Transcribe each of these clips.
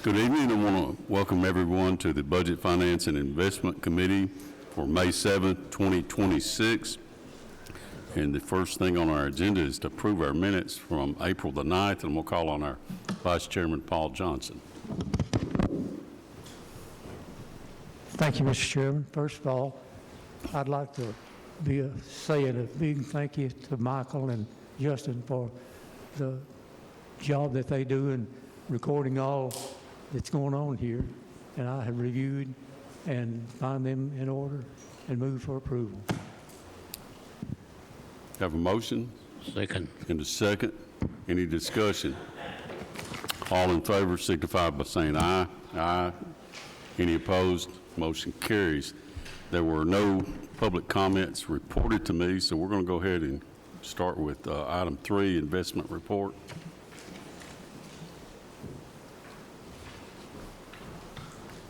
Good evening. I want to welcome everyone to the Budget, Finance, and Investment Committee for May 7th, 2026. And the first thing on our agenda is to approve our minutes from April the 9th, and we'll call on our Vice Chairman, Paul Johnson. Thank you, Mr. Chairman. First of all, I'd like to say a big thank you to Michael and Justin for the job that they do in recording all that's going on here. And I have reviewed and find them in order and move for approval. Have a motion? Second. And a second. Any discussion? All in favor signify by saying aye. Aye. Any opposed? Motion carries. There were no public comments reported to me, so we're going to go ahead and start with item 3, investment report.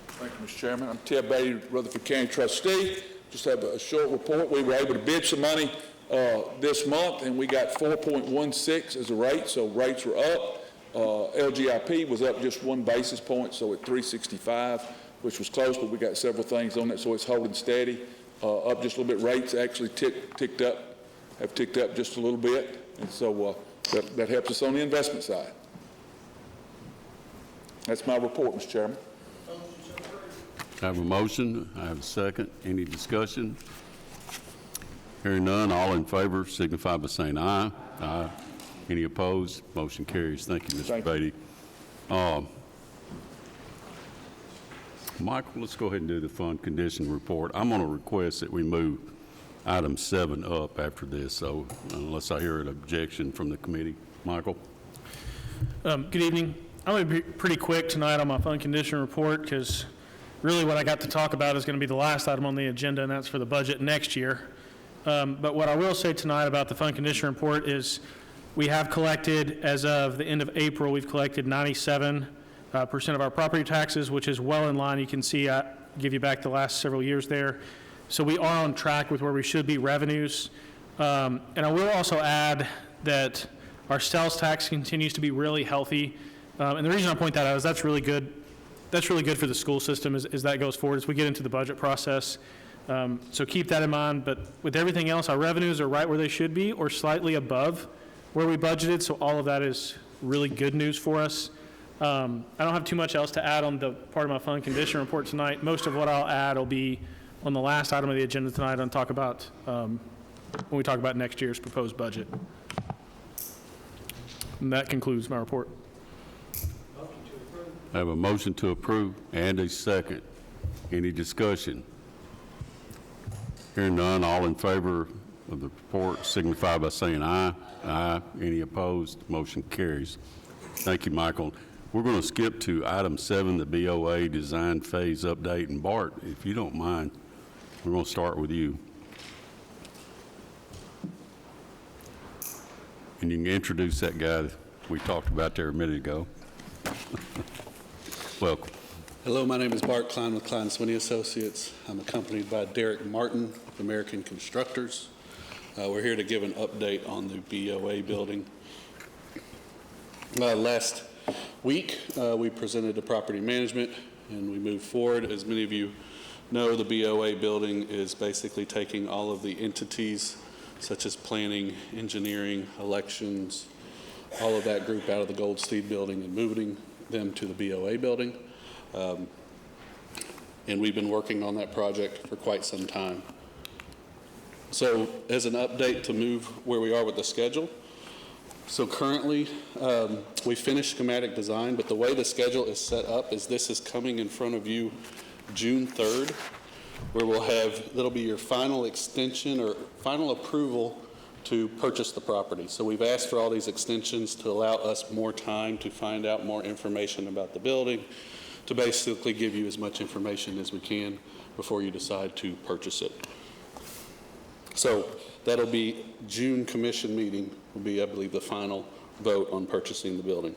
Thank you, Mr. Chairman. I'm Ted Beatty, Rutherford County trustee. Just have a short report. We were able to bid some money this month, and we got 4.16 as a rate, so rates were up. LGIP was up just 1 basis point, so at 365, which was close, but we got several things on it, so it's holding steady. Up just a little bit. Rates actually ticked up just a little bit, and so that helps us on the investment side. That's my report, Mr. Chairman. I have a motion. I have a second. Any discussion? Hearing none, all in favor signify by saying aye. Aye. Any opposed? Motion carries. Thank you, Mr. Beatty. Michael, let's go ahead and do the fund condition report. I'm going to request that we move item 7 up after this, so unless I hear an objection from the committee. Michael? Good evening. I'm going to be pretty quick tonight on my fund condition report because really what I got to talk about is going to be the last item on the agenda, and that's for the budget next year. But what I will say tonight about the fund condition report is we have collected, as of the end of April, we've collected 97% of our property taxes, which is well in line. You can see I give you back the last several years there. So we are on track with where we should be revenues. And I will also add that our sales tax continues to be really healthy. And the reason I point that out is that's really good. That's really good for the school system as that goes forward as we get into the budget process. So keep that in mind. But with everything else, our revenues are right where they should be or slightly above where we budgeted. So all of that is really good news for us. I don't have too much else to add on the part of my fund condition report tonight. Most of what I'll add will be on the last item of the agenda tonight and talk about when we talk about next year's proposed budget. And that concludes my report. I have a motion to approve and a second. Any discussion? Hearing none, all in favor of the report signify by saying aye. Aye. Any opposed? Motion carries. Thank you, Michael. We're going to skip to item 7, the BOA design phase update. And Bart, if you don't mind, we're going to start with you. And you can introduce that guy that we talked about there a minute ago. Welcome. Hello, my name is Bart Klein with Klein Swinney Associates. I'm accompanied by Derek Martin with American Constructors. We're here to give an update on the BOA building. Last week, we presented to property management and we moved forward. As many of you know, the BOA building is basically taking all of the entities such as planning, engineering, elections, all of that group out of the Goldstein building and moving them to the BOA building. And we've been working on that project for quite some time. So as an update to move where we are with the schedule, so currently we finished schematic design, but the way the schedule is set up is this is coming in front of you June 3rd, where that'll be your final extension or final approval to purchase the property. So we've asked for all these extensions to allow us more time to find out more information about the building, to basically give you as much information as we can before you decide to purchase it. So that'll be June commission meeting will be, I believe, the final vote on purchasing the building.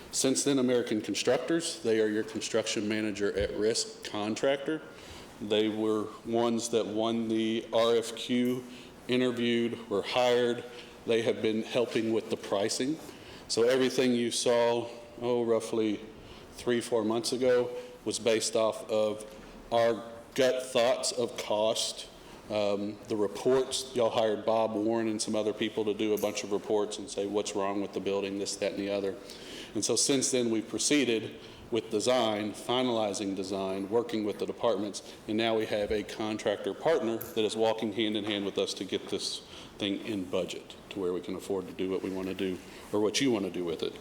Since then, American Constructors, they are your construction manager at risk contractor. They were ones that won the RFQ, interviewed, were hired. They have been helping with the pricing. So everything you saw, roughly 3-4 months ago was based off of our gut thoughts of cost. The reports, y'all hired Bob Warren and some other people to do a bunch of reports and say what's wrong with the building, this, that, and the other. And so since then, we've proceeded with design, finalizing design, working with the departments, and now we have a contractor partner that is walking hand in hand with us to get this thing in budget to where we can afford to do what we want to do, or what you want to do with it.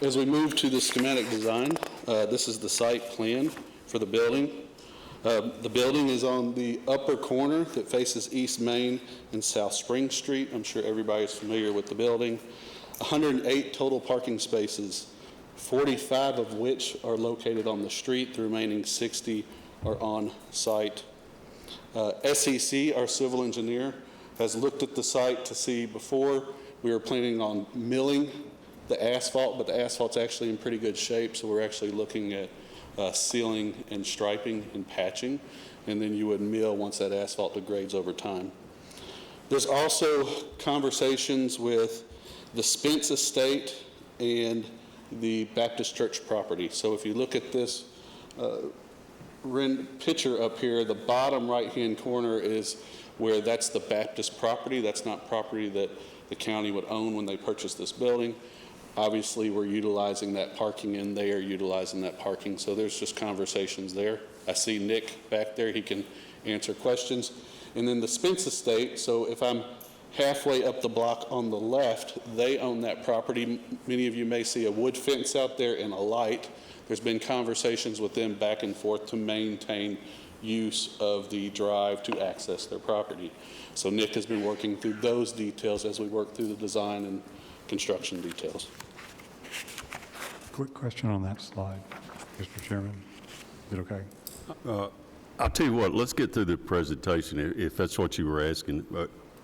As we move to the schematic design, this is the site plan for the building. The building is on the upper corner that faces East Main and South Spring Street. I'm sure everybody's familiar with the building. 108 total parking spaces, 45 of which are located on the street. The remaining 60 are on site. SEC, our civil engineer, has looked at the site to see before we were planning on milling the asphalt, but the asphalt's actually in pretty good shape, so we're actually looking at sealing and striping and patching, and then you would mill once that asphalt degrades over time. There's also conversations with the Spence Estate and the Baptist Church property. So if you look at this picture up here, the bottom right-hand corner is where that's the Baptist property. That's not property that the county would own when they purchased this building. Obviously, we're utilizing that parking, and they are utilizing that parking, so there's just conversations there. I see Nick back there. He can answer questions. And then the Spence Estate, so if I'm halfway up the block on the left, they own that property. Many of you may see a wood fence out there and a light. There's been conversations with them back and forth to maintain use of the drive to access their property. So Nick has been working through those details as we work through the design and construction details. Quick question on that slide, Mr. Chairman. Is it okay? I'll tell you what, let's get through the presentation, if that's what you were asking.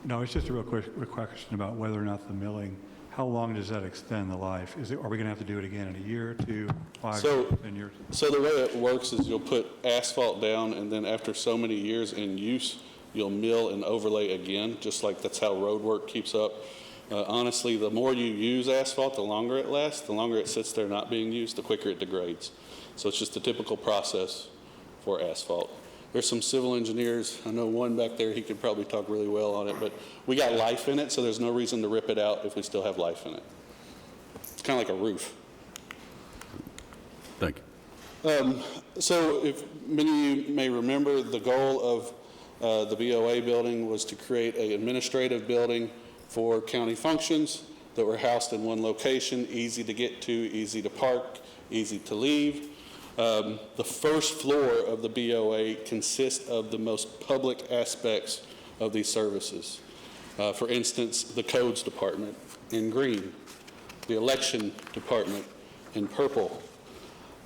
No, it's just a real quick question about whether or not the milling, how long does that extend the life? Are we going to have to do it again in a year, 2, 5, 10 years? So the way it works is you'll put asphalt down, and then after so many years in use, you'll mill and overlay again, just like that's how road work keeps up. Honestly, the more you use asphalt, the longer it lasts. The longer it sits there not being used, the quicker it degrades. So it's just a typical process for asphalt. There's some civil engineers. I know one back there, he could probably talk really well on it, but we got life in it, so there's no reason to rip it out if we still have life in it. It's kind of like a roof. Thank you. So if many of you may remember, the goal of the BOA building was to create an administrative building for county functions that were housed in one location, easy to get to, easy to park, easy to leave. The first floor of the BOA consists of the most public aspects of these services. For instance, the codes department in green, the election department in purple.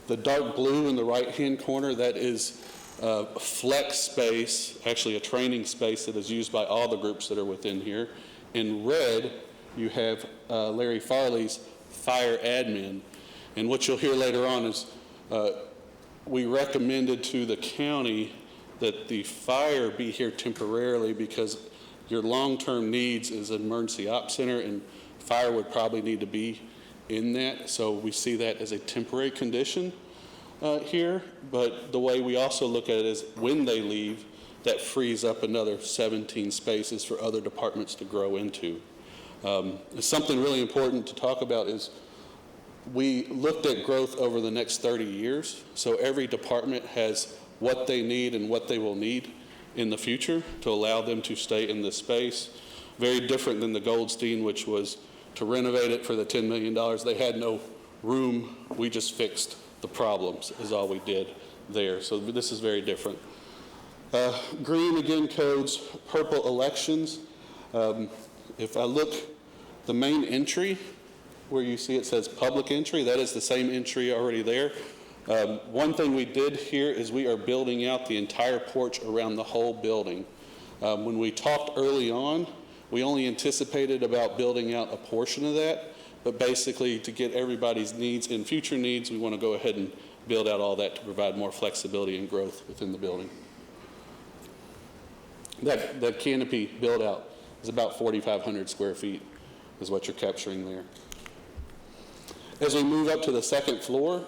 The dark blue in the right-hand corner, that is flex space, actually a training space that is used by all the groups that are within here. In red, you have Larry Farley's fire admin. And what you'll hear later on is we recommended to the county that the fire be here temporarily because your long-term needs is an emergency ops center, and fire would probably need to be in that. So we see that as a temporary condition here. But the way we also look at it is when they leave, that frees up another 17 spaces for other departments to grow into. Something really important to talk about is we looked at growth over the next 30 years. So every department has what they need and what they will need in the future to allow them to stay in this space. Very different than the Goldstein, which was to renovate it for the $10 million. They had no room. We just fixed the problems is all we did there. So this is very different. Green, again, codes, purple, elections. If I look, the main entry, where you see it says public entry, that is the same entry already there. One thing we did here is we are building out the entire porch around the whole building. When we talked early on, we only anticipated about building out a portion of that, but basically to get everybody's needs and future needs, we want to go ahead and build out all that to provide more flexibility and growth within the building. That canopy build out is about 4,500 square feet. is what you're capturing there. As we move up to the second floor,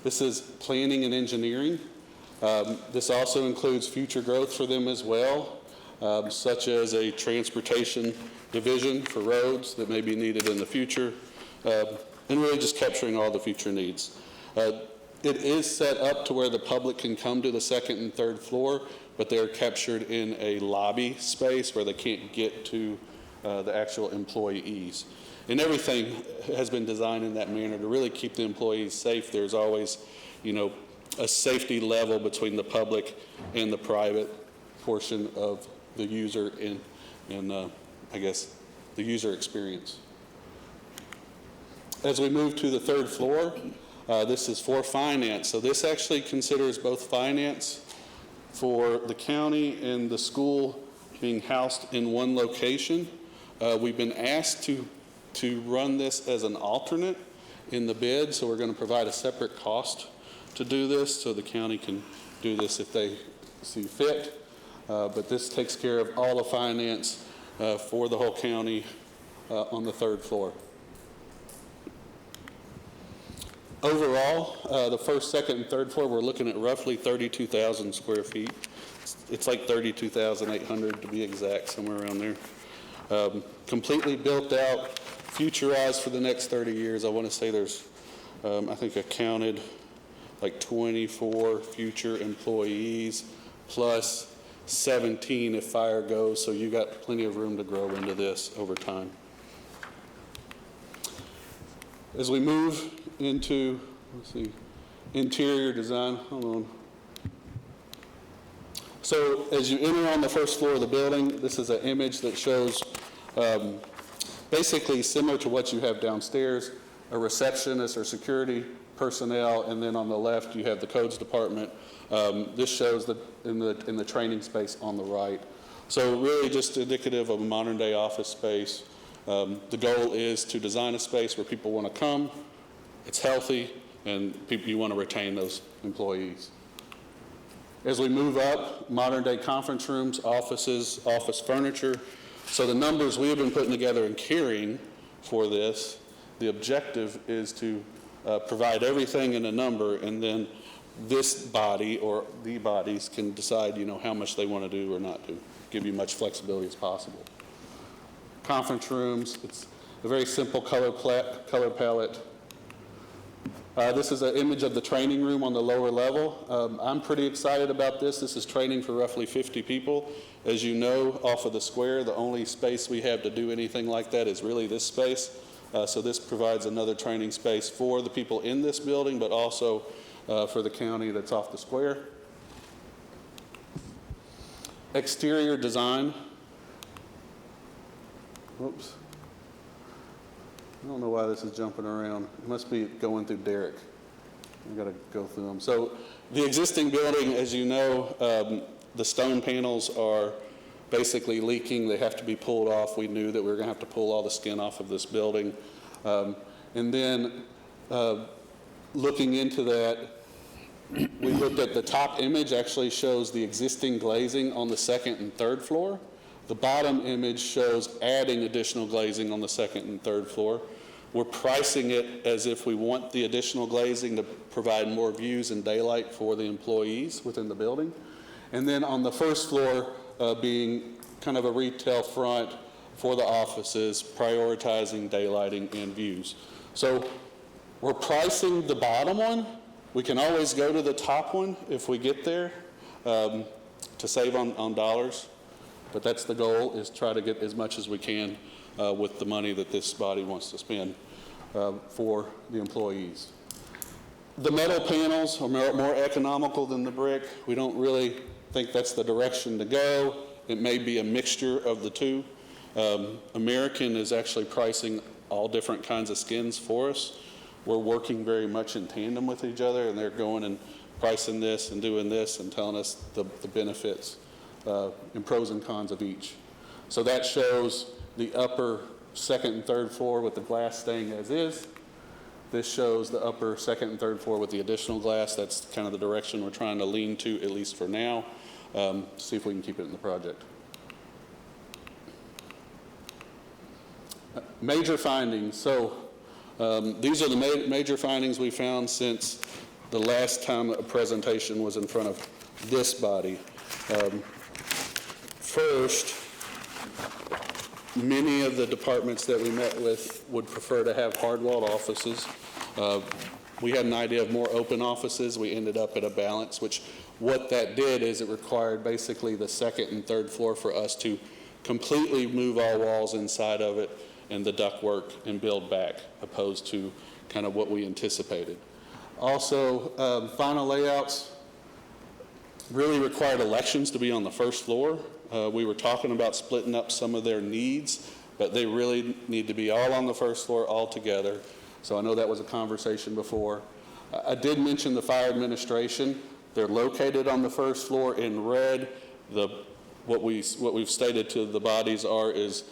this is planning and engineering. This also includes future growth for them as well, such as a transportation division for roads that may be needed in the future, and really just capturing all the future needs. It is set up to where the public can come to the second and third floor, but they're captured in a lobby space where they can't get to the actual employees. And everything has been designed in that manner to really keep the employees safe. There's always, a safety level between the public and the private portion of the user and I guess, the user experience. As we move to the third floor, this is for finance. So this actually considers both finance for the county and the school being housed in one location. We've been asked to run this as an alternate in the bid, so we're going to provide a separate cost to do this, so the county can do this if they see fit. But this takes care of all the finance for the whole county on the third floor. Overall, the first, second, and third floor, we're looking at roughly 32,000 square feet. It's like 32,800 to be exact, somewhere around there. Completely built out, futurized for the next 30 years. I want to say there's, I think I counted like 24 future employees plus 17 if fire goes, so you got plenty of room to grow into this over time. As we move into, let's see, interior design, hold on. So as you enter on the first floor of the building, this is an image that shows basically similar to what you have downstairs, a receptionist or security personnel, and then on the left you have the codes department. This shows that in the training space on the right. So really just indicative of a modern day office space. The goal is to design a space where people want to come, it's healthy, and you want to retain those employees. As we move up, modern day conference rooms, offices, office furniture. So the numbers we have been putting together and carrying for this, the objective is to provide everything in a number, and then this body or the bodies can decide, how much they want to do or not do. Give you much flexibility as possible. Conference rooms, it's a very simple color palette. This is an image of the training room on the lower level. I'm pretty excited about this. This is training for roughly 50 people. As you know, off of the square, the only space we have to do anything like that is really this space. So this provides another training space for the people in this building, but also for the county that's off the square. Exterior design. Whoops. I don't know why this is jumping around. It must be going through Derek. I've got to go through them. So the existing building, as you know, the stone panels are basically leaking. They have to be pulled off. We knew that we were going to have to pull all the skin off of this building. And then looking into that, we looked at the top image actually shows the existing glazing on the second and third floor. The bottom image shows adding additional glazing on the second and third floor. We're pricing it as if we want the additional glazing to provide more views and daylight for the employees within the building. And then on the first floor being kind of a retail front for the offices, prioritizing daylighting and views. So we're pricing the bottom one. We can always go to the top one if we get there to save on dollars. But that's the goal, is try to get as much as we can with the money that this body wants to spend for the employees. The metal panels are more economical than the brick. We don't really think that's the direction to go. It may be a mixture of the two. American is actually pricing all different kinds of skins for us. We're working very much in tandem with each other, and they're going and pricing this and doing this and telling us the benefits and pros and cons of each. So that shows the upper second and third floor with the glass staying as is. This shows the upper second and third floor with the additional glass. That's kind of the direction we're trying to lean to, at least for now, see if we can keep it in the project. Major findings. So these are the major findings we found since the last time a presentation was in front of this body. First, many of the departments that we met with would prefer to have hard-walled offices. We had an idea of more open offices. We ended up at a balance, which what that did is it required basically the second and third floor for us to completely move all walls inside of it and the ductwork and build back, opposed to kind of what we anticipated. Also, final layouts really required elections to be on the first floor. We were talking about splitting up some of their needs, but they really need to be all on the first floor all together. So I know that was a conversation before. I did mention the fire administration. They're located on the first floor in red. What we've stated to the bodies is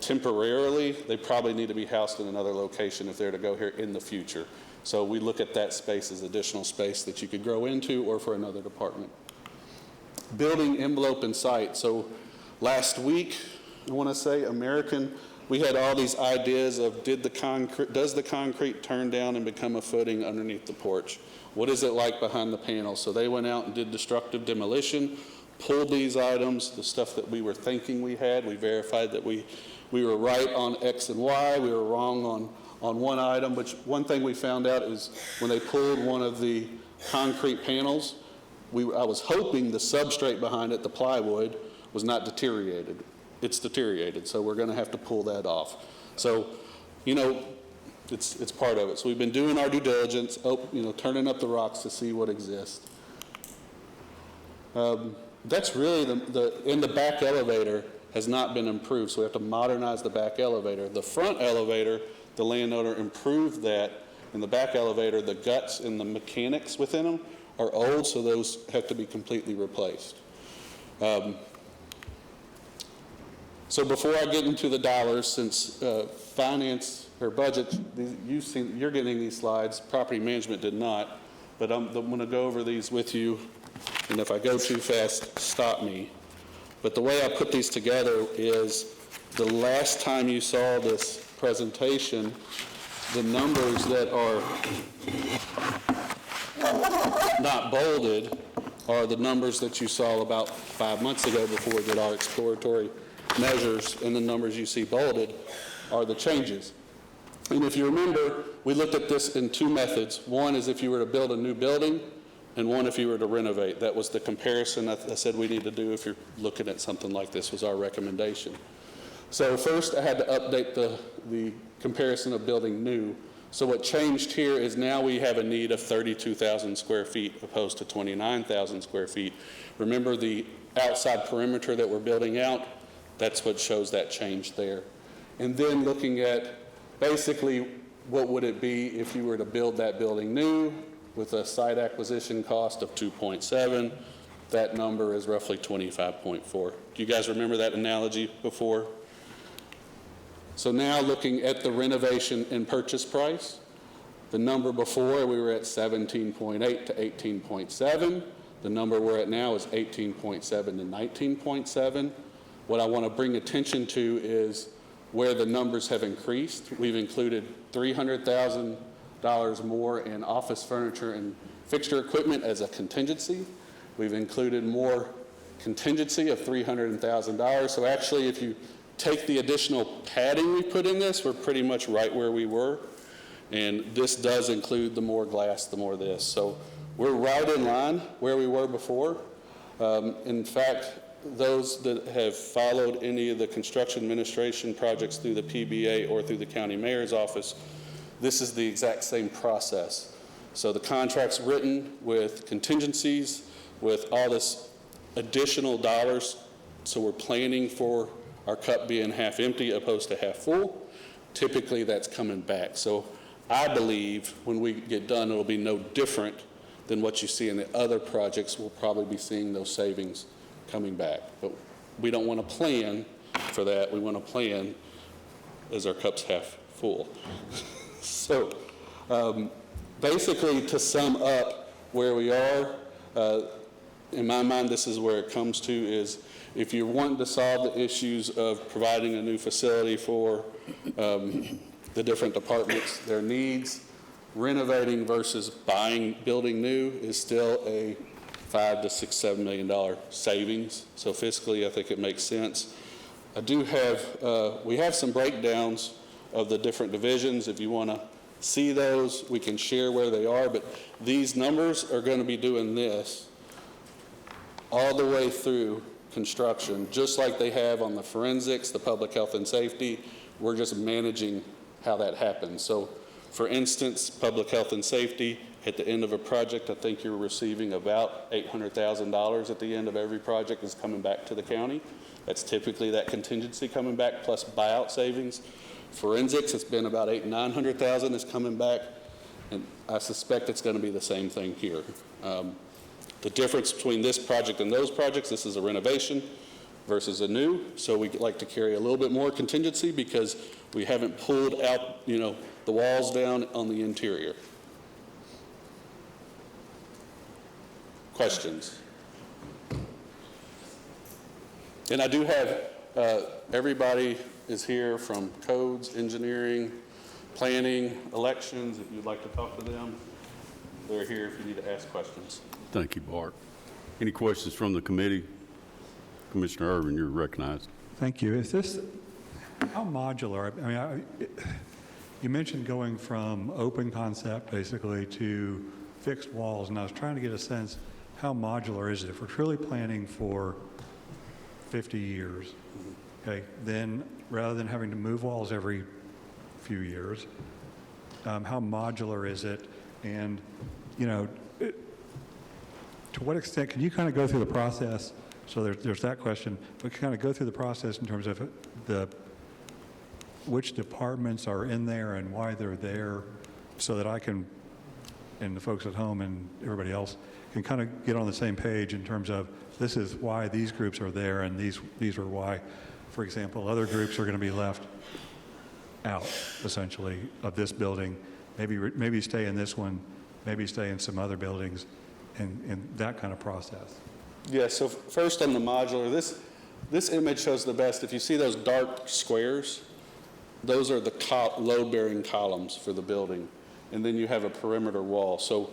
temporarily, they probably need to be housed in another location if they're to go here in the future. So we look at that space as additional space that you could grow into or for another department. Building envelope and site. So last week, I want to say we had all these ideas of does the concrete turn down and become a footing underneath the porch? What is it like behind the panel? So they went out and did destructive demolition, pulled these items, the stuff that we were thinking we had. We verified that we were right on X and Y. We were wrong on one item, which one thing we found out is when they pulled one of the concrete panels, I was hoping the substrate behind it, the plywood, was not deteriorated. It's deteriorated, so we're going to have to pull that off. So, it's part of it. So we've been doing our due diligence, turning up the rocks to see what exists. That's really the back elevator has not been improved, so we have to modernize the back elevator. The front elevator, the landowner improved that. In the back elevator, the guts and the mechanics within them are old, so those have to be completely replaced. So before I get into the dollars, since finance or budget, you're getting these slides, property management did not, but I'm going to go over these with you, and if I go too fast, stop me. But the way I put these together is the last time you saw this presentation, the numbers that are not bolded are the numbers that you saw about 5 months ago before we did our exploratory measures, and the numbers you see bolded are the changes. And if you remember, we looked at this in two methods. One is if you were to build a new building, and one if you were to renovate. That was the comparison I said we need to do if you're looking at something like this, was our recommendation. So first I had to update the comparison of building new. So what changed here is now we have a need of 32,000 square feet opposed to 29,000 square feet. Remember the outside perimeter that we're building out? That's what shows that change there. And then looking at basically what would it be if you were to build that building new with a site acquisition cost of 2.7, that number is roughly 25.4. Do you guys remember that analogy before? So now looking at the renovation and purchase price, the number before we were at 17.8 to 18.7. The number we're at now is 18.7 to 19.7. What I want to bring attention to is where the numbers have increased. We've included $300,000 more in office furniture and fixture equipment as a contingency. We've included more contingency of $300,000. So actually, if you take the additional padding we put in this, we're pretty much right where we were. And this does include the more glass, the more this. So we're right in line where we were before. In fact, those that have followed any of the construction administration projects through the PBA or through the county mayor's office, this is the exact same process. So the contract's written with contingencies, with all this additional dollars. So we're planning for our cup being half empty opposed to half full. Typically that's coming back. So I believe when we get done, it'll be no different than what you see in the other projects. We'll probably be seeing those savings coming back. But we don't want to plan for that. We want to plan as our cup's half full. So basically, to sum up where we are, in my mind, this is where it comes to is if you're wanting to solve the issues of providing a new facility for the different departments, their needs, renovating versus building new is still a $5 to $7 million savings. So fiscally, I think it makes sense. I do have, we have some breakdowns of the different divisions. If you want to see those, we can share where they are, but these numbers are going to be doing this all the way through construction, just like they have on the forensics, the public health and safety. We're just managing how that happens. So for instance, public health and safety, at the end of a project, I think you're receiving about $800,000 at the end of every project is coming back to the county. That's typically that contingency coming back plus buyout savings. Forensics, it's been about $900,000 is coming back, and I suspect it's going to be the same thing here. The difference between this project and those projects, this is a renovation versus a new, so we like to carry a little bit more contingency because we haven't pulled out, the walls down on the interior. Questions? And I do have, everybody is here from codes, engineering, planning, elections. If you'd like to talk to them, they're here if you need to ask questions. Thank you, Bart. Any questions from the committee? Commissioner Irvin, you're recognized. Thank you. Is this, how modular? I mean, you mentioned going from open concept basically to fixed walls, and I was trying to get a sense, how modular is it? If we're truly planning for 50 years, okay, then rather than having to move walls every few years, how modular is it? And, to what extent, can you kind of go through the process? So there's that question, but kind of go through the process in terms of which departments are in there and why they're there, so that I can, and the folks at home and everybody else can kind of get on the same page in terms of this is why these groups are there and these are why, for example, other groups are going to be left out, essentially, of this building. Maybe stay in this one, maybe stay in some other buildings, and that kind of process. Yeah, so first on the modular, this image shows the best. If you see those dark squares, those are the load-bearing columns for the building, and then you have a perimeter wall. So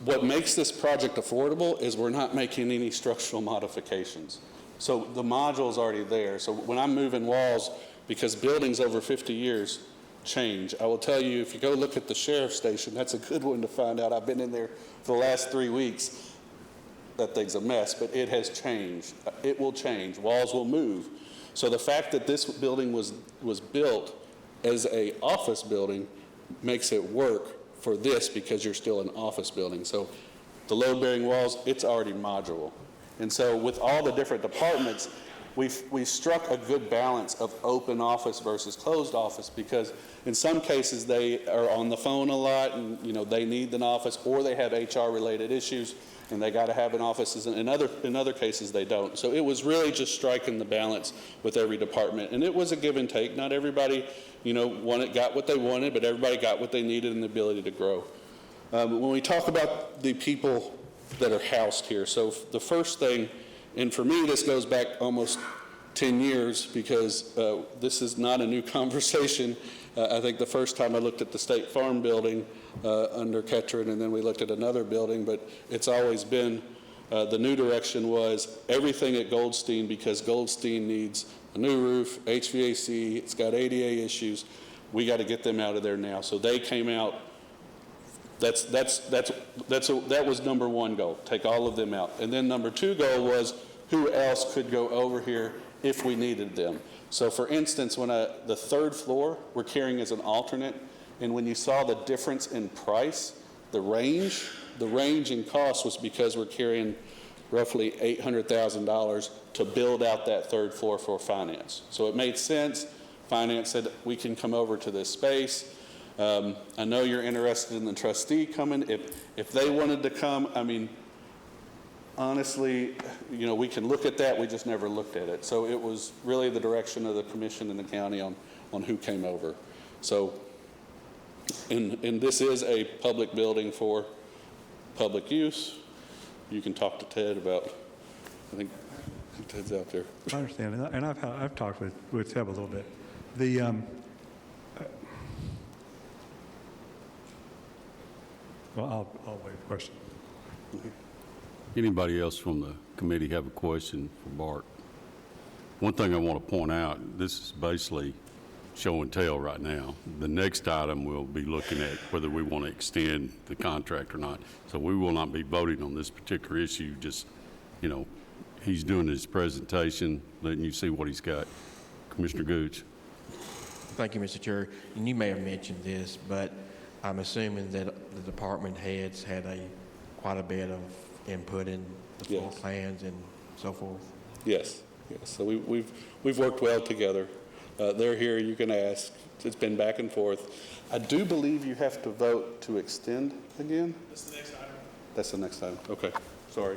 what makes this project affordable is we're not making any structural modifications. So the module's already there. So when I'm moving walls, because buildings over 50 years change, I will tell you, if you go look at the Sheriff Station, that's a good one to find out. I've been in there for the last 3 weeks. That thing's a mess, but it has changed. It will change. Walls will move. So the fact that this building was built as an office building makes it work for this because you're still an office building. So the load-bearing walls, it's already modular. And so with all the different departments, we struck a good balance of open office versus closed office, because in some cases they are on the phone a lot and they need an office, or they have HR-related issues and they got to have an office. In other cases they don't. So it was really just striking the balance with every department, and it was a give and take. Not everybody got what they wanted, but everybody got what they needed and the ability to grow. When we talk about the people that are housed here, so the first thing, and for me this goes back almost 10 years because this is not a new conversation. I think the first time I looked at the State Farm building under Ketron, and then we looked at another building, but it's always been, the new direction was everything at Goldstein, because Goldstein needs a new roof, HVAC, it's got ADA issues. We got to get them out of there now. So they came out. That was number one goal, take all of them out. And then number two goal was who else could go over here if we needed them. So for instance, when the third floor we're carrying as an alternate, and when you saw the difference in price, the range in cost was because we're carrying roughly $800,000 to build out that third floor for finance. So it made sense. Finance said we can come over to this space. I know you're interested in the trustee coming. If they wanted to come, I mean, honestly, we can look at that. We just never looked at it. So it was really the direction of the commission and the county on who came over. So, and this is a public building for public use. you can talk to Ted about. I think Ted's out there. I understand, and I've talked with Ted a little bit. Well, I'll wait for question. Anybody else from the committee have a question for Bart? One thing I want to point out, this is basically show and tell right now. The next item we'll be looking at whether we want to extend the contract or not. So we will not be voting on this particular issue, just, you know, he's doing his presentation, letting you see what he's got. Commissioner Gooch. Thank you, Mr. Chair. And you may have mentioned this, but I'm assuming that the department heads had quite a bit of input in the floor Yes. plans and so forth. Yes, yes. So we've worked well together. They're here, you can ask. It's been back and forth. I do believe you have to vote to extend again? That's the next item. That's the next item. Okay, sorry.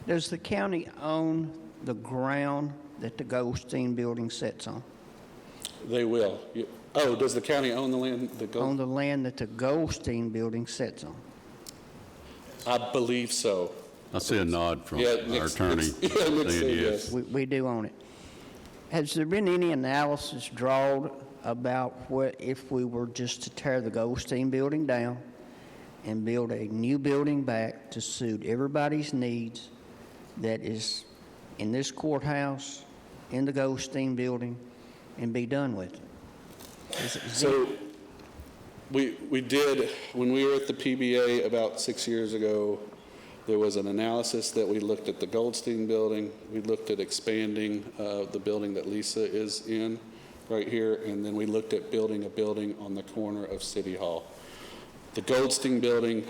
Does the county own the ground that the Goldstein building sits on? They will. Oh, does the county own the land? On the land that the Goldstein building sits on? I believe so. I see a nod from Yeah, our Nick's- attorney Nick's- yeah, Nick saying said yes. yes. We do own it. Has there been any analysis drawn about what if we were just to tear the Goldstein building down and build a new building back to suit everybody's needs that is in this courthouse, in the Goldstein building, and be done with it? So we did, when we were at the PBA about 6 years ago, there was an analysis that we looked at the Goldstein building, we looked at expanding the building that Lisa is in right here, and then we looked at building a building on the corner of City Hall. The Goldstein building,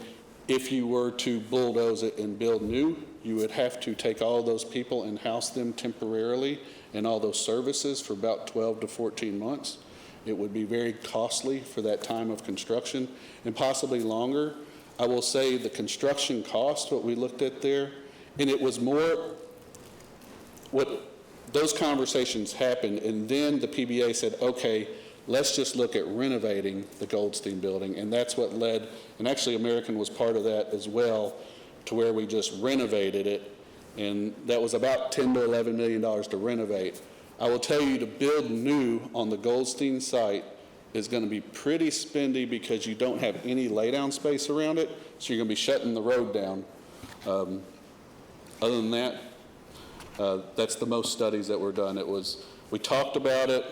if you were to bulldoze it and build new, you would have to take all those people and house them temporarily and all those services for about 12 to 14 months. It would be very costly for that time of construction and possibly longer. I will say the construction cost, what we looked at there, and it was more, those conversations happened, and then the PBA said, okay, let's just look at renovating the Goldstein building, and that's what led, and actually American was part of that as well, to where we just renovated it, and that was about $10 to $11 million to renovate. I will tell you, to build new on the Goldstein site is going to be pretty spendy because you don't have any laydown space around it, so you're going to be shutting the road down. Other than that, that's the most studies that were done. We talked about it.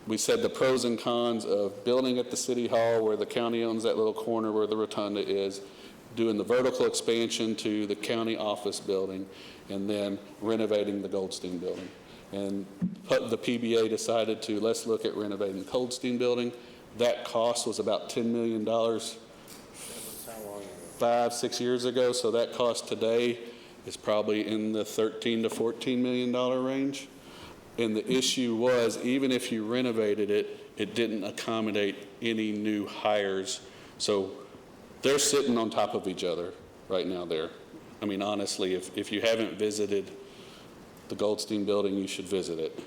We said the pros and cons of building at the City Hall where the county owns that little corner where the rotunda is, doing the vertical expansion to the county office building, and then renovating the Goldstein building. And the PBA decided to, let's look at renovating the Goldstein building. That cost was about $10 million 5, 6 years ago. So that cost today is probably in the $13 to $14 million range. And the issue was, even if you renovated it, it didn't accommodate any new hires. So they're sitting on top of each other right now there. I mean, honestly, if you haven't visited the Goldstein building, you should visit it.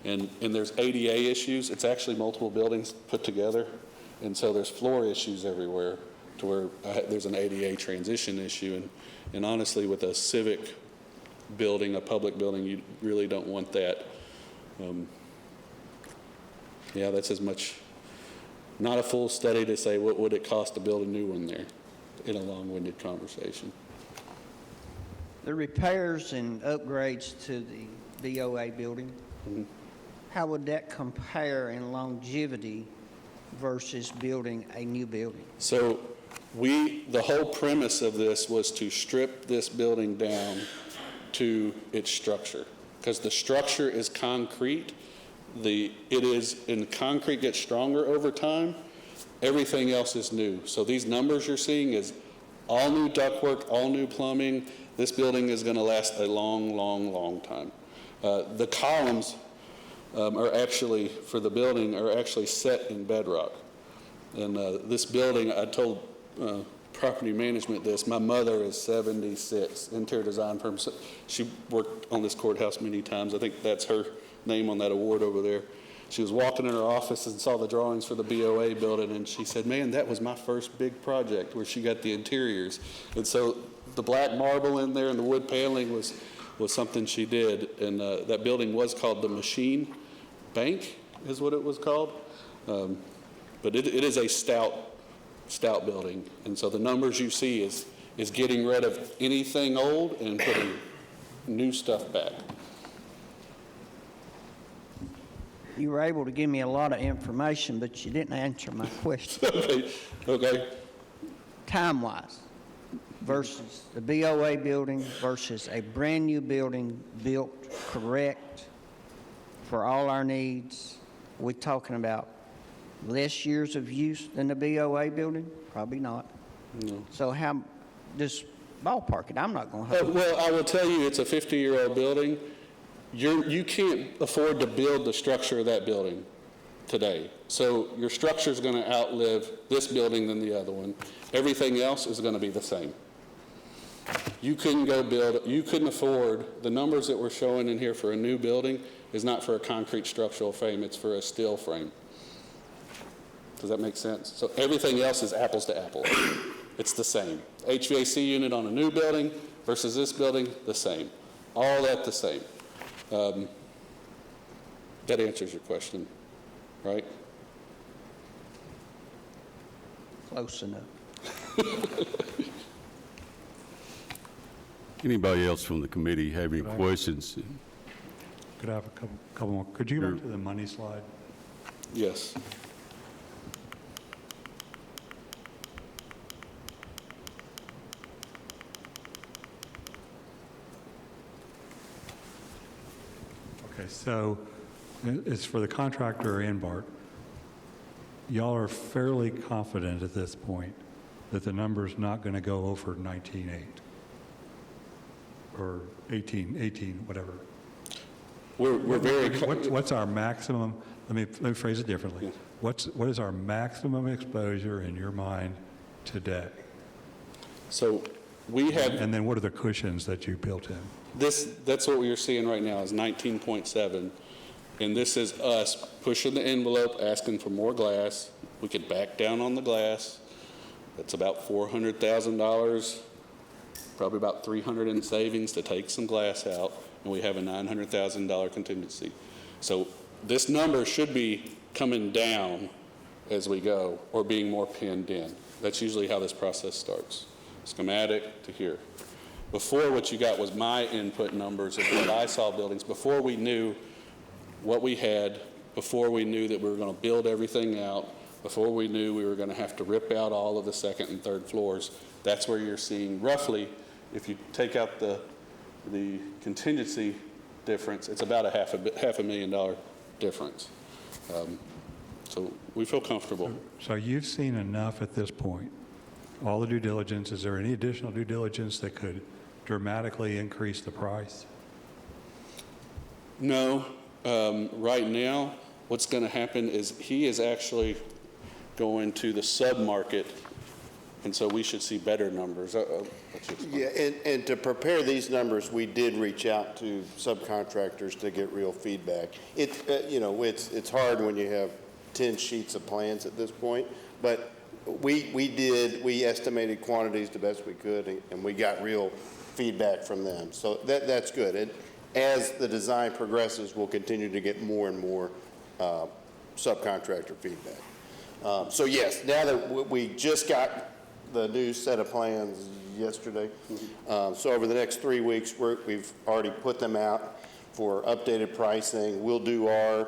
And there's ADA issues. It's actually multiple buildings put together. And so there's floor issues everywhere to where there's an ADA transition issue. And honestly, with a civic building, a public building, you really don't want that. Yeah, that's as much, not a full study to say what would it cost to build a new one there in a long-winded conversation. The repairs and upgrades to the BOA building, how would that compare in longevity versus building a new building? So the whole premise of this was to strip this building down to its structure, because the structure is concrete. And concrete gets stronger over time. Everything else is new. So these numbers you're seeing is all new ductwork, all new plumbing. This building is going to last a long, long, long time. The columns are actually, for the building, are actually set in bedrock. And this building, I told property management this, my mother is 76, interior design firm. She worked on this courthouse many times. I think that's her name on that award over there. She was walking in her office and saw the drawings for the BOA building, and she said, man, that was my first big project where she got the interiors. And so the black marble in there and the wood paneling was something she did. And that building was called the Machine Bank, is what it was called. But it is a stout building. And so the numbers you see is getting rid of anything old and putting new stuff back. You were able to give me a lot of information, but you didn't answer my question. Okay. Time-wise, versus the BOA building versus a brand-new building built correct for all our needs, we're talking about less years of use than the BOA building? Probably not. No. So how, just ballpark it, I'm not going to have. Well, I will tell you, it's a 50-year-old building. You can't afford to build the structure of that building today. So your structure is going to outlive this building than the other one. Everything else is going to be the same. You couldn't afford, the numbers that we're showing in here for a new building is not for a concrete structural frame, it's for a steel frame. Does that make sense? So everything else is apples to apples. It's the same. HVAC unit on a new building versus this building, the same. All that the same. That answers your question, right? Close enough. Anybody else from the committee have any questions? Could I have a couple more? Could you go back to the money slide? Yes. Okay, so it's for the contractor and BART. Y'all are fairly confident at this point that the number's not going to go over 19.8 or 18, whatever. We're very... What's our maximum, let me phrase it differently. Yeah. What is our maximum exposure in your mind today? So we have... And then what are the cushions that you built in? That's what we are seeing right now is 19.7, and this is us pushing the envelope, asking for more glass. We could back down on the glass. That's about $400,000, probably about $300 in savings to take some glass out, and we have a $900,000 contingency. So this number should be coming down as we go, or being more pinned in. That's usually how this process starts. Schematic to here. Before, what you got was my input numbers of what I saw buildings, before we knew what we had, before we knew that we were going to build everything out, before we knew we were going to have to rip out all of the second and third floors. That's where you're seeing roughly, if you take out the contingency difference, it's about a half a million dollar difference. So we feel comfortable. So you've seen enough at this point, all the due diligence. Is there any additional due diligence that could dramatically increase the price? No. Right now, what's going to happen is he is actually going to the sub-market, and so we should see better numbers. Yeah, and to prepare these numbers, we did reach out to subcontractors to get real feedback. It's hard when you have 10 sheets of plans at this point, but we estimated quantities the best we could, and we got real feedback from them. So that's good. And as the design progresses, we'll continue to get more and more subcontractor feedback. So yes, now that we just got the new set of plans yesterday, so over the next 3 weeks, we've already put them out for updated pricing. We'll do our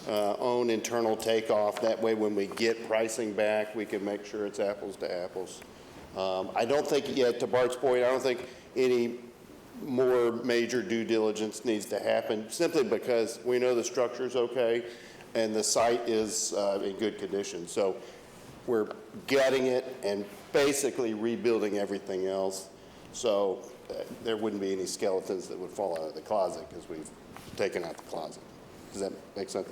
own internal takeoff. That way, when we get pricing back, we can make sure it's apples to apples. I don't think yet, to Bart's point, I don't think any more major due diligence needs to happen, simply because we know the structure's okay and the site is in good condition. So we're gutting it and basically rebuilding everything else. So there wouldn't be any skeletons that would fall out of the closet because we've taken out the closet. Does that make sense?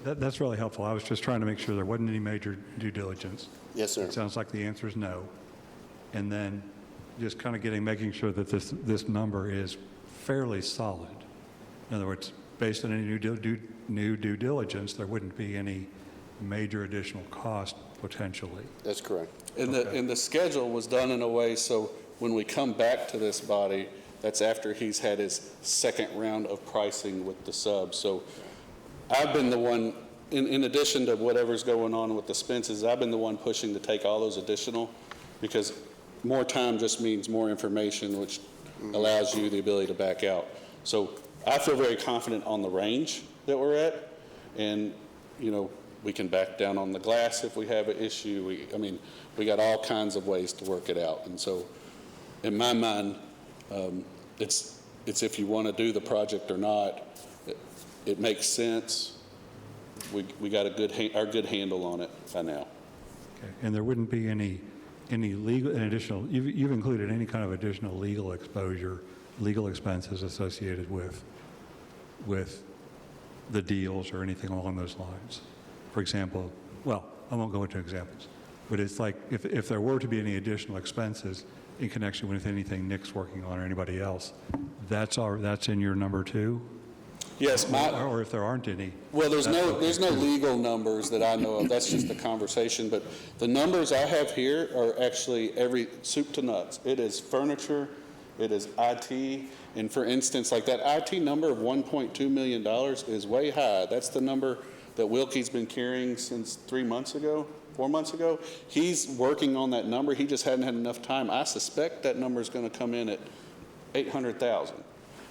That's really helpful. I was just trying to make sure there wasn't any major due diligence. Yes, sir. It sounds like the answer is no. And then just kind of making sure that this number is fairly solid. In other words, based on any new due diligence, there wouldn't be any major additional cost potentially. That's correct. And the schedule was done in a way so when we come back to this body, that's after he's had his second round of pricing with the sub. So I've been the one, in addition to whatever's going on with the Spences, I've been the one pushing to take all those additional, because more time just means more information, which allows you the ability to back out. So I feel very confident on the range that we're at, and, you know, we can back down on the glass if we have an issue. We got all kinds of ways to work it out. And so in my mind, it's if you want to do the project or not, it makes sense. We got our good handle on it by now. Okay. And there wouldn't be any legal, additional, you've included any kind of additional legal exposure, legal expenses associated with the deals or anything along those lines. For example, well, I won't go into examples, but it's like if there were to be any additional expenses in connection with anything Nick's working on or anybody else, that's in your number too? Yes, or if there aren't any. Well, there's no legal numbers that I know of. That's just a conversation. But the numbers I have here are actually every soup to nuts. It is furniture, it is IT, and for instance, like that IT number of $1.2 million is way high. That's the number that Wilkie's been carrying since 4 months ago. He's working on that number. He just hadn't had enough time. I suspect that number is going to come in at $800,000.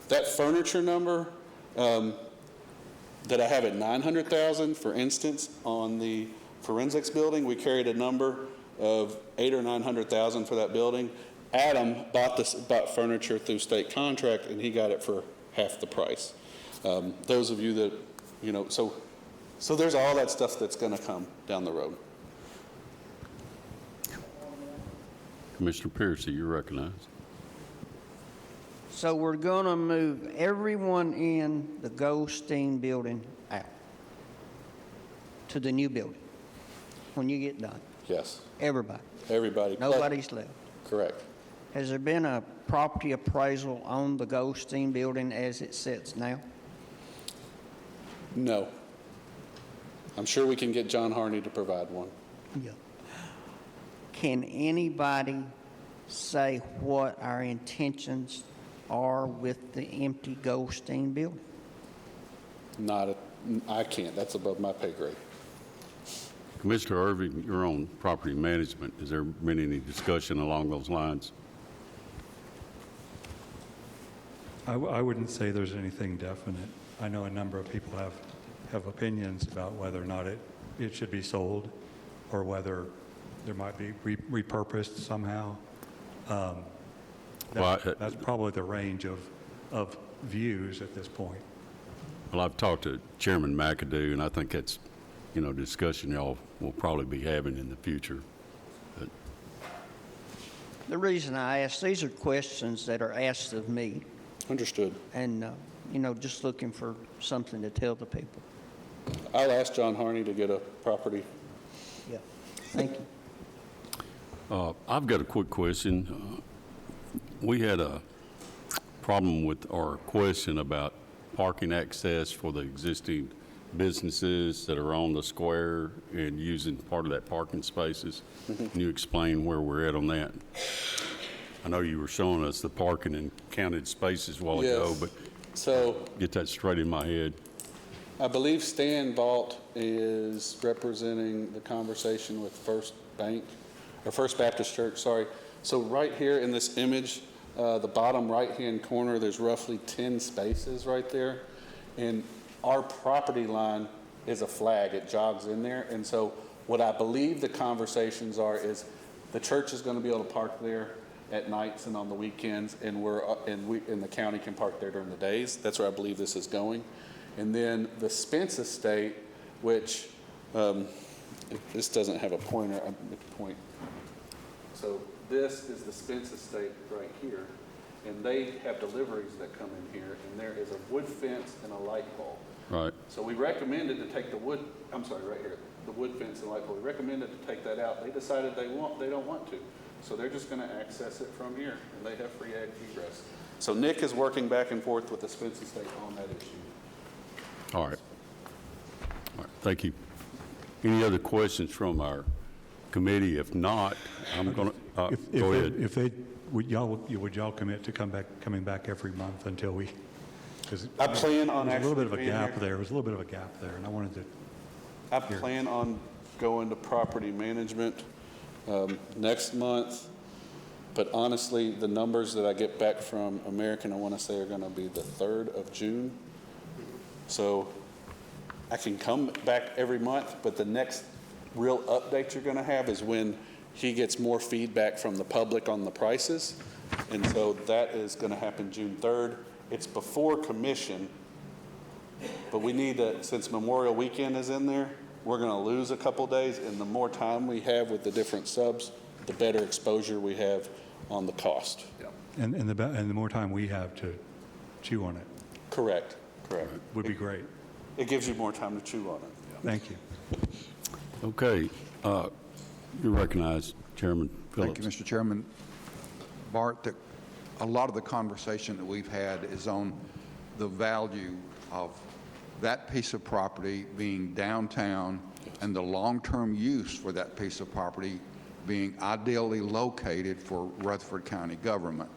That furniture number that I have at $900,000, for instance, on the forensics building, we carried a number of $800,000 or $900,000 for that building. Adam bought furniture through state contract, and he got it for half the price. Those of you that, you know, so there's all that stuff that's going to come down the road. Commissioner Piercy, you're recognized. So we're going to move everyone in the Goldstein building out to the new building when you get done. Yes. Everybody. Everybody. Nobody's left. Correct. Has there been a property appraisal on the Goldstein building as it sits now? No. I'm sure we can get John Harney to provide one. Yeah. Can anybody say what our intentions are with the empty Goldstein building? I can't. That's above my pay grade. Commissioner Irving, you're on property management. Has there been any discussion along those lines? I wouldn't say there's anything definite. I know a number of people have opinions about whether or not it should be sold or whether there might be repurposed somehow. That's probably the range of views at this point. Well, I've talked to Chairman McAdoo, and I think that's, you know, discussion y'all will probably be having in the future. But The reason I ask, these are questions that are asked of me, Understood. and, you know, just looking for something to tell the people. I'll ask John Harney to get a property. Yeah, thank you. I've got a quick question. We had a problem with our question about parking access for the existing businesses that are on the square and using part of that parking spaces. Can you explain where we're at on that? I know you were showing us the parking and counted spaces a while ago, but So get that straight in my head. I believe Stan Vault is representing the conversation with First Baptist Church, sorry. So right here in this image, the bottom right-hand corner, there's roughly 10 spaces right there. And our property line is a flag. It jogs in there. And so what I believe the conversations are is the church is going to be able to park there at nights and on the weekends, and the county can park there during the days. That's where I believe this is going. And then the Spence Estate, which if this doesn't have a pointer, I'm at the point. So this is the Spence Estate right here, and they have deliveries that come in here, and there is a wood fence and a light pole. Right. So we recommended to take the wood fence and light pole. We recommended to take that out. They decided they don't want to. So they're just going to access it from here, and they have free egress. So Nick is working back and forth with the Spence Estate on that issue. All right. Thank you. Any other questions from our committee? If not, I'm going to, go ahead. If they, would y'all commit to coming back every month until we, because I plan on there's a little bit of a actually being gap here. there. There was a little bit of a gap there, and I wanted to, I plan on going to property management next month, but honestly, the numbers that I get back from American, I want to say are going to be the 3rd of June. So I can come back every month, but the next real update you're going to have is when he gets more feedback from the public on the prices. And so that is going to happen June 3rd. It's before commission, but we need to, since Memorial Weekend is in there, we're going to lose a couple days, and the more time we have with the different subs, the better exposure we have on the cost. and the more time we have to chew on it Correct. would be great. It gives you more time to chew on it. Thank you. Okay. You're recognized, Chairman Phillips. Thank you, Mr. Chairman. Bart, a lot of the conversation that we've had is on the value of that piece of property being downtown and the long-term use for that piece of property being ideally located for Rutherford County government.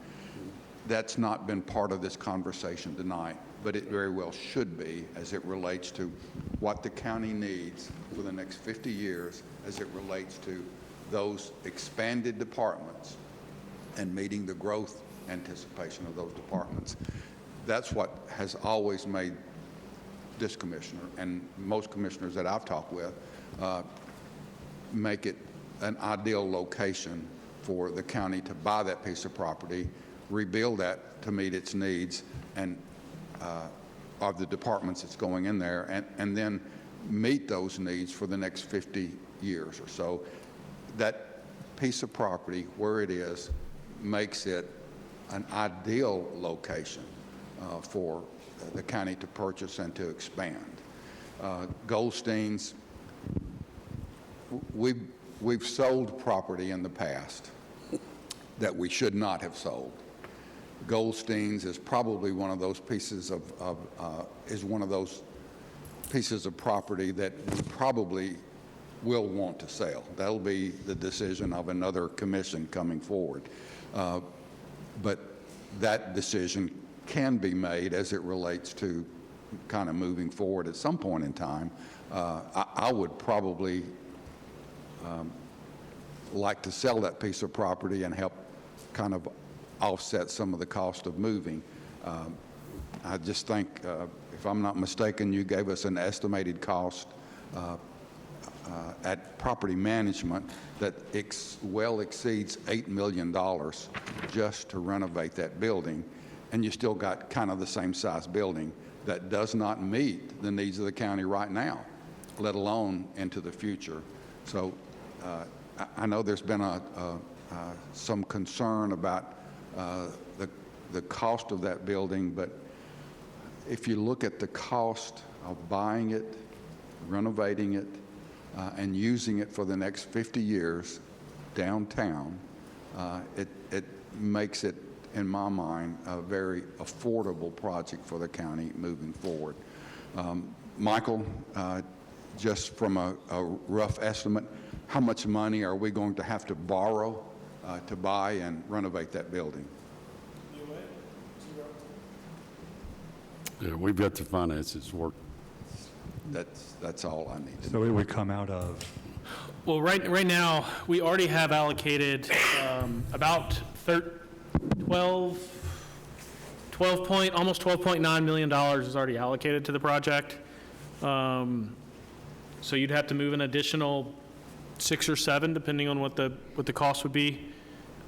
That's not been part of this conversation tonight, but it very well should be as it relates to what the county needs for the next 50 years as it relates to those expanded departments and meeting the growth anticipation of those departments. That's what has always made this commissioner and most commissioners that I've talked with make it an ideal location for the county to buy that piece of property, rebuild that to meet its needs and of the departments that's going in there, and then meet those needs for the next 50 years or so. That piece of property, where it is, makes it an ideal location for the county to purchase and to expand. Goldstein's, we've sold property in the past that we should not have sold. Goldstein's is probably one of those pieces of property that we probably will want to sell. That'll be the decision of another commission coming forward. But that decision can be made as it relates to kind of moving forward at some point in time. I would probably like to sell that piece of property and help kind of offset some of the cost of moving. I just think, if I'm not mistaken, you gave us an estimated cost at property management that well exceeds $8 million just to renovate that building, and you still got kind of the same size building that does not meet the needs of the county right now, let alone into the future. So I know there's been some concern about the cost of that building, but if you look at the cost of buying it, renovating it, and using it for the next 50 years downtown, it makes it, in my mind, a very affordable project for the county moving forward. Michael, just from a rough estimate, how much money are we going to have to borrow to buy and renovate that building? Yeah, we've got the finances work. That's all I need. So it would come out of, Well, right now, we already have allocated about almost $12.9 million is already allocated to the project. So you'd have to move an additional 6 or 7, depending on what the cost would be.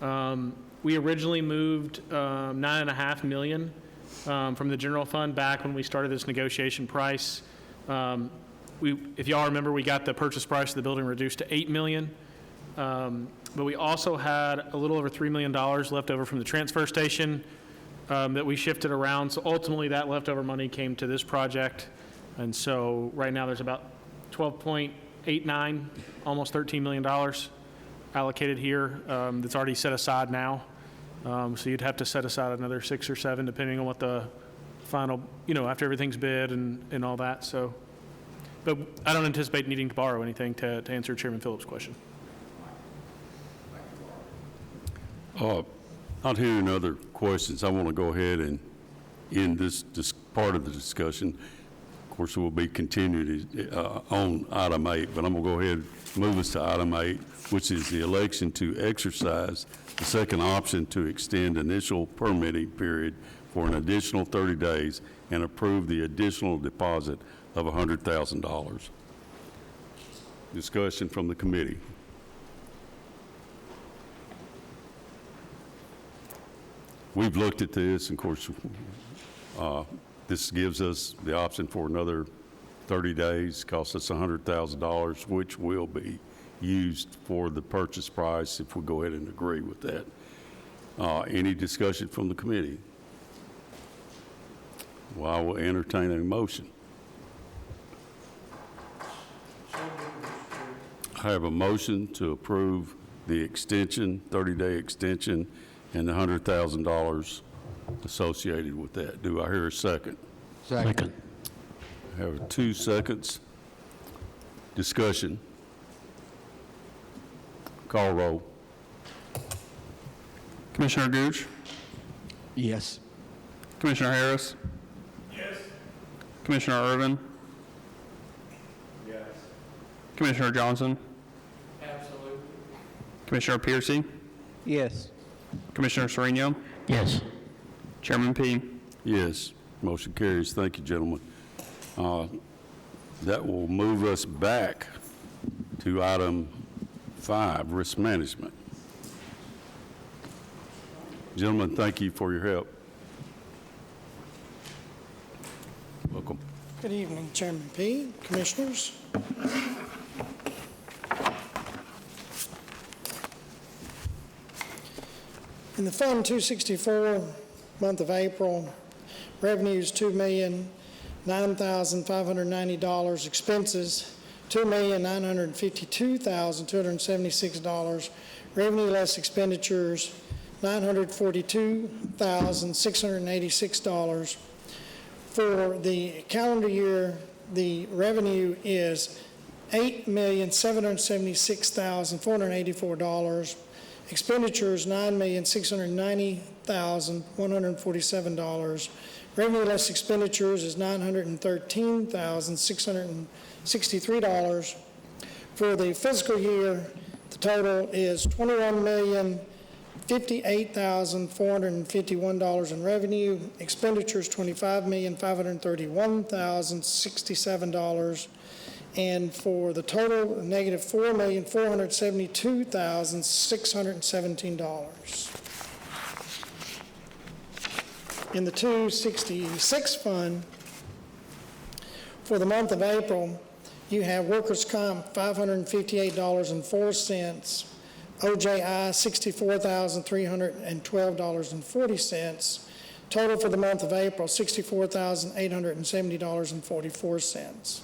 We originally moved $9.5 million from the general fund back when we started this negotiation price. If y'all remember, we got the purchase price of the building reduced to $8 million. But we also had a little over $3 million left over from the transfer station that we shifted around. So ultimately, that leftover money came to this project. And so right now, there's about 12.89, almost $13 million allocated here that's already set aside now. So you'd have to set aside another 6 or 7, depending on what the final, after everything's bid and all that. So But I don't anticipate needing to borrow anything to answer Chairman Phillips' question. Not hearing other questions, I want to go ahead and end this part of the discussion. Of course, it will be continued on item 8, but I'm going to go ahead and move us to item 8, which is the election to exercise the second option to extend initial permitting period for an additional 30 days and approve the additional deposit of $100,000. Discussion from the committee. We've looked at this, and of course, this gives us the option for another 30 days, costs us $100,000, which will be used for the purchase price if we go ahead and agree with that. Any discussion from the committee? Well, I will entertain a motion. I have a motion to approve the extension, 30-day extension, and the $100,000 associated with that. Do I hear a second? Second. I have 2 seconds. Discussion. Call roll. Commissioner Gooch? Yes. Commissioner Harris? Yes. Commissioner Irvin? Yes. Commissioner Johnson? Absolutely. Commissioner Piercy? Yes. Commissioner Sereno? Yes. Chairman P. Yes, motion carries. Thank you, gentlemen. That will move us back to item 5, risk management. Gentlemen, thank you for your help. Welcome. Good evening, Chairman P., Commissioners. In the Fund 264, month of April, revenue is $2,009,590, expenses $2,952,276, revenue less expenditures $942,686. For the calendar year, the revenue is $8,776,484. Expenditures, $9,690,147. Revenue less expenditures is $913,663. For the fiscal year, the total is $21,058,451 in revenue. Expenditures, $25,531,067. And for the total, negative $4,472,617. In the 266 fund, for the month of April, you have workers' comp, $558.04, OJI, $64,312.40. Total for the month of April, $64,870.44.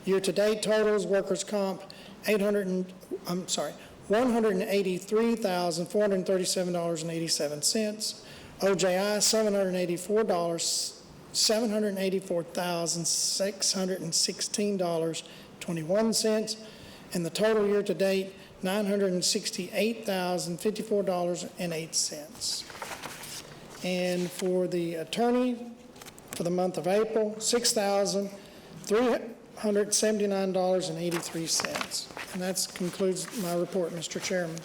Year-to-date totals, workers' comp, $183,437.87. OJI, $784,616.21. And the total year-to-date, $968,054.08. And for the attorney, for the month of April, $6,379.83. And that concludes my report, Mr. Chairman.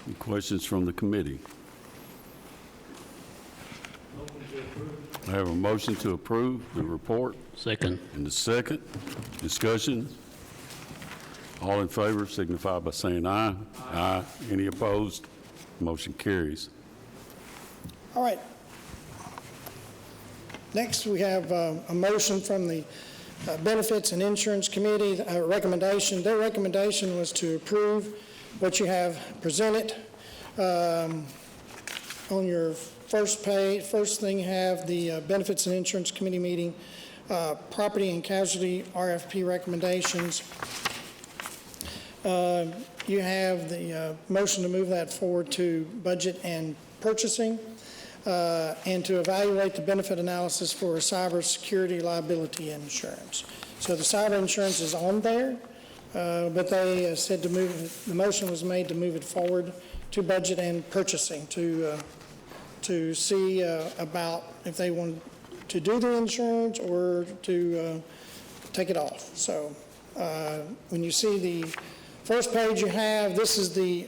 Any questions from the committee? I have a motion to approve the report. Second. And the second. Discussion. All in favor signify by saying aye. Aye. Any opposed? Motion carries. All right. Next, we have a motion from the Benefits and Insurance Committee, a recommendation. Their recommendation was to approve what you have presented. On your first page, first thing you have the Benefits and Insurance Committee meeting, property and casualty RFP recommendations. You have the motion to move that forward to budget and purchasing, and to evaluate the benefit analysis for cybersecurity liability insurance. So the cyber insurance is on there, but they said to move, the motion was made to move it forward to budget and purchasing to see about if they want to do the insurance or to take it off. So when you see the first page you have, this is the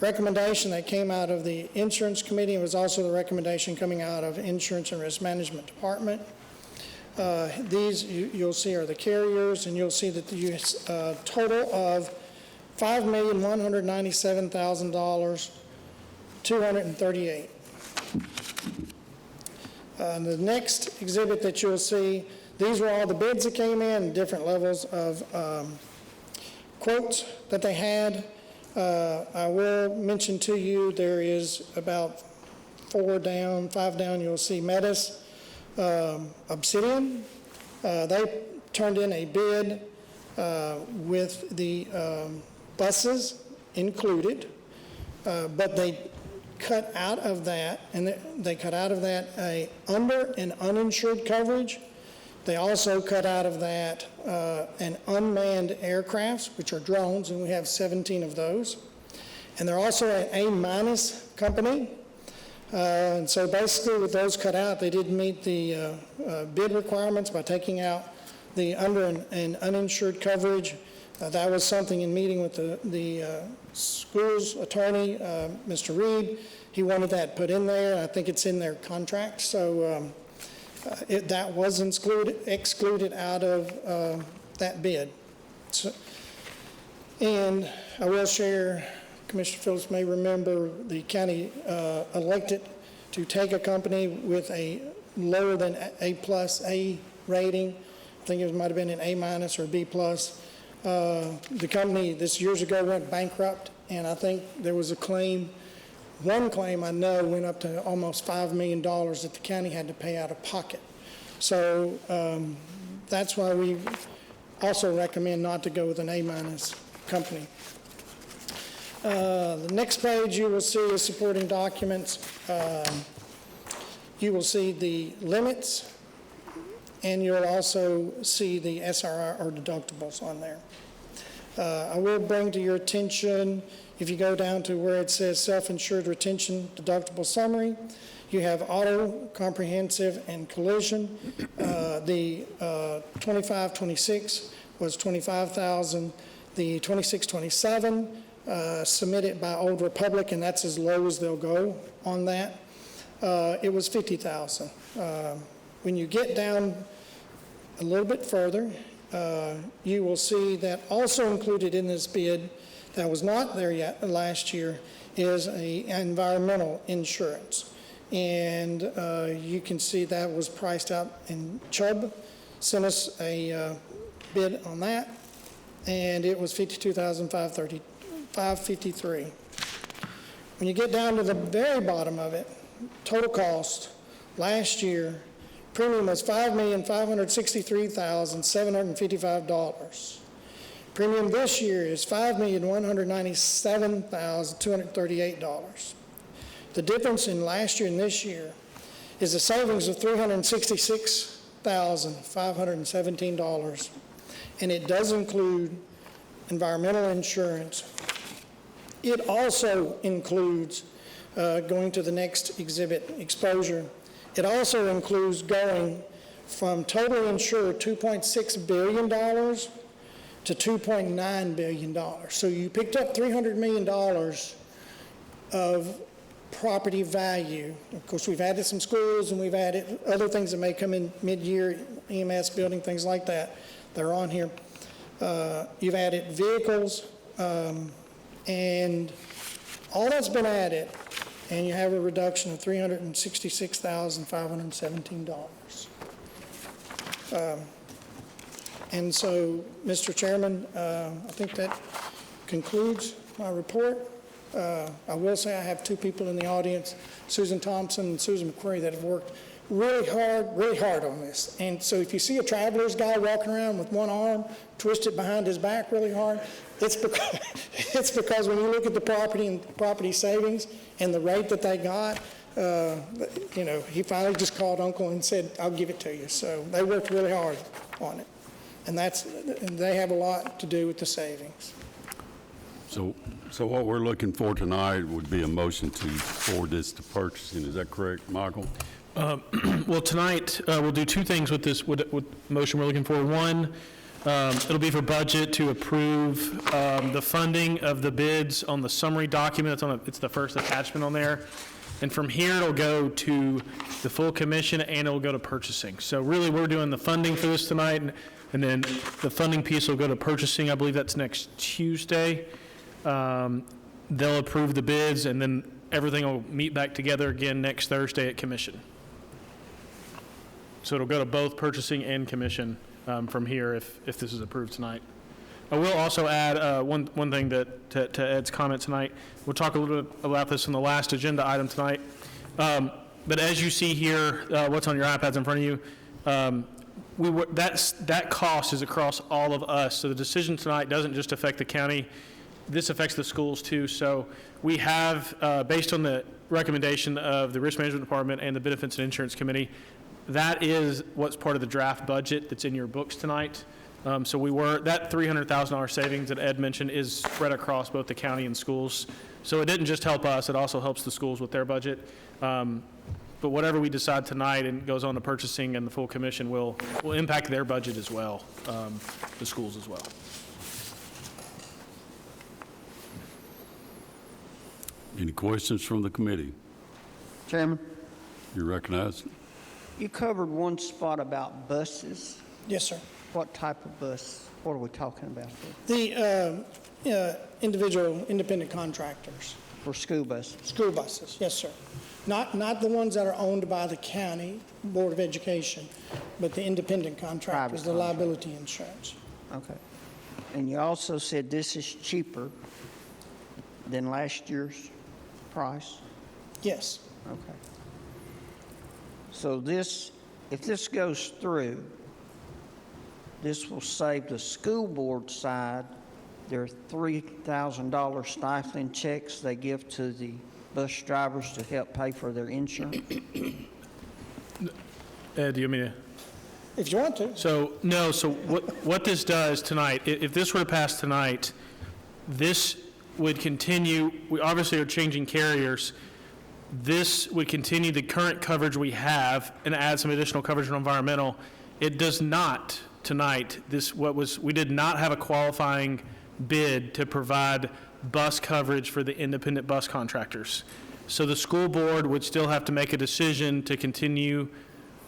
recommendation that came out of the Insurance Committee. It was also the recommendation coming out of Insurance and Risk Management Department. These you'll see are the carriers, and you'll see that the total of $5,197,238. The next exhibit that you'll see, these were all the bids that came in, different levels of quotes that they had. I will mention to you, there is about 5 down, you'll see Metis, Obsidian. They turned in a bid with the buses included, but they cut out of that, a under and uninsured coverage. They also cut out of that an unmanned aircrafts, which are drones, and we have 17 of those. And they're also an A- company. And so basically with those cut out, they didn't meet the bid requirements by taking out the under and uninsured coverage. That was something in meeting with the school's attorney, Mr. Reed. He wanted that put in there. I think it's in their contract. So that was excluded out of that bid. So, and I will share, Commissioner Phillips may remember, the county elected to take a company with a lower than A+ rating. I think it might have been an A- or B+. The company, this years ago, went bankrupt, and I think there was a claim, one claim I know went up to almost $5 million that the county had to pay out of pocket. So that's why we also recommend not to go with an A- company. The next page you will see is supporting documents. You will see the limits, and you'll also see the SRR or deductibles on there. I will bring to your attention, if you go down to where it says self-insured retention deductible summary, you have auto, comprehensive, and collision. The 25-26 was $25,000. The 26-27 submitted by Old Republic, and that's as low as they'll go on that. It was $50,000. When you get down a little bit further, you will see that also included in this bid that was not there yet last year is an environmental insurance. And you can see that was priced out, and Chubb sent us a bid on that, and it was $52,553. When you get down to the very bottom of it, total cost last year, premium was $5,563,755. Premium this year is $5,197,238. The difference in last year and this year is a savings of $366,517, and it does include environmental insurance. It also includes, going to the next exhibit, exposure. It also includes going from total insured $2.6 billion to $2.9 billion. So you picked up $300 million of property value. Of course, we've added some schools, and we've added other things that may come in mid-year, EMS building, things like that. They're on here. You've added vehicles, and all that's been added, and you have a reduction of $366,517. And so, Mr. Chairman, I think that concludes my report. I will say I have two people in the audience, Susan Thompson and Susan McQuarrie, that have worked really hard on this. And so if you see a traveler's guy walking around with one arm twisted behind his back really hard, it's because when you look at the property and property savings and the rate that they got, he finally just called Uncle and said, I'll give it to you. So they worked really hard. on it. And they have a lot to do with the savings. So what we're looking for tonight would be a motion to forward this to purchasing. Is that correct, Michael? Well, tonight, we'll do two things with this, with motion we're looking for. One, it'll be for budget to approve the funding of the bids on the summary document. It's the first attachment on there. And from here, it'll go to the full commission and it'll go to purchasing. So really, we're doing the funding for this tonight, and then the funding piece will go to purchasing. I believe that's next Tuesday. They'll approve the bids, and then everything will meet back together again next Thursday at commission. So it'll go to both purchasing and commission from here if this is approved tonight. I will also add one thing to Ed's comment tonight. We'll talk a little bit about this in the last agenda item tonight. But as you see here, what's on your iPads in front of you, that cost is across all of us. So the decision tonight doesn't just affect the county. This affects the schools too. So we have, based on the recommendation of the Risk Management Department and the Benefits and Insurance Committee, that is what's part of the draft budget that's in your books tonight. So that $300,000 savings that Ed mentioned is spread across both the county and schools. So it didn't just help us, it also helps the schools with their budget. But whatever we decide tonight and goes on to purchasing and the full commission will impact their budget as well, the schools as well. Any questions from the committee? Chairman, You're recognized. you covered one spot about buses. Yes, sir. What type of bus? What are we talking about The individual independent contractors, for school buses? school buses, yes, sir. Not the ones that are owned by the county Board of Education, but the independent contractors, the Private liability insurance. Okay. And you also said this is cheaper than last year's price? Yes, Okay. So if this goes through, this will save the school board side their $3,000 stifling checks they give to the bus drivers to help pay for their insurance? Ed, do you want me to? if you want to. So what this does tonight, if this were to pass tonight, this would continue, we obviously are changing carriers. This would continue the current coverage we have and add some additional coverage on environmental. It does not tonight, we did not have a qualifying bid to provide bus coverage for the independent bus contractors. So the school board would still have to make a decision to continue,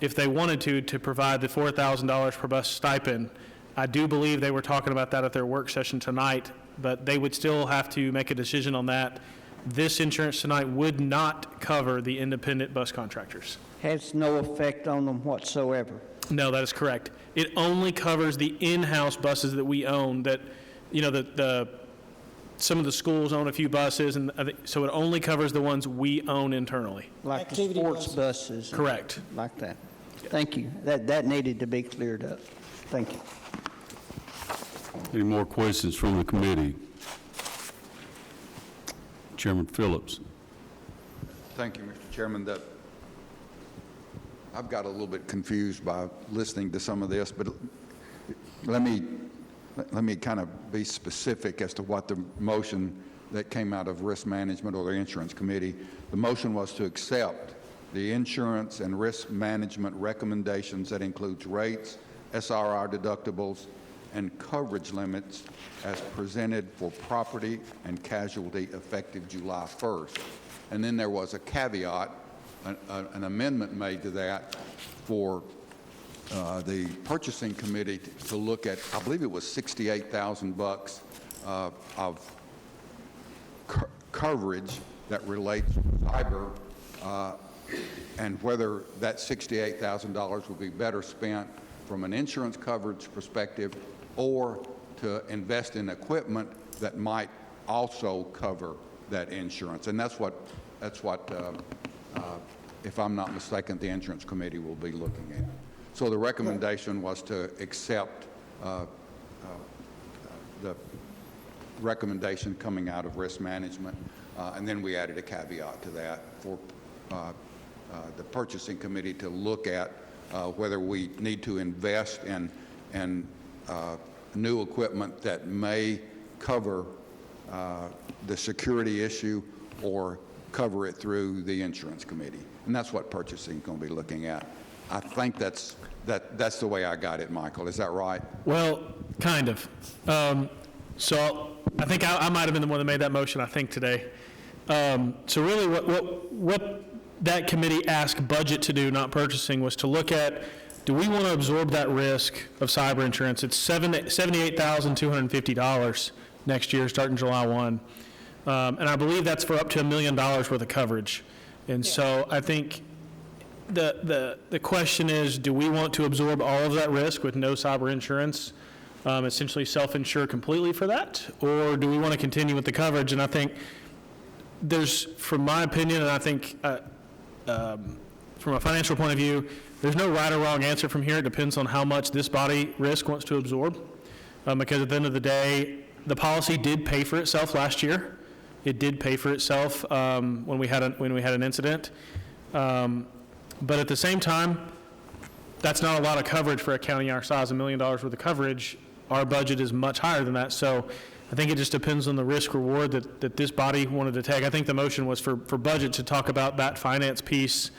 if they wanted to provide the $4,000 per bus stipend. I do believe they were talking about that at their work session tonight, but they would still have to make a decision on that. This insurance tonight would not cover the independent bus contractors. Has no effect on them whatsoever? No, that is correct. It only covers the in-house buses that we own, that, some of the schools own a few buses, and so it only covers the ones we own internally. Like the Activity sports buses. buses? Correct. Like that? Thank you. That needed to be cleared up. Thank you. Any more questions from the committee? Chairman Phillips. Thank you, Mr. Chairman. I've got a little bit confused by listening to some of this, but let me kind of be specific as to what the motion that came out of Risk Management or the Insurance Committee. The motion was to accept the insurance and risk management recommendations that includes rates, SRR deductibles, and coverage limits as presented for property and casualty effective July 1st. And then there was a caveat, an amendment made to that for the purchasing committee to look at, I believe it was $68,000 of coverage that relates to cyber, and whether that $68,000 would be better spent from an insurance coverage perspective or to invest in equipment that might also cover that insurance. And that's what if I'm not mistaken, the insurance committee will be looking at. So the recommendation was to accept the recommendation coming out of risk management, and then we added a caveat to that for the purchasing committee to look at whether we need to invest in and new equipment that may cover the security issue or cover it through the insurance committee. And that's what purchasing is going to be looking at. I think that's the way I got it, Michael. Is that right? Well, kind of. So I think I might have been the one that made that motion, I think, today. So really what that committee asked budget to do, not purchasing, was to look at, do we want to absorb that risk of cyber insurance? It's $78,250 next year, starting July 1. And I believe that's for up to $1 million worth of coverage. And so I think the question is, do we want to absorb all of that risk with no cyber insurance, essentially self-insure completely for that? Or do we want to continue with the coverage? And I think there's, from my opinion, and I think from a financial point of view, there's no right or wrong answer from here. It depends on how much this body risk wants to absorb. Because at the end of the day, the policy did pay for itself last year. It did pay for itself when we had an incident. But at the same time, that's not a lot of coverage for a county our size. $1 million worth of coverage. Our budget is much higher than that. So I think it just depends on the risk reward that this body wanted to take. I think the motion was for budget to talk about that finance piece,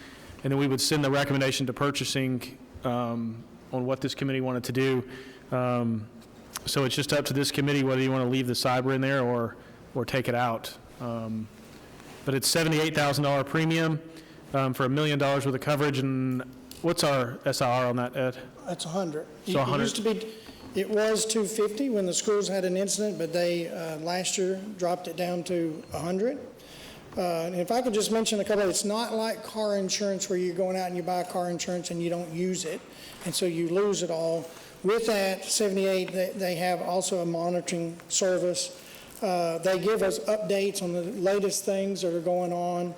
and then we would send the recommendation to purchasing on what this committee wanted to do. So it's just up to this committee whether you want to leave the cyber in there or take it out. But it's $78,000 premium for $1 million worth of coverage. And what's our SIR on that, Ed? That's 100. So 100. It used to be, it was 250 when the schools had an incident, but they last year dropped it down to 100. And if I could just mention a couple, it's not like car insurance where you're going out and you buy car insurance and you don't use it, and so you lose it all. With that 78, they have also a monitoring service. They give us updates on the latest things that are going on,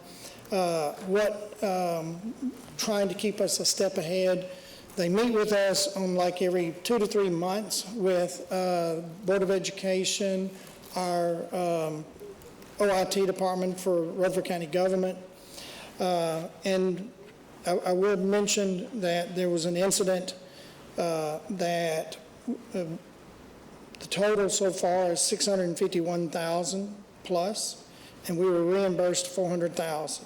trying to keep us a step ahead. They meet with us on like every 2 to 3 months with Board of Education, our OIT department for Rutherford County government. And I would mention that there was an incident that the total so far is $651,000 plus, and we were reimbursed $400,000.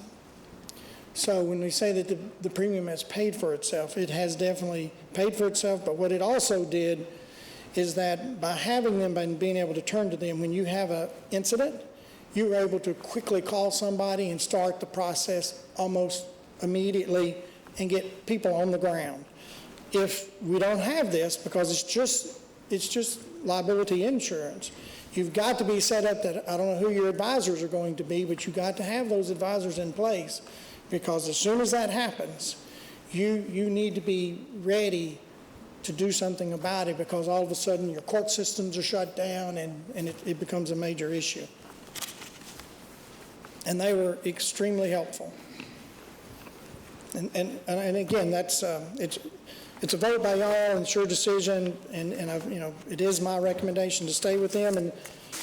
So when we say that the premium has paid for itself, it has definitely paid for itself, but what it also did is that by having them and being able to turn to them, when you have an incident, you were able to quickly call somebody and start the process almost immediately and get people on the ground. If we don't have this, because it's just liability insurance, you've got to be set up that, I don't know who your advisors are going to be, but you've got to have those advisors in place, because as soon as that happens, you need to be ready to do something about it, because all of a sudden your court systems are shut down and it becomes a major issue. And they were extremely helpful. And again, that's it's a vote by y'all, and it's your decision, and it is my recommendation to stay with them. And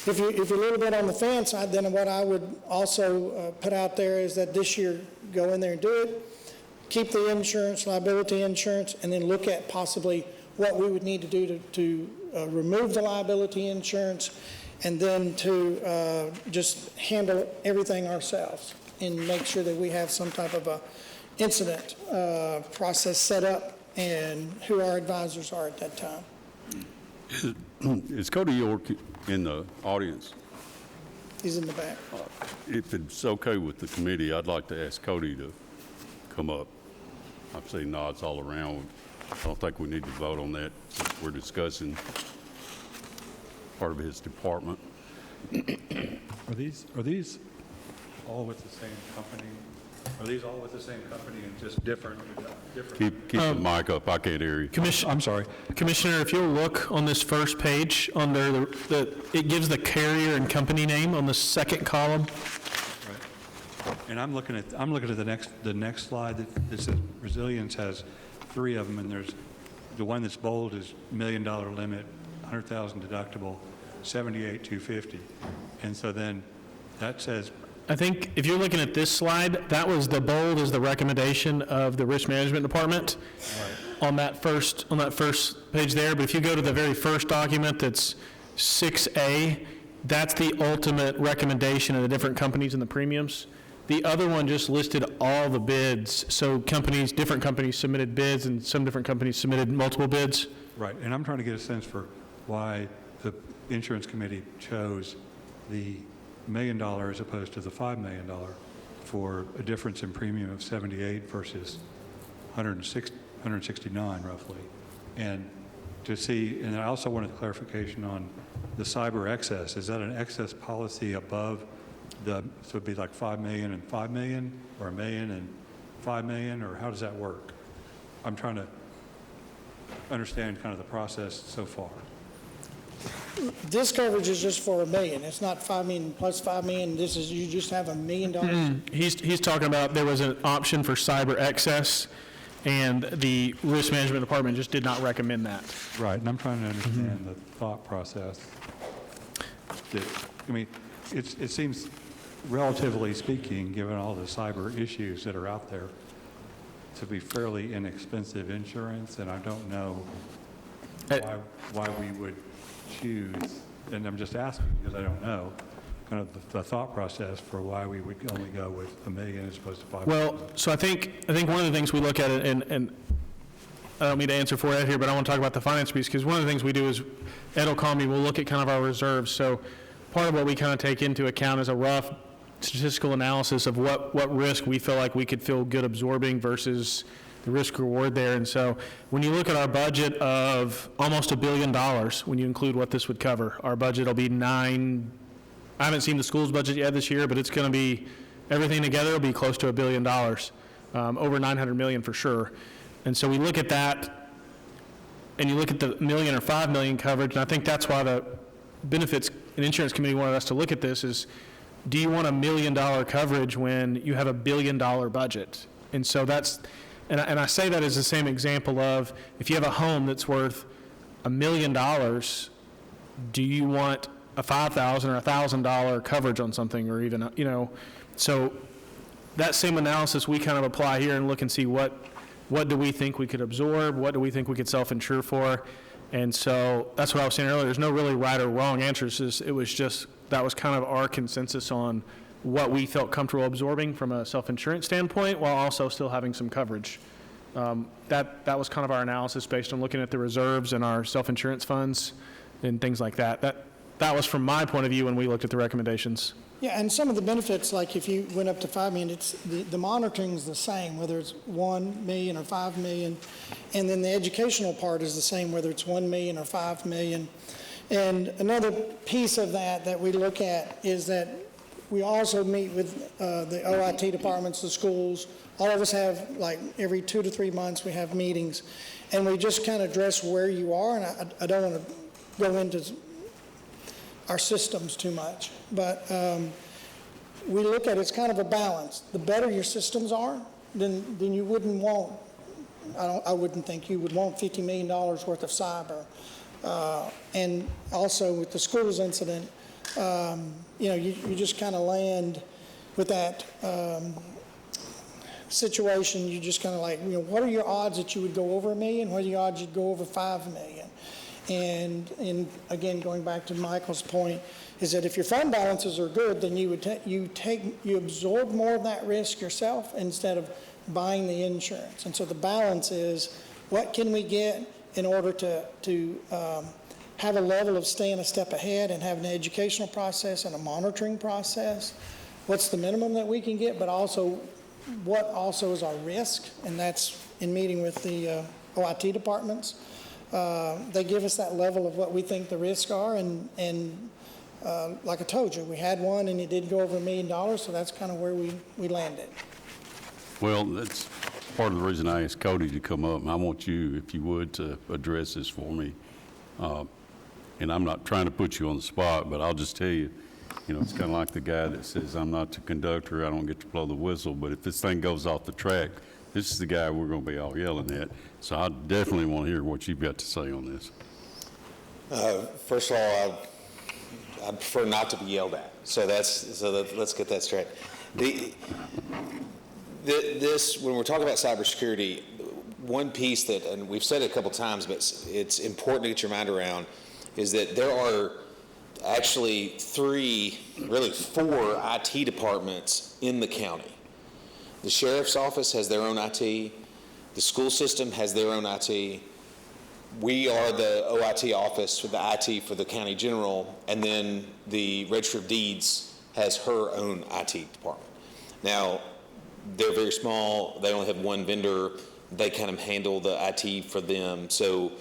if you're a little bit on the fence, then what I would also put out there is that this year, go in there and do it, keep the insurance, liability insurance, and then look at possibly what we would need to do to remove the liability insurance, and then to just handle everything ourselves and make sure that we have some type of a incident process set up and who our advisors are at that time. Is Cody York in the audience? He's in the back. If it's okay with the committee, I'd like to ask Cody to come up. I've seen nods all around. I don't think we need to vote on that since we're discussing part of his department. Are these all with the same company? Are these all with the same company and just different? Keep the mic up. I can't hear you. I'm sorry. Commissioner, if you'll look on this first page, under it gives the carrier and company name on the second column. Right. And I'm looking at the next slide that says resilience has 3 of them, and there's the one that's bold is $1 million limit, $100,000 deductible, $78,250, and so then that says. I think if you're looking at this slide, that was the bold is the recommendation of the risk management department. Right. on that first page there, but if you go to the very first document that's 6A, that's the ultimate recommendation of the different companies and the premiums. The other one just listed all the bids, so different companies submitted bids, and some different companies submitted multiple bids. Right, and I'm trying to get a sense for why the insurance committee chose the $1 million as opposed to the $5 million for a difference in premium of 78 versus 169 roughly. And to see, and I also wanted clarification on the cyber excess. Is that an excess policy above so it'd be like 5 million and 5 million, or 1 million and 5 million, or how does that work? I'm trying to understand kind of the process so far. This coverage is just for $1 million. It's not 5 million plus 5 million. This is, you just have $1 million. He's talking about there was an option for cyber excess, and the risk management department just did not recommend that. Right, and I'm trying to understand the thought process. I mean, it seems, relatively speaking, given all the cyber issues that are out there, to be fairly inexpensive insurance, and I don't know why we would choose, and I'm just asking because I don't know, kind of the thought process for why we would only go with $1 million as opposed to 5 million. Well, so I think one of the things we look at, and I don't mean to answer for Ed here, but I want to talk about the finance piece, because one of the things we do is, Ed will call me, we'll look at kind of our reserves. So part of what we kind of take into account is a rough statistical analysis of what risk we feel like we could feel good absorbing versus the risk reward there. And so when you look at our budget of almost $1 billion, when you include what this would cover, our budget will be I haven't seen the school's budget yet this year, but it's going to be, everything together will be close to $1 billion, over $900 million for sure. And so we look at that, and you look at the $1 million or $5 million coverage, and I think that's why the benefits and insurance committee wanted us to look at this is, do you want $1 million coverage when you have $1 billion budget? And so that's, and I say that as the same example of, if you have a home that's worth $1 million, do you want a $5,000 or $1,000 coverage on something, or even, so that same analysis we kind of apply here and look and see what do we think we could absorb, what do we think we could self-insure for. And so that's what I was saying earlier, there's no really right or wrong answers. It was just, that was kind of our consensus on what we felt comfortable absorbing from a self-insurance standpoint, while also still having some coverage. That was kind of our analysis based on looking at the reserves and our self-insurance funds and things like that. That was from my point of view when we looked at the recommendations. Yeah, and some of the benefits, like if you went up to 5 million, it's the monitoring is the same, whether it's 1 million or 5 million, and then the educational part is the same, whether it's 1 million or 5 million. And another piece of that we look at is that we also meet with the OIT departments, the schools. All of us have, like, every 2 to 3 months we have meetings, and we just kind of address where you are. And I don't want to go into our systems too much, but we look at it's kind of a balance. The better your systems are, then you wouldn't want, I wouldn't think you would want $50 million worth of cyber. And also with the schools incident, you just kind of land with that situation. You just kind of like, what are your odds that you would go over $1 million? What are your odds you'd go over $5 million? And again, going back to Michael's point, is that if your fund balances are good, then you absorb more of that risk yourself instead of buying the insurance. And so the balance is, what can we get in order to have a level of staying a step ahead and have an educational process and a monitoring process? What's the minimum that we can get, but also what also is our risk? And that's in meeting with the OIT departments. They give us that level of what we think the risks are, and like I told you, we had one and it did go over $1 million, so that's kind of where we landed. Well, that's part of the reason I asked Cody to come up, and I want you, if you would, to address this for me. And I'm not trying to put you on the spot, but I'll just tell you, it's kind of like the guy that says, I'm not the conductor, I don't get to blow the whistle, but if this thing goes off the track, this is the guy we're going to be all yelling at. So I definitely want to hear what you've got to say on this. First of all, I prefer not to be yelled at. Let's get that straight. When we're talking about cybersecurity, one piece that, and we've said it a couple times, but it's important to get your mind around, is that there are actually four IT departments in the county. The sheriff's office has their own IT. The school system has their own IT. We are the OIT office for the IT for the county general, and then the Register of Deeds has her own IT department. Now, they're very small. They only have one vendor. They kind of handle the IT for them. So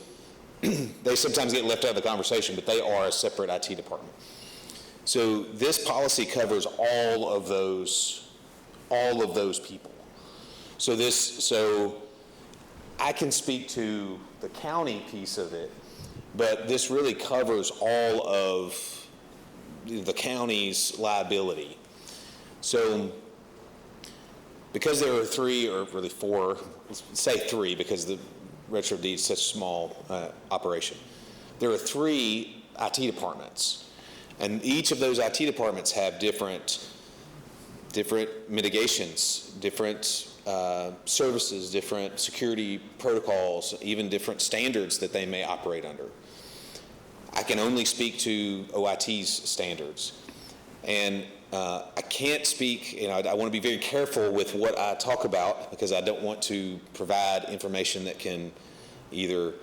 they sometimes get left out of the conversation, but they are a separate IT department. So this policy covers all of those people. So I can speak to the county piece of it, but this really covers all of the county's liability. So because there are three, or really four, let's say three, because the Register of Deeds is such a small operation. There are three IT departments, and each of those IT departments have different mitigations, different services, different security protocols, even different standards that they may operate under. I can only speak to OIT's standards. And I can't speak, I want to be very careful with what I talk about, because I don't want to provide information that can either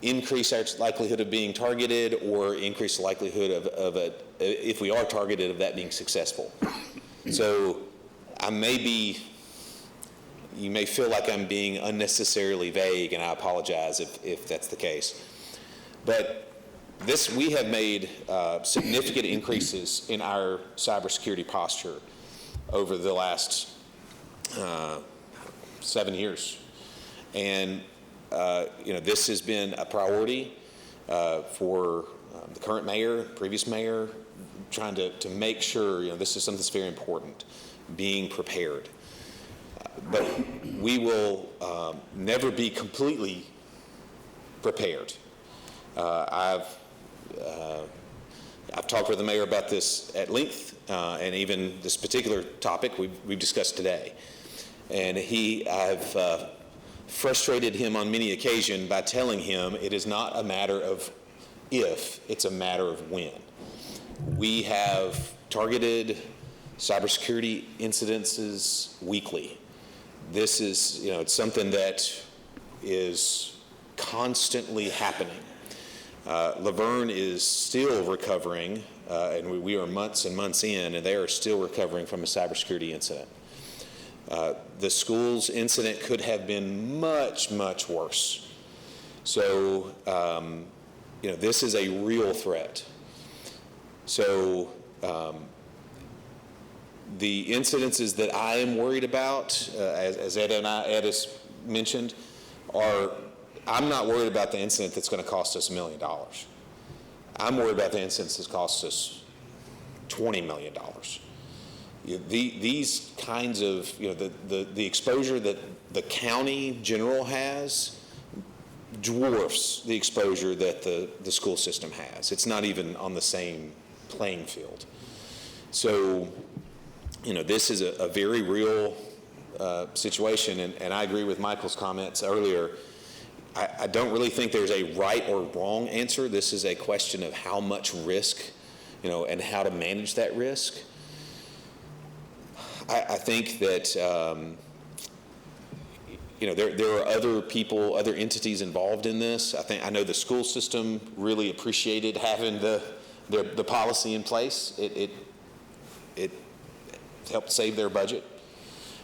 increase our likelihood of being targeted or increase the likelihood of if we are targeted, of that being successful. So you may feel like I'm being unnecessarily vague, and I apologize if that's the case. But we have made significant increases in our cybersecurity posture over the last 7 years. And, this has been a priority for the current mayor, previous mayor, trying to make sure, this is something that's very important, being prepared. But we will never be completely prepared. I've talked with the mayor about this at length, and even this particular topic we've discussed today. And I've frustrated him on many occasions by telling him it is not a matter of if, it's a matter of when. We have targeted cybersecurity incidences weekly. This is, it's something that is constantly happening. Laverne is still recovering, and we are months and months in, and they are still recovering from a cybersecurity incident. The school's incident could have been much, much worse. So, this is a real threat. So, the incidences that I am worried about, as Ed has mentioned, I'm not worried about the incident that's going to cost us $1 million. I'm worried about the incidents that cost us $20 million. These kinds of, the exposure that the county general has dwarfs the exposure that the school system has. It's not even on the same playing field. So, this is a very real situation, and I agree with Michael's comments earlier. I don't really think there's a right or wrong answer. This is a question of how much risk, and how to manage that risk. I think that, there are other people, other entities involved in this. I know the school system really appreciated having the policy in place. It helped save their budget.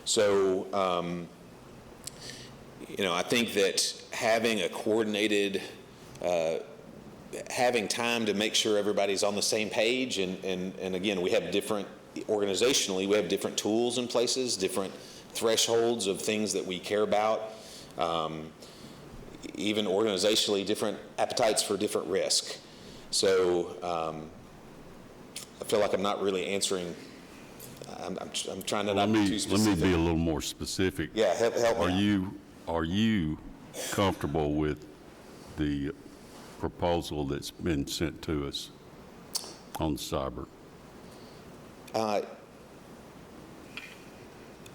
So, I think that having a coordinated, having time to make sure everybody's on the same page, and again, we have organizationally, we have different tools in places, different thresholds of things that we care about, even organizationally, different appetites for different risk. So I feel like I'm not really answering. I'm trying to not be too specific. Let me be a little more specific. Yeah, help me. Are you comfortable with the proposal that's been sent to us on cyber?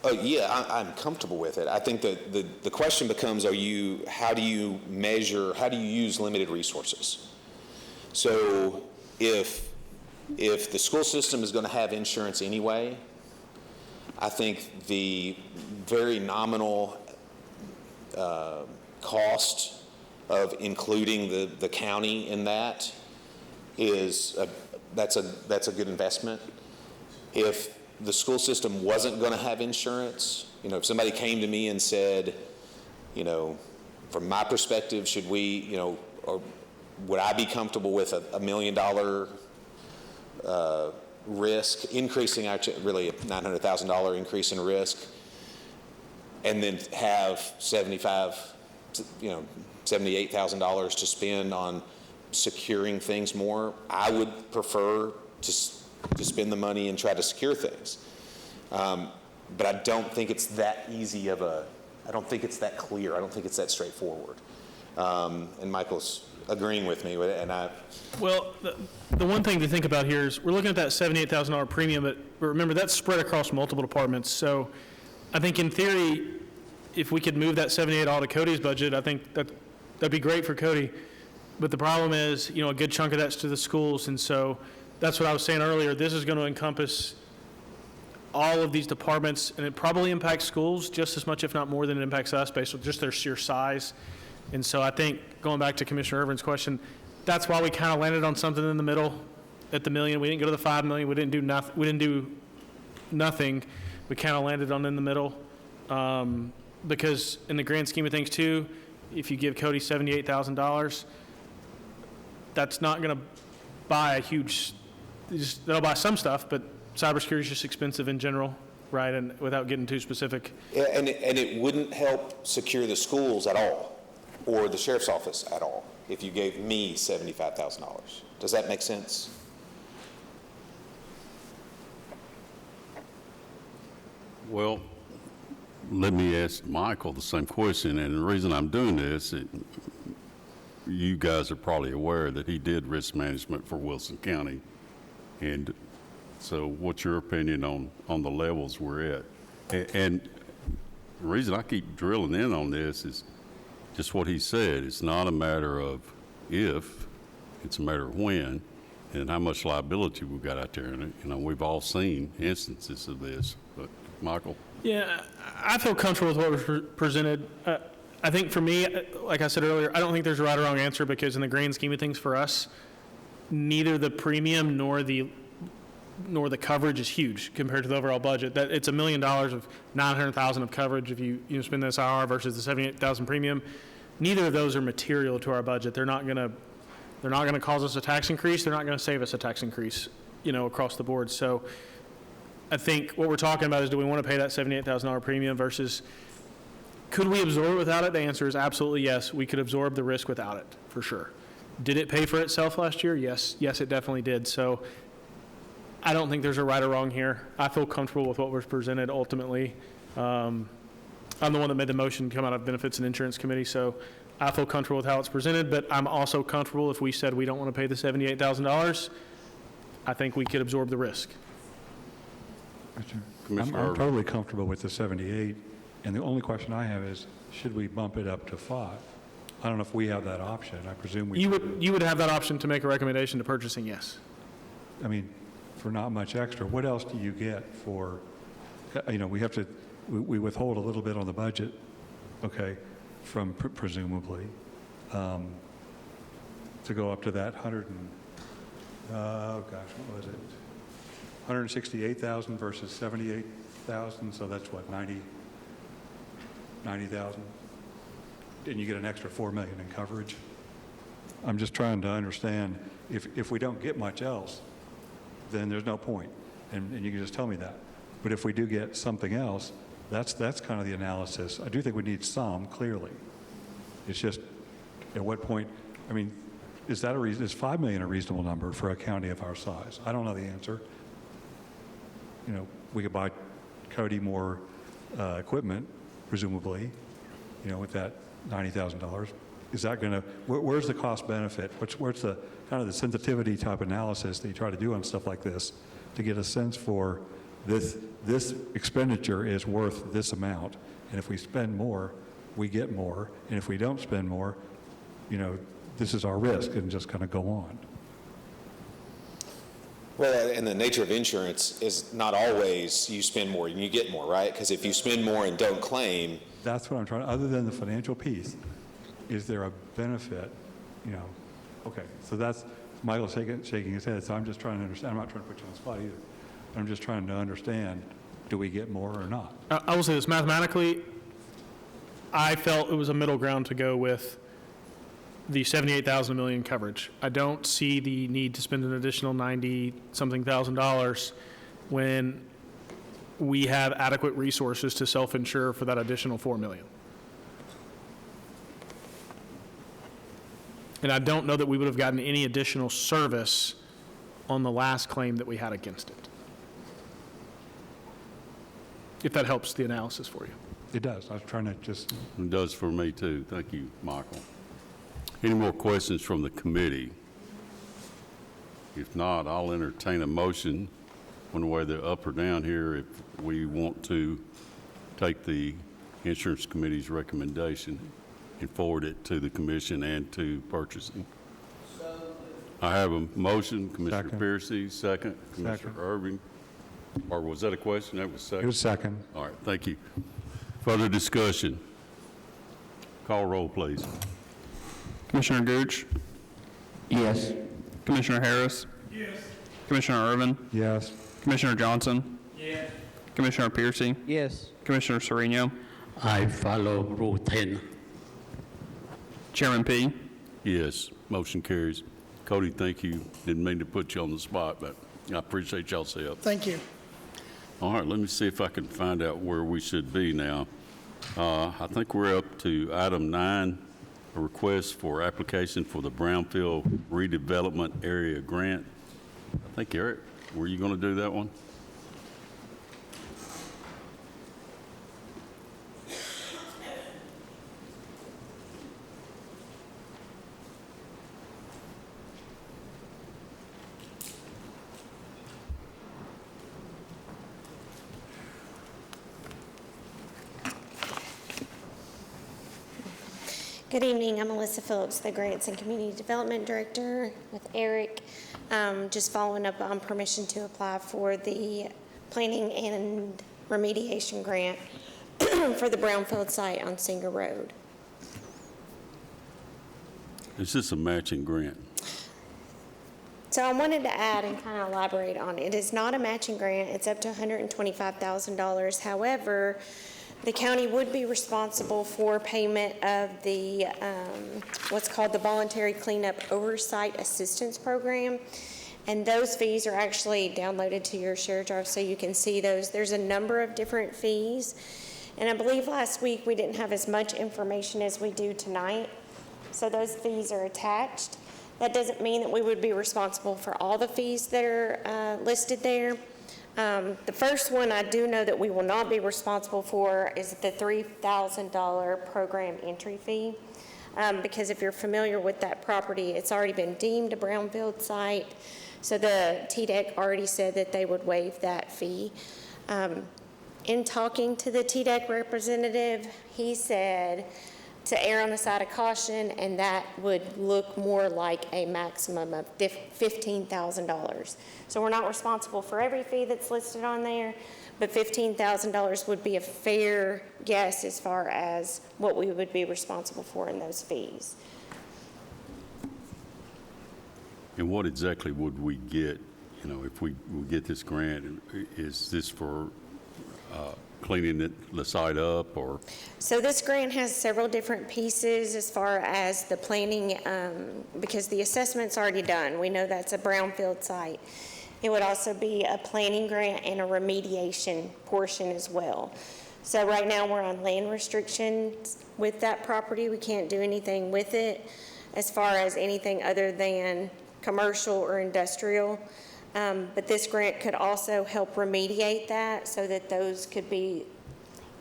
Oh, yeah, I'm comfortable with it. I think that the question becomes, how do you measure, how do you use limited resources? So if the school system is going to have insurance anyway, I think the very nominal cost of including the county in that that's a good investment. If the school system wasn't going to have insurance, if somebody came to me and said, from my perspective, should we, or would I be comfortable with a $1 million risk, increasing really a $900,000 increase in risk, and then have $78,000 to spend on securing things more? I would prefer to spend the money and try to secure things. But I don't think it's that easy I don't think it's that clear. I don't think it's that straightforward. And Michael's agreeing with me, and Well, the one thing to think about here is we're looking at that $78,000 premium, but remember, that's spread across multiple departments. So I think in theory, if we could move that 78 all to Cody's budget, I think that'd be great for Cody. But the problem is, a good chunk of that's to the schools, and so that's what I was saying earlier. This is going to encompass all of these departments, and it probably impacts schools just as much, if not more, than it impacts us based on just their sheer size. And so I think, going back to Commissioner Irvin's question, that's why we kind of landed on something in the middle at the million. We didn't go to the 5 million. We didn't do nothing. We kind of landed on in the middle. Because in the grand scheme of things too, if you give Cody $78,000, that's not going to buy a huge, they'll buy some stuff, but cybersecurity is just expensive in general, right? And without getting too specific. Yeah, and it wouldn't help secure the schools at all, or the sheriff's office at all, if you gave me $75,000. Does that make sense? Well, let me ask Michael the same question, and the reason I'm doing this, you guys are probably aware that he did risk management for Wilson County, and so what's your opinion on the levels we're at? And the reason I keep drilling in on this is just what he said. It's not a matter of if, it's a matter of when, and how much liability we've got out there. And we've all seen instances of this. But Michael? Yeah, I feel comfortable with what was presented. I think for me, like I said earlier, I don't think there's a right or wrong answer, because in the grand scheme of things for us, neither the premium nor the coverage is huge compared to the overall budget. That it's $1 million of $900,000 of coverage if you spend this IR versus the $78,000 premium. Neither of those are material to our budget. They're not going to cause us a tax increase. They're not going to save us a tax increase, across the board. So I think what we're talking about is, do we want to pay that $78,000 premium versus could we absorb it without it? The answer is absolutely yes. We could absorb the risk without it, for sure. Did it pay for itself last year? Yes. Yes, it definitely did. So I don't think there's a right or wrong here. I feel comfortable with what was presented ultimately. I'm the one that made the motion come out of Benefits and Insurance Committee, so I feel comfortable with how it's presented, but I'm also comfortable if we said we don't want to pay the $78,000, I think we could absorb the risk. I'm totally comfortable with the 78, and the only question I have is, should we bump it up to 5? I don't know if we have that option. I presume we... You would have that option to make a recommendation to purchasing, yes. I mean, for not much extra, what else do you get for, we withhold a little bit on the budget, okay, from presumably, to go up to that what was it? 168,000 versus 78,000, so that's what, 90,000? And you get an extra $4 million in coverage. I'm just trying to understand, if we don't get much else, then there's no point, and you can just tell me that. But if we do get something else, that's kind of the analysis. I do think we need some, clearly. It's just, at what point, I mean, is $5 million a reasonable number for a county of our size? I don't know the answer. We could buy Cody more equipment, presumably, with that $90,000. Is that going to, where's the cost benefit? Where's the kind of the sensitivity type analysis that you try to do on stuff like this to get a sense for this expenditure is worth this amount, and if we spend more, we get more, and if we don't spend more, this is our risk, and just kind of go on. Well, and the nature of insurance is not always you spend more and you get more, right? Because if you spend more and don't claim. That's what I'm trying, other than the financial piece, is there a benefit, Okay, so that's, Michael's shaking his head, so I'm just trying to understand. I'm not trying to put you on the spot either. I'm just trying to understand, do we get more or not? I will say this, mathematically, I felt it was a middle ground to go with the 78,000 million coverage. I don't see the need to spend an additional 90-something thousand dollars when we have adequate resources to self-insure for that additional $4 million. And I don't know that we would have gotten any additional service on the last claim that we had against it. If that helps the analysis for you. It does. I was trying to just. It does for me, too. Thank you, Michael. Any more questions from the committee? If not, I'll entertain a motion, one way they're up or down here, if we want to take the insurance committee's recommendation and forward it to the commission and to purchasing. I have a motion, Commissioner Second. Piercy, second. Commissioner Irving. Or was that a question? That was second. It was second. All right, thank you. Further discussion? Call roll, please. Commissioner Gooch? Yes. Commissioner Harris? Yes. Commissioner Irvin? Yes. Commissioner Johnson? Yes. Commissioner Piercy? Yes. Commissioner Sereno? I follow Rule 10. Chairman P? Yes, motion carries. Cody, thank you. Didn't mean to put you on the spot, but I appreciate y'all's help. Thank you. All right, let me see if I can find out where we should be now. I think we're up to item 9, a request for application for the Brownfield Redevelopment Area Grant. I think, Eric, were you going to do that one? Good evening. I'm Melissa Phillips, the Grants and Community Development Director with Eric. Just following up on permission to apply for the Planning and Remediation Grant for the Brownfield site on Singer Road. Is this a matching grant? So I wanted to add and kind of elaborate on it. It is not a matching grant. It's up to $125,000. However, the county would be responsible for payment of the, what's called the Voluntary Cleanup Oversight Assistance Program. And those fees are actually downloaded to your share drive so you can see those. There's a number of different fees. And I believe last week we didn't have as much information as we do tonight. So those fees are attached. That doesn't mean that we would be responsible for all the fees that are listed there. The first one I do know that we will not be responsible for is the $3,000 program entry fee. Because if you're familiar with that property, it's already been deemed a Brownfield site. So the TDOT already said that they would waive that fee. In talking to the TDOT representative, he said to err on the side of caution, and that would look more like a maximum of $15,000. So we're not responsible for every fee that's listed on there, but $15,000 would be a fair guess as far as what we would be responsible for in those fees. And what exactly would we get, if we get this grant? Is this for cleaning the site up, or? So this grant has several different pieces as far as the planning, because the assessment's already done. We know that's a Brownfield site. It would also be a planning grant and a remediation portion as well. So right now we're on land restrictions with that property. We can't do anything with it as far as anything other than commercial or industrial. But this grant could also help remediate that so that those could be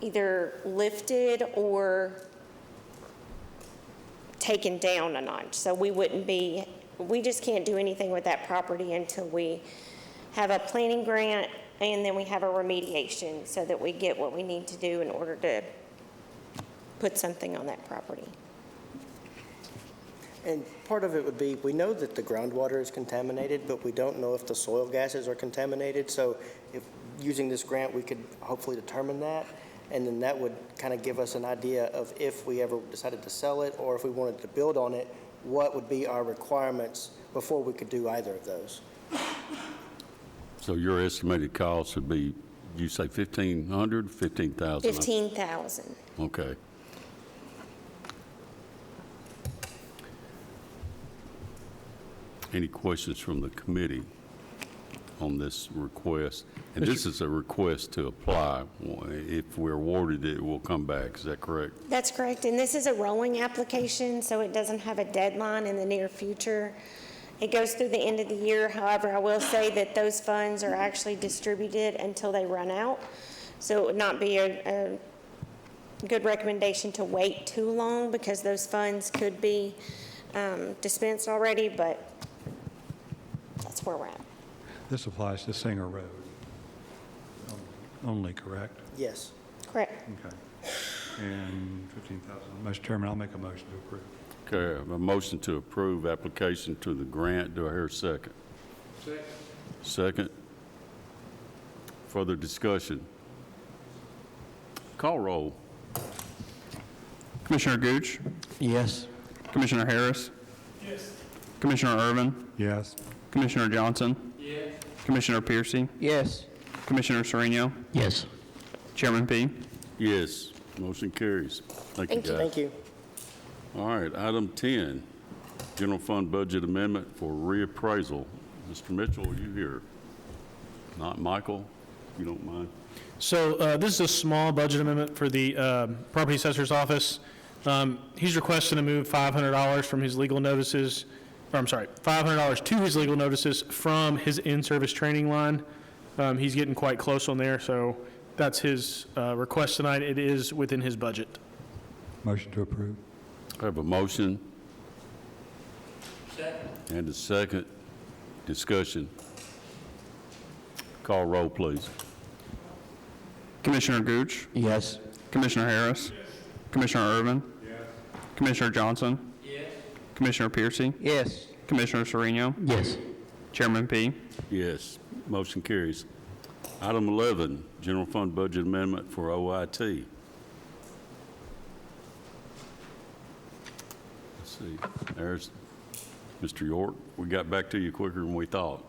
either lifted or taken down a notch. So we just can't do anything with that property until we have a planning grant and then we have a remediation so that we get what we need to do in order to put something on that property. And part of it would be, we know that the groundwater is contaminated, but we don't know if the soil gases are contaminated. So if, using this grant, we could hopefully determine that. And then that would kind of give us an idea of if we ever decided to sell it or if we wanted to build on it, what would be our requirements before we could do either of those. So your estimated cost would be, you say 1,500, 15,000? 15,000. Okay. Any questions from the committee on this request? And this is a request to apply. If we're awarded it, we'll come back. Is that correct? That's correct, and this is a rolling application, so it doesn't have a deadline in the near future. It goes through the end of the year. However, I will say that those funds are actually distributed until they run out. So it would not be a good recommendation to wait too long because those funds could be dispensed already, but that's where we're at. This applies to Singer Road only, correct? Yes. Correct. Okay. And 15,000. Mr. Chairman, I'll make a motion to approve. Okay, I have a motion to approve application to the grant. Do I hear a second? Second. Second. Further discussion? Call roll. Commissioner Gooch? Yes. Commissioner Harris? Yes. Commissioner Irvin? Yes. Commissioner Johnson? Yes. Commissioner Piercy? Yes. Commissioner Sereno? Yes. Chairman P? Yes. Motion carries. Thank you, Thank you. guys. Thank you. All right, item 10, general fund budget amendment for reappraisal. Mr. Mitchell, are you here? Not Michael, if you don't mind. So this is a small budget amendment for the property assessor's office. He's requesting to move $500 from his legal notices, or I'm sorry, $500 to his legal notices from his in-service training line. He's getting quite close on there, so that's his request tonight. It is within his budget. Motion to approve. I have a motion. Second. And a second. Discussion. Call roll, please. Commissioner Gooch? Yes. Commissioner Harris? Yes. Commissioner Irvin? Yes. Commissioner Johnson? Yes. Commissioner Piercy? Yes. Commissioner Sereno? Yes. Chairman P? Yes. Motion carries. Item 11, general fund budget amendment for OIT. Let's see. There's Mr. York. We got back to you quicker than we thought.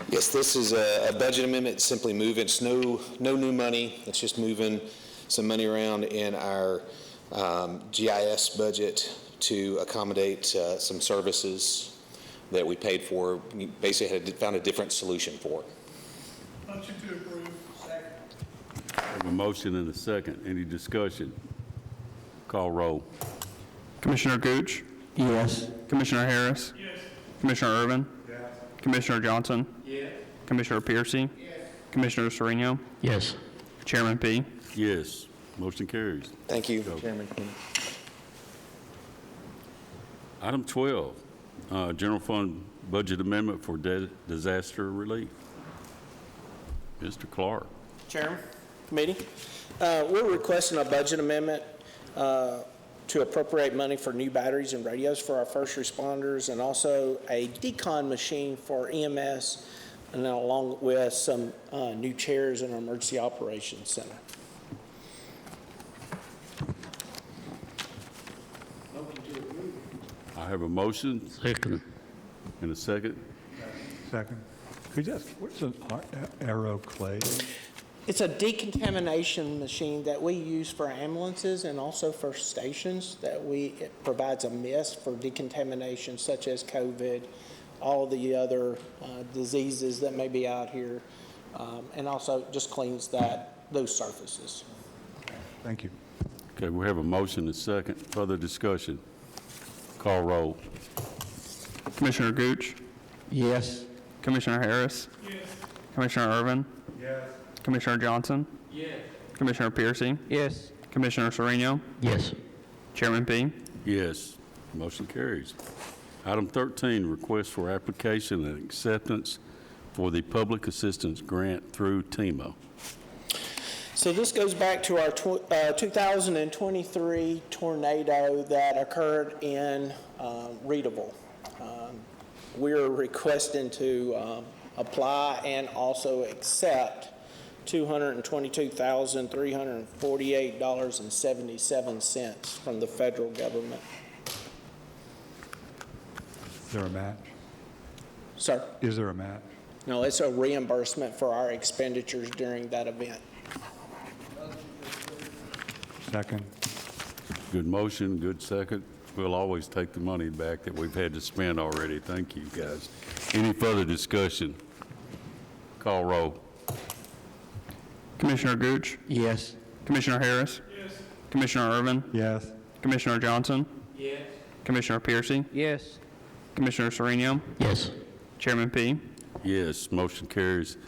Yes, this is a budget amendment, simply moving, it's no new money, it's just moving some money around in our GIS budget to accommodate some services that we paid for, we basically had found a different solution for. Motion to approve. Second. I have a motion and a second. Any discussion? Call roll. Commissioner Gooch? Yes. Commissioner Harris? Yes. Commissioner Irvin? Yes. Commissioner Johnson? Yes. Commissioner Piercy? Yes. Commissioner Sereno? Yes. Chairman P? Yes. Motion carries. Thank you. Chairman P. Item 12, general fund budget amendment for disaster relief. Mr. Clark. Chairman, committee, we're requesting a budget amendment to appropriate money for new batteries and radios for our first responders and also a decon machine for EMS, and then along with some new chairs in our emergency operations center. I have a motion Second. and a second. Second. Could you ask, what's an aeroclave? It's a decontamination machine that we use for ambulances and also for stations it provides a mist for decontamination such as COVID, all the other diseases that may be out here, and also just cleans those surfaces. Thank you. Okay, we have a motion and a second. Further discussion. Call roll. Commissioner Gooch? Yes. Commissioner Harris? Yes. Commissioner Irvin? Yes. Commissioner Johnson? Yes. Commissioner Piercy? Yes. Commissioner Sereno? Yes. Chairman P. Yes, motion carries. Item 13, request for application and acceptance for the Public Assistance Grant through TEMA. So this goes back to our 2023 tornado that occurred in Redevelopment. We're requesting to apply and also accept $222,348.77 from the federal government. Is there a match? Sir? Is there a match? No, it's a reimbursement for our expenditures during that event. Second. Good motion, good second. We'll always take the money back that we've had to spend already. Thank you, guys. Any further discussion? Call roll. Commissioner Gooch? Yes. Commissioner Harris? Yes. Commissioner Irvin? Yes. Commissioner Johnson? Yes. Commissioner Piercy? Yes. Commissioner Sereno? Yes. Chairman P. Yes, motion carries.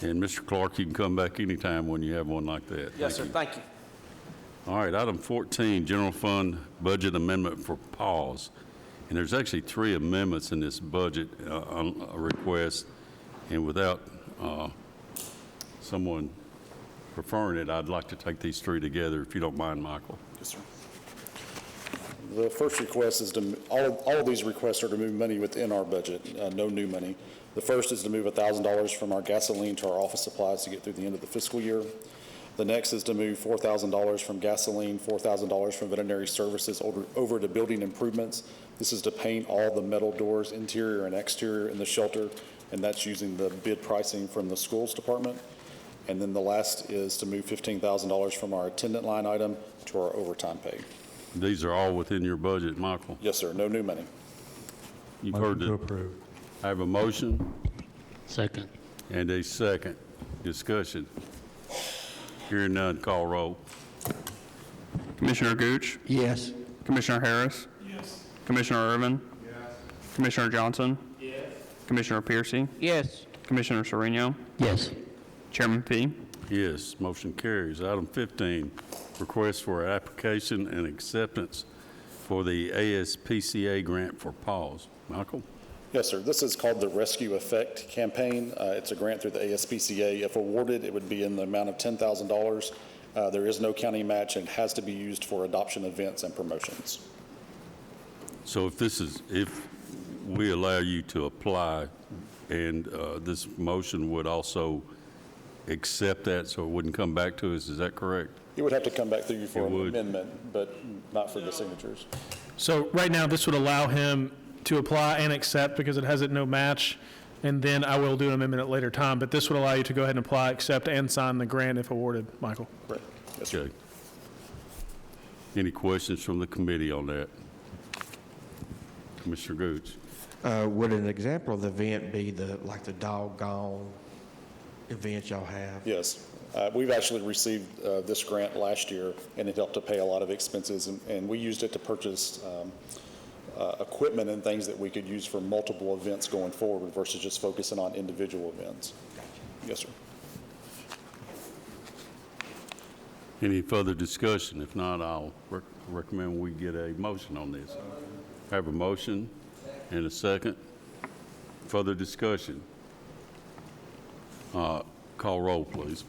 And Mr. Clark, you can come back anytime when you have one like that. Yes, sir. Thank you. All right, item 14, general fund budget amendment for PAWS. And there's actually 3 amendments in this budget request. And without someone preferring it, I'd like to take these 3 together, if you don't mind, Michael. Yes, sir. The first request is to, all of these requests are to move money within our budget, no new money. The first is to move $1,000 from our gasoline to our office supplies to get through the end of the fiscal year. The next is to move $4,000 from gasoline, $4,000 from veterinary services over to building improvements. This is to paint all the metal doors, interior and exterior, in the shelter, and that's using the bid pricing from the schools department. And then the last is to move $15,000 from our attendant line item to our overtime pay. These are all within your budget, Michael? Yes, sir. No new money. You've heard Motion to it. approve. I have a motion Second. and a second. Discussion. Hearing none, call roll. Commissioner Gooch? Yes. Commissioner Harris? Yes. Commissioner Irvin? Yes. Commissioner Johnson? Yes. Commissioner Piercy? Yes. Commissioner Sereno? Yes. Chairman P. Yes, motion carries. Item 15, request for application and acceptance for the ASPCA grant for PAWS. Michael? Yes, sir. This is called the Rescue Effect Campaign. It's a grant through the ASPCA. If awarded, it would be in the amount of $10,000. There is no county match and has to be used for adoption events and promotions. So if we allow you to apply, and this motion would also accept that, so it wouldn't come back to us, is that correct? It would have to come back through you for It an would. amendment, but not for the signatures. So right now, this would allow him to apply and accept because it has it no match, and then I will do an amendment at a later time, but this would allow you to go ahead and apply, accept, and sign the grant if awarded, Michael. Right. Yes, sir. Okay. Any questions from the committee on that? Commissioner Gooch? Would an example of the event be like the doggone event y'all have? Yes. We've actually received this grant last year, and it helped to pay a lot of expenses, and we used it to purchase equipment and things that we could use for multiple events going forward versus just focusing on individual events. Yes, sir. Any further discussion? If not, I'll recommend we get a motion on this. I have a motion and a second. Further discussion? Call roll, please.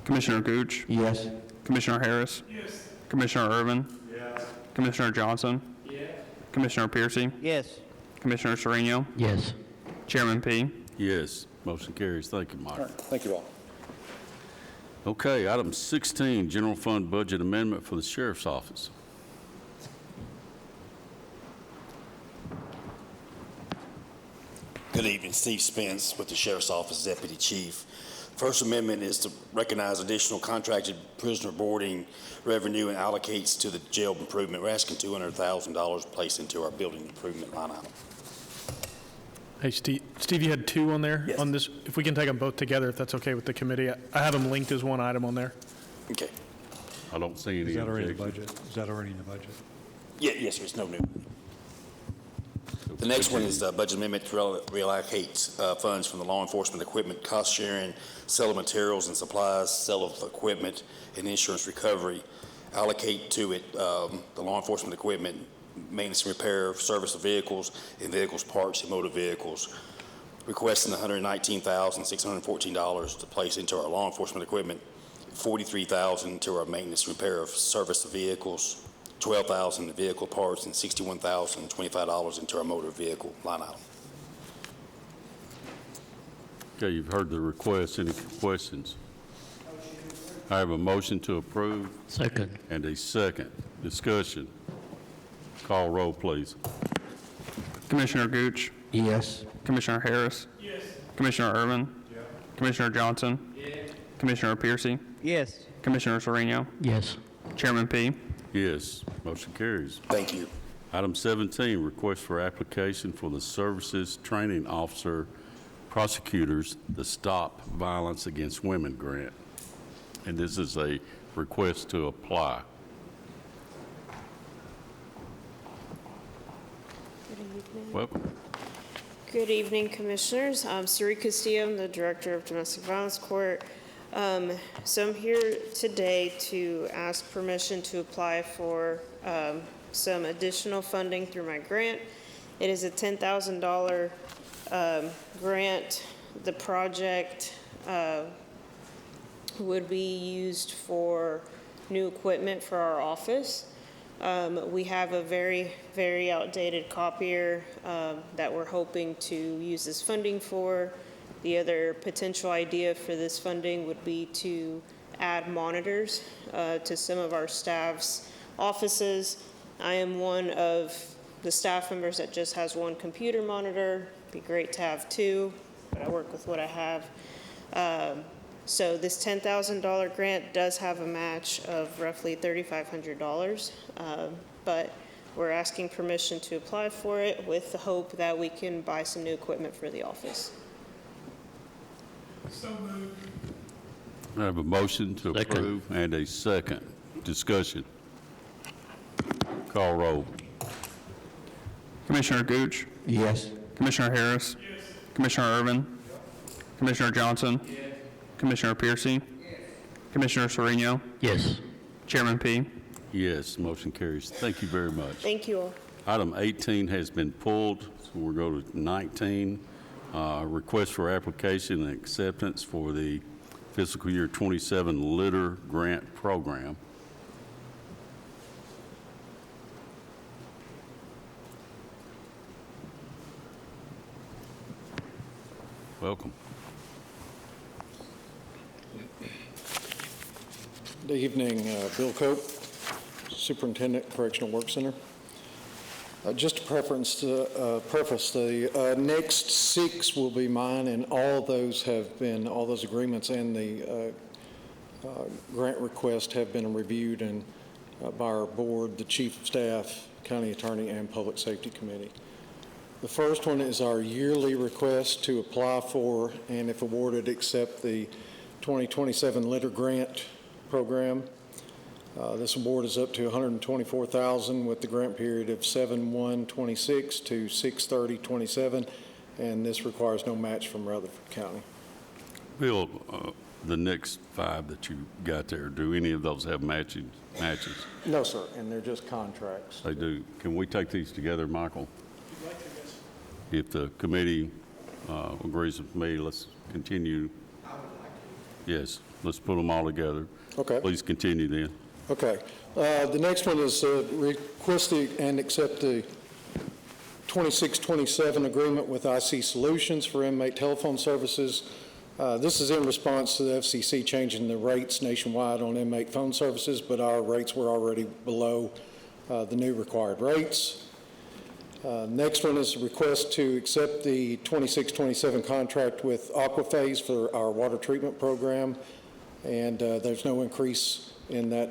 Commissioner Gooch? Yes. Commissioner Harris? Yes. Commissioner Irvin? Yes. Commissioner Johnson? Yes. Commissioner Piercy? Yes. Commissioner Sereno? Yes. Chairman P. Yes, motion carries. Thank you, Mike. All right. Thank you all. Okay, item 16, general fund budget amendment for the sheriff's office. Good evening, Steve Spence with the Sheriff's Office Deputy Chief. First amendment is to recognize additional contracted prisoner boarding revenue and allocates to the jail improvement. We're asking $200,000 placed into our building improvement line item. Hey, Steve, you had 2 on there? Yes. On this, if we can take them both together, if that's okay with the committee. I have them linked as one item on there. Okay. I don't see any Is that already in the objection. budget? Is that already in the budget? Yeah, yes, there's no new. The next one is the budget amendment to reallocate funds from the law enforcement equipment cost sharing, sale of materials and supplies, sale of equipment, and insurance recovery allocate to it the law enforcement equipment, maintenance and repair, service of vehicles, and vehicles, parts, and motor vehicles. Requesting $119,614 to place into our law enforcement equipment, $43,000 to our maintenance and repair of service of vehicles, $12,000 to vehicle parts, and $61,025 into our motor vehicle line item. Okay, you've heard the request. Any questions? I have a motion to approve. Second. And a second. Discussion. Call roll, please. Commissioner Gooch? Yes. Commissioner Harris? Yes. Commissioner Irvin? Yes. Commissioner Johnson? Yes. Commissioner Piercy? Yes. Commissioner Sereno? Yes. Chairman P? Yes. Motion carries. Thank you. Item 17, request for application for the Services Training Officer Prosecutors, the Stop Violence Against Women Grant. And this is a request to apply. Welcome. Good evening, Commissioners. I'm Sherrif Castillo, I'm the Director of Domestic Violence Court. So I'm here today to ask permission to apply for some additional funding through my grant. It is a $10,000 grant. The project would be used for new equipment for our office. We have a very, very outdated copier that we're hoping to use this funding for. The other potential idea for this funding would be to add monitors to some of our staff's offices. I am one of the staff members that just has one computer monitor. It'd be great to have two, but I work with what I have. So this $10,000 grant does have a match of roughly $3,500, but we're asking permission to apply for it with the hope that we can buy some new equipment for the office. So moved. I have a motion to approve and a second. Discussion. Call roll. Commissioner Gooch? Yes. Commissioner Harris? Yes. Commissioner Irvin? Yes. Commissioner Johnson? Yes. Commissioner Piercy? Yes. Commissioner Sereno? Yes. Chairman P? Yes, motion carries. Thank you very much. Thank you all. Item 18 has been pulled, so we'll go to 19. Request for application and acceptance for the fiscal year 27 litter grant program. Welcome. Good evening, Bill Cope, Superintendent, Correctional Work Center. Just to preface, the next 6 will be mine, and all those agreements and the grant request have been reviewed and by our board, the Chief of Staff, County Attorney, and Public Safety Committee. The first one is our yearly request to apply for, and if awarded, accept the 2027 litter grant program. This award is up to $124,000 with the grant period of 7/1/26 to 6/30/27, and this requires no match from Rutherford County. Bill, the next 5 that you got there, do any of those have matches? No, sir, and they're just contracts. They do. Can we take these together, Michael? If the committee agrees with me, let's continue. I would like to. Yes, let's put them all together. Okay. Please continue then. Okay. The next one is request and accept the 2627 agreement with IC Solutions for inmate telephone services. This is in response to the FCC changing the rates nationwide on inmate phone services, but our rates were already below the new required rates. Next one is a request to accept the 2627 contract with Aquaphase for our water treatment program, and there's no increase in that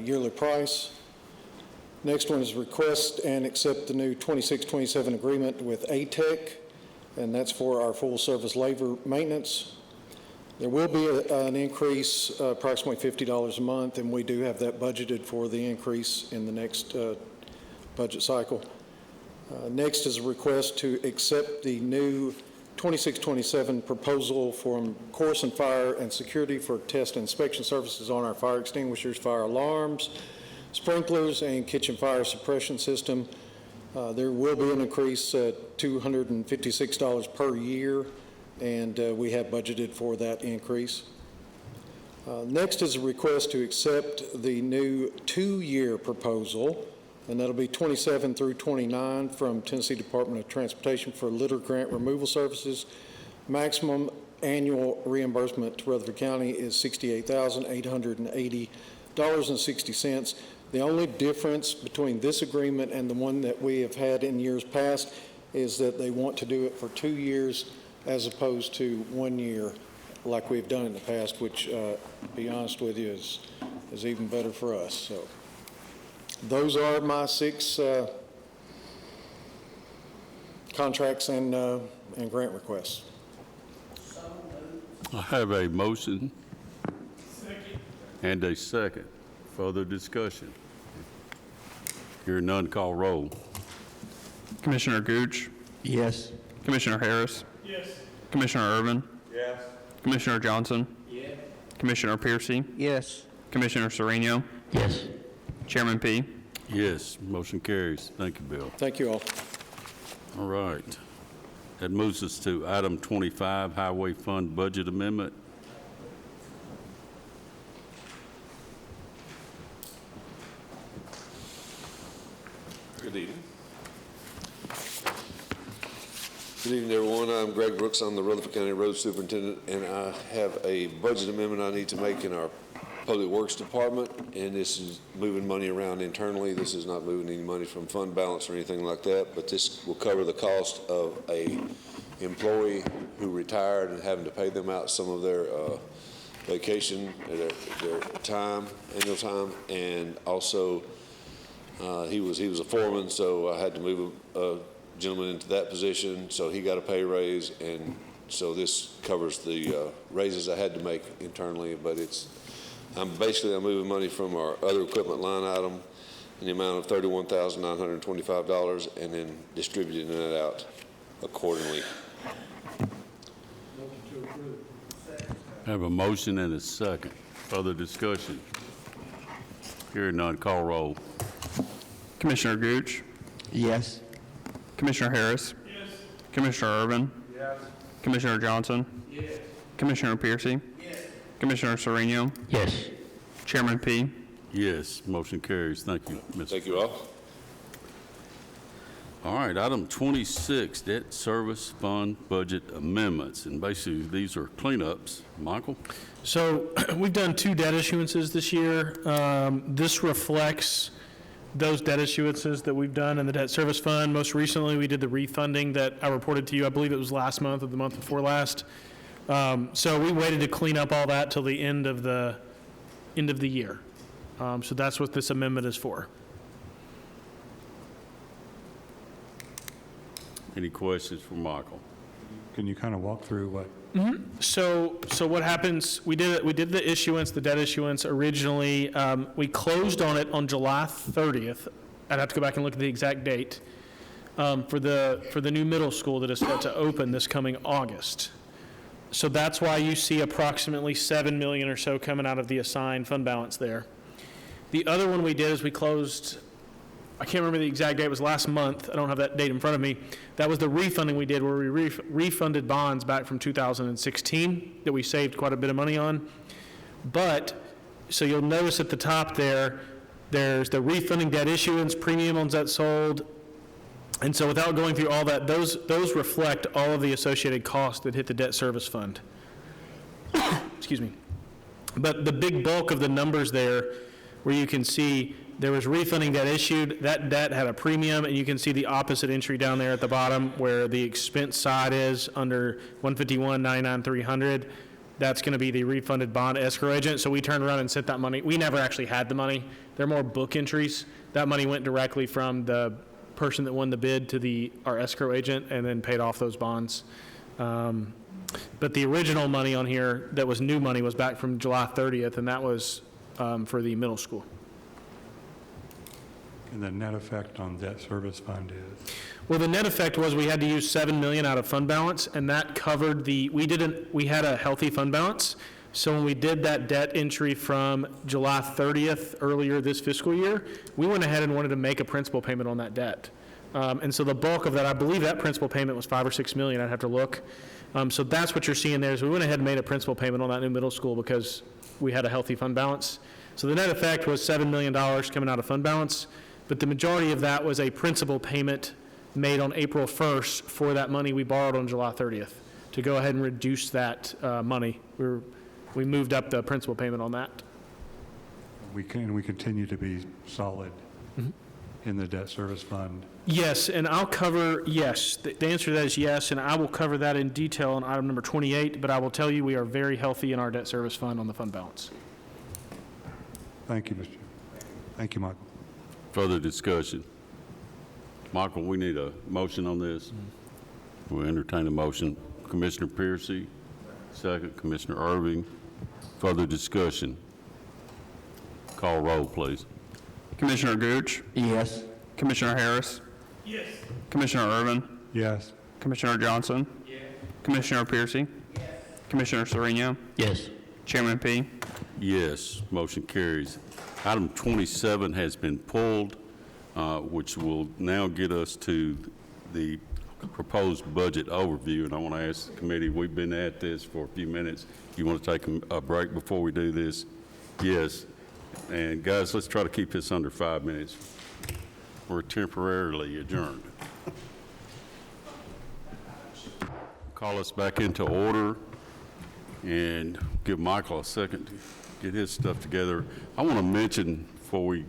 yearly price. Next one is request and accept the new 2627 agreement with ATech, and that's for our full service labor maintenance. There will be an increase, approximately $50 a month, and we do have that budgeted for the increase in the next budget cycle. Next is a request to accept the new 2627 proposal from Koorsen Fire and Security for test inspection services on our fire extinguishers, fire alarms, sprinklers and kitchen fire suppression system. There will be an increase at $256 per year, and we have budgeted for that increase. Next is a request to accept the new 2-year proposal, and that'll be 27 through 29 from Tennessee Department of Transportation for litter grant removal services. Maximum annual reimbursement to Rutherford County is $68,880.60. The only difference between this agreement and the one that we have had in years past is that they want to do it for 2 years as opposed to 1 year like we've done in the past, which, to be honest with you, is even better for us. So those are my 6 contracts and grant requests. I have a motion and a second. Further discussion? Hearing none, call roll. Commissioner Gooch? Yes. Commissioner Harris? Yes. Commissioner Irvin? Yes. Commissioner Johnson? Yes. Commissioner Piercy? Yes. Commissioner Sereno? Yes. Chairman P? Yes, motion carries. Thank you, Bill. Thank you all. All right. That moves us to item 25, Highway Fund Budget Amendment. Good evening. Good evening, everyone. I'm Greg Brooks. I'm the Rutherford County Road Superintendent, and I have a budget amendment I need to make in our Public Works Department, and this is moving money around internally. This is not moving any money from fund balance or anything like that, but this will cover the cost of a employee who retired and having to pay them out some of their vacation, their time, annual time, and also he was a foreman, so I had to move a gentleman into that position, so he got a pay raise, and so this covers the raises I had to make internally, but I'm moving money from our other equipment line item in the amount of $31,925 and then distributing that out accordingly. I have a motion and a second. Further discussion? Hearing none, call roll. Commissioner Gooch? Yes. Commissioner Harris? Yes. Commissioner Irvin? Yes. Commissioner Johnson? Yes. Commissioner Piercy? Yes. Commissioner Sereno? Yes. Chairman P? Yes, motion carries. Thank you, Mr. Thank you all. All right, item 26, Debt Service Fund Budget Amendments. And basically, these are cleanups. Michael? So we've done 2 debt issuances this year. This reflects those debt issuances that we've done in the debt service fund. Most recently, we did the refunding that I reported to you. I believe it was last month or the month before last. So we waited to clean up all that till the end of the year. So that's what this amendment is for. Any questions for Michael? Can you kind of walk through what? So what happens, we did the issuance, the debt issuance originally, we closed on it on July 30th. I'd have to go back and look at the exact date, for the new middle school that is set to open this coming August. So that's why you see approximately $7 million or so coming out of the assigned fund balance there. The other one we did is we closed, I can't remember the exact date, it was last month. I don't have that date in front of me. That was the refunding we did where we refunded bonds back from 2016 that we saved quite a bit of money on. But, so you'll notice at the top there, there's the refunding debt issuance, premium on debt sold. And so without going through all that, those reflect all of the associated costs that hit the debt service fund. Excuse me. But the big bulk of the numbers there, where you can see there was refunding debt issued, that debt had a premium, and you can see the opposite entry down there at the bottom where the expense side is under 151,99300. That's going to be the refunded bond escrow agent. So we turned around and sent that money. We never actually had the money. They're more book entries. That money went directly from the person that won the bid to our escrow agent and then paid off those bonds. But the original money on here that was new money was back from July 30th, and that was for the middle school. And the net effect on debt service fund is? Well, the net effect was we had to use $7 million out of fund balance, and that covered we had a healthy fund balance, So when we did that debt entry from July 30th earlier this fiscal year, we went ahead and wanted to make a principal payment on that debt. And so the bulk of that, I believe that principal payment was $5 or $6 million, I'd have to look. So that's what you're seeing there, is we went ahead and made a principal payment on that new middle school because we had a healthy fund balance. So the net effect was $7 million coming out of fund balance, but the majority of that was a principal payment made on April 1st for that money we borrowed on July 30th to go ahead and reduce that money. We moved up the principal payment on that. We continue to be solid in the debt service fund. Yes, and I'll cover, yes, the answer to that is yes, and I will cover that in detail on item number 28, but I will tell you we are very healthy in our debt service fund on the fund balance. Thank you, Mr. Thank you, Michael. Further discussion? Michael, we need a motion on this. We'll entertain a motion. Commissioner Piercy, second. Commissioner Irving. Further discussion? Call roll, please. Commissioner Gooch? Yes. Commissioner Harris? Yes. Commissioner Irvin? Yes. Commissioner Johnson? Yes. Commissioner Piercy? Yes. Commissioner Sereno? Yes. Chairman P. Yes, motion carries. Item 27 has been pulled, which will now get us to the proposed budget overview. And I want to ask the committee, we've been at this for a few minutes. You want to take a break before we do this? Yes. And guys, let's try to keep this under 5 minutes. We're temporarily adjourned. Call us back into order and give Michael a second to get his stuff together. I want to mention, before we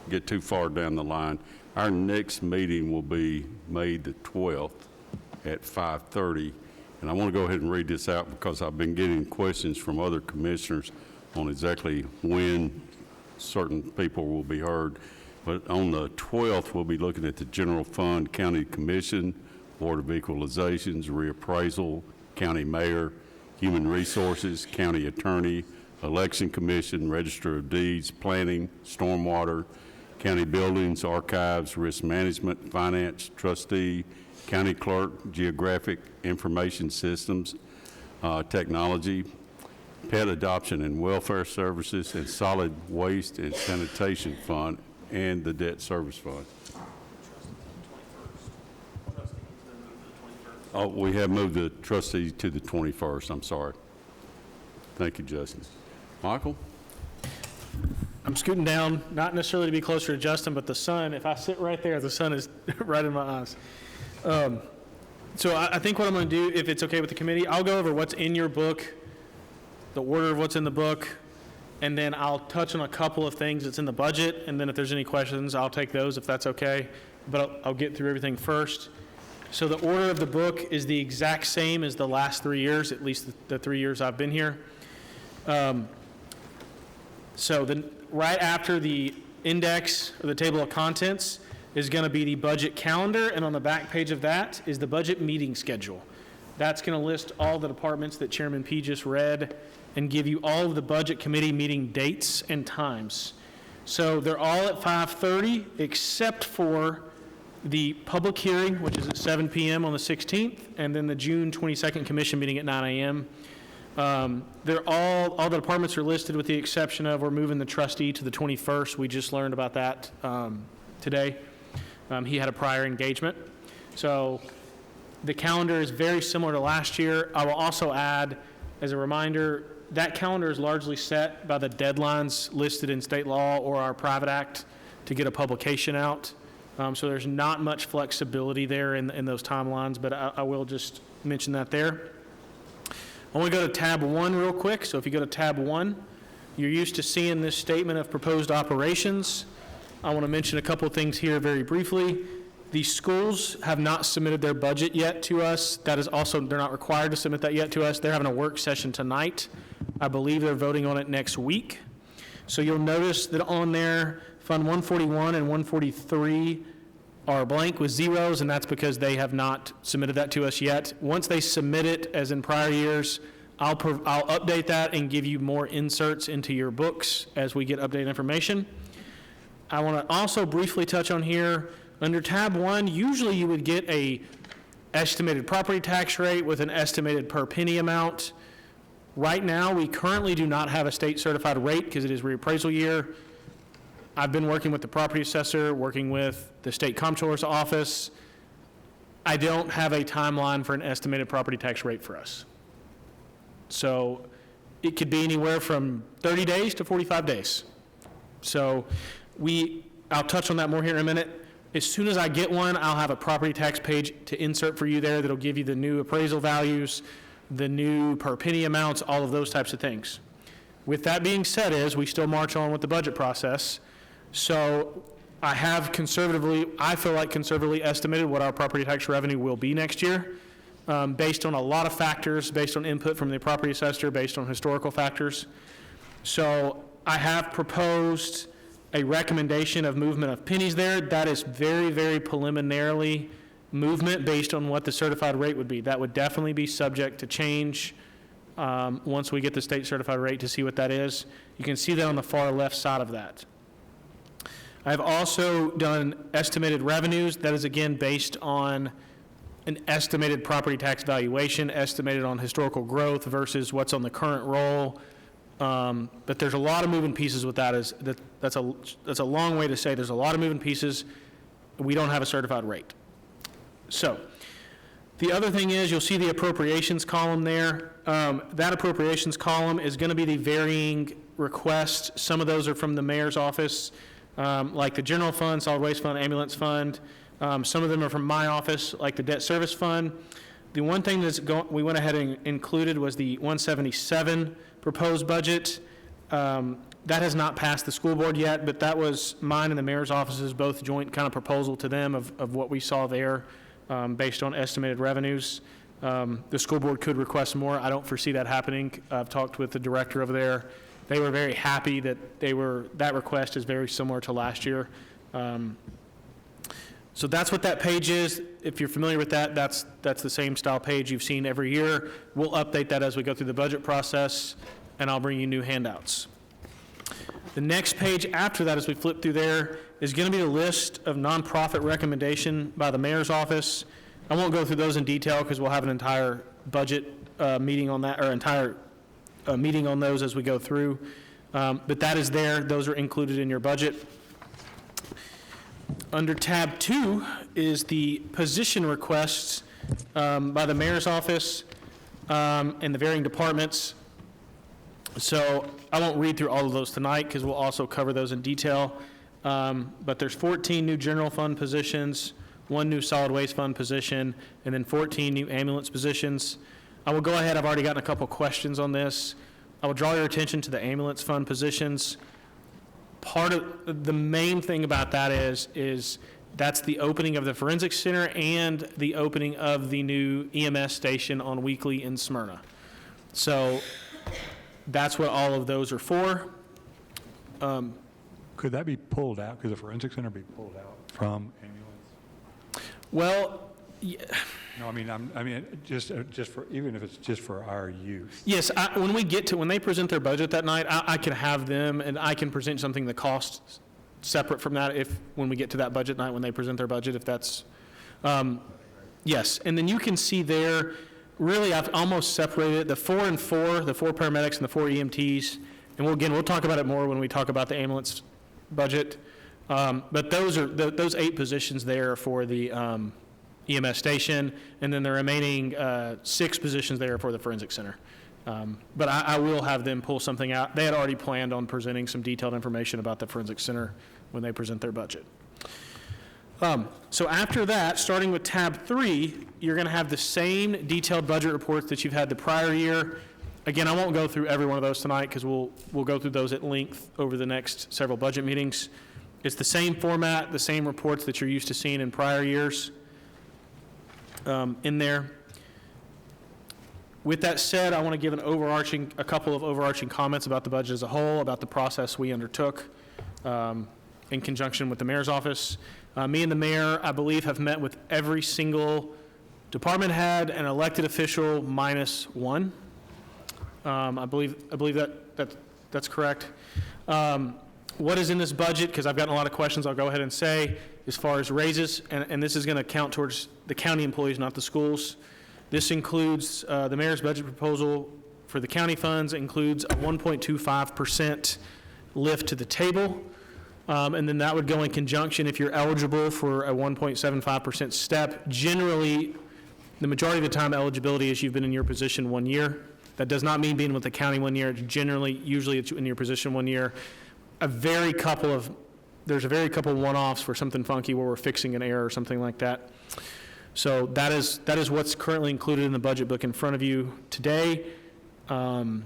get too far down the line, our next meeting will be May the 12th at 5:30. And I want to go ahead and read this out because I've been getting questions from other commissioners on exactly when certain people will be heard. But on the 12th, we'll be looking at the General Fund, County Commission, Board of Equalizations, Reappraisal, County Mayor, Human Resources, County Attorney, Election Commission, Register of Deeds, Planning, Stormwater, County Buildings, Archives, Risk Management, Finance, Trustee, County Clerk, Geographic Information Systems, Technology, Pet Adoption and Welfare Services, and Solid Waste and Sanitation Fund, and the Debt Service Fund. Oh, we have moved the trustee to the 21st. I'm sorry. Thank you, Justin. Michael? I'm scooting down, not necessarily to be closer to Justin, but the sun, if I sit right there, the sun is right in my eyes. So I think what I'm going to do, if it's okay with the committee, I'll go over what's in your book, the order of what's in the book, and then I'll touch on a couple of things that's in the budget, and then if there's any questions, I'll take those if that's okay, but I'll get through everything first. So the order of the book is the exact same as the last 3 years, at least the 3 years I've been here. So then right after the index or the table of contents is going to be the budget calendar, and on the back page of that is the budget meeting schedule. That's going to list all the departments that Chairman P just read and give you all of the budget committee meeting dates and times. So they're all at 5:30 except for the public hearing, which is at 7 p.m. on the 16th, and then the June 22nd commission meeting at 9 a.m. They're all the departments are listed with the exception of we're moving the trustee to the 21st. We just learned about that today. He had a prior engagement. So the calendar is very similar to last year. I will also add, as a reminder, that calendar is largely set by the deadlines listed in state law or our private act to get a publication out. So there's not much flexibility there in those timelines, but I will just mention that there. I want to go to tab 1 real quick. So if you go to tab 1, you're used to seeing this statement of proposed operations. I want to mention a couple of things here very briefly. The schools have not submitted their budget yet to us. That is also, they're not required to submit that yet to us. They're having a work session tonight. I believe they're voting on it next week. So you'll notice that on there, Fund 141 and 143 are blank with zeros, and that's because they have not submitted that to us yet. Once they submit it, as in prior years, I'll update that and give you more inserts into your books as we get updated information. I want to also briefly touch on here, under tab 1, usually you would get a estimated property tax rate with an estimated per penny amount. Right now, we currently do not have a state certified rate because it is reappraisal year. I've been working with the property assessor, working with the state comptroller's office. I don't have a timeline for an estimated property tax rate for us. So it could be anywhere from 30 days to 45 days. So I'll touch on that more here in a minute. As soon as I get one, I'll have a property tax page to insert for you there that'll give you the new appraisal values, the new per penny amounts, all of those types of things. With that being said, we still march on with the budget process. So I feel like conservatively estimated what our property tax revenue will be next year, based on a lot of factors, based on input from the property assessor, based on historical factors. So I have proposed a recommendation of movement of pennies there. That is very, very preliminarily movement based on what the certified rate would be. That would definitely be subject to change once we get the state certified rate to see what that is. You can see that on the far left side of that. I've also done estimated revenues. That is, again, based on an estimated property tax valuation, estimated on historical growth versus what's on the current roll. But there's a lot of moving pieces with that. That's a long way to say there's a lot of moving pieces. We don't have a certified rate. So the other thing is you'll see the appropriations column there. That appropriations column is going to be the varying requests. Some of those are from the mayor's office, like the general fund, solid waste fund, ambulance fund. Some of them are from my office, like the debt service fund. The one thing we went ahead and included was the 177 proposed budget. That has not passed the school board yet, but that was mine and the mayor's office's both joint kind of proposal to them of what we saw there based on estimated revenues. The school board could request more. I don't foresee that happening. I've talked with the director over there. They were very happy that that request is very similar to last year. So that's what that page is. If you're familiar with that, that's the same style page you've seen every year. We'll update that as we go through the budget process, and I'll bring you new handouts. The next page after that, as we flip through there, is going to be a list of nonprofit recommendation by the mayor's office. I won't go through those in detail because we'll have an entire budget meeting on that, or entire meeting on those as we go through. But that is there. Those are included in your budget. Under tab 2 is the position requests by the mayor's office and the varying departments. So I won't read through all of those tonight because we'll also cover those in detail. But there's 14 new general fund positions, 1 new solid waste fund position, and then 14 new ambulance positions. I will go ahead. I've already gotten a couple questions on this. I will draw your attention to the ambulance fund positions. Part of the main thing about that is that's the opening of the forensics center and the opening of the new EMS station on Weekly in Smyrna. So that's what all of those are for. Could that be pulled out? Could the forensic center be pulled out from ambulance? Well, No, I mean, just for, even if it's just for our use. yes, when they present their budget that night, I can have them, and I can present something that costs separate from that when we get to that budget night, when they present their budget, if that's, yes. And then you can see there, really, I've almost separated the 4 and 4, the 4 paramedics and the 4 EMTs. And we'll talk about it more when we talk about the ambulance budget. But those 8 positions there for the EMS station, and then the remaining 6 positions there for the forensic center. But I will have them pull something out. They had already planned on presenting some detailed information about the forensic center when they present their budget. So after that, starting with tab 3, you're going to have the same detailed budget reports that you've had the prior year. Again, I won't go through every one of those tonight because we'll go through those at length over the next several budget meetings. It's the same format, the same reports that you're used to seeing in prior years in there. With that said, I want to give a couple of overarching comments about the budget as a whole, about the process we undertook in conjunction with the mayor's office. Me and the mayor, I believe, have met with every single department head and elected official minus 1. I believe that's correct. What is in this budget, because I've gotten a lot of questions, I'll go ahead and say, as far as raises, and this is going to count towards the county employees, not the schools. This includes the mayor's budget proposal for the county funds includes a 1.25% lift to the table. And then that would go in conjunction if you're eligible for a 1.75% step. Generally, the majority of the time eligibility is you've been in your position 1 year. That does not mean being with the county 1 year. It's generally, usually it's in your position 1 year. There's a very couple one-offs for something funky where we're fixing an error or something like that. So that is what's currently included in the budget book in front of you today. A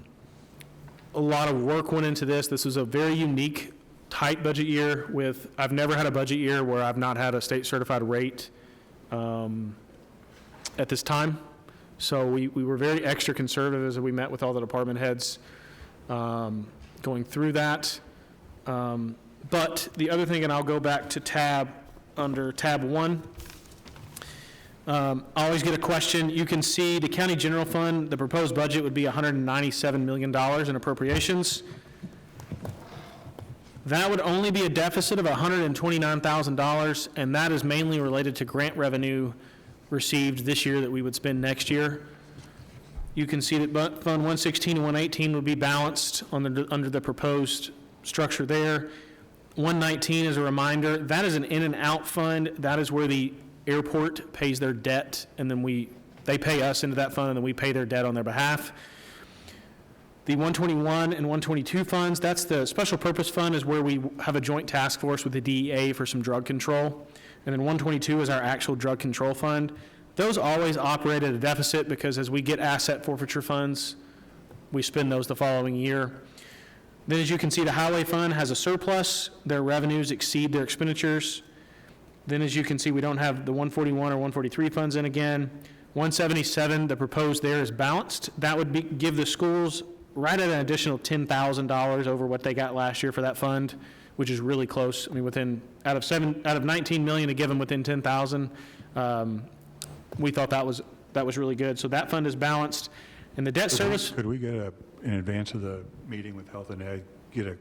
lot of work went into this. This was a very unique, tight budget year I've never had a budget year where I've not had a state certified rate at this time. So we were very extra conservative as we met with all the department heads going through that. But the other thing, and I'll go back to under tab 1, I always get a question. You can see the county general fund, the proposed budget would be $197 million in appropriations. That would only be a deficit of $129,000, and that is mainly related to grant revenue received this year that we would spend next year. You can see that Fund 116 and 118 would be balanced under the proposed structure there. 119, as a reminder, that is an in and out fund. That is where the airport pays their debt, and then they pay us into that fund, and then we pay their debt on their behalf. The 121 and 122 funds, that's the special purpose fund, is where we have a joint task force with the DEA for some drug control. And then 122 is our actual drug control fund. Those always operate at a deficit because as we get asset forfeiture funds, we spend those the following year. Then as you can see, the highway fund has a surplus. Their revenues exceed their expenditures. Then as you can see, we don't have the 141 or 143 funds in again. 177, the proposed there is balanced. That would give the schools right at an additional $10,000 over what they got last year for that fund, which is really close. I mean, out of 19 million to give them within 10,000, we thought that was really good. So that fund is balanced. And the debt service. Could we get in advance of the meeting with Health and Ed, get a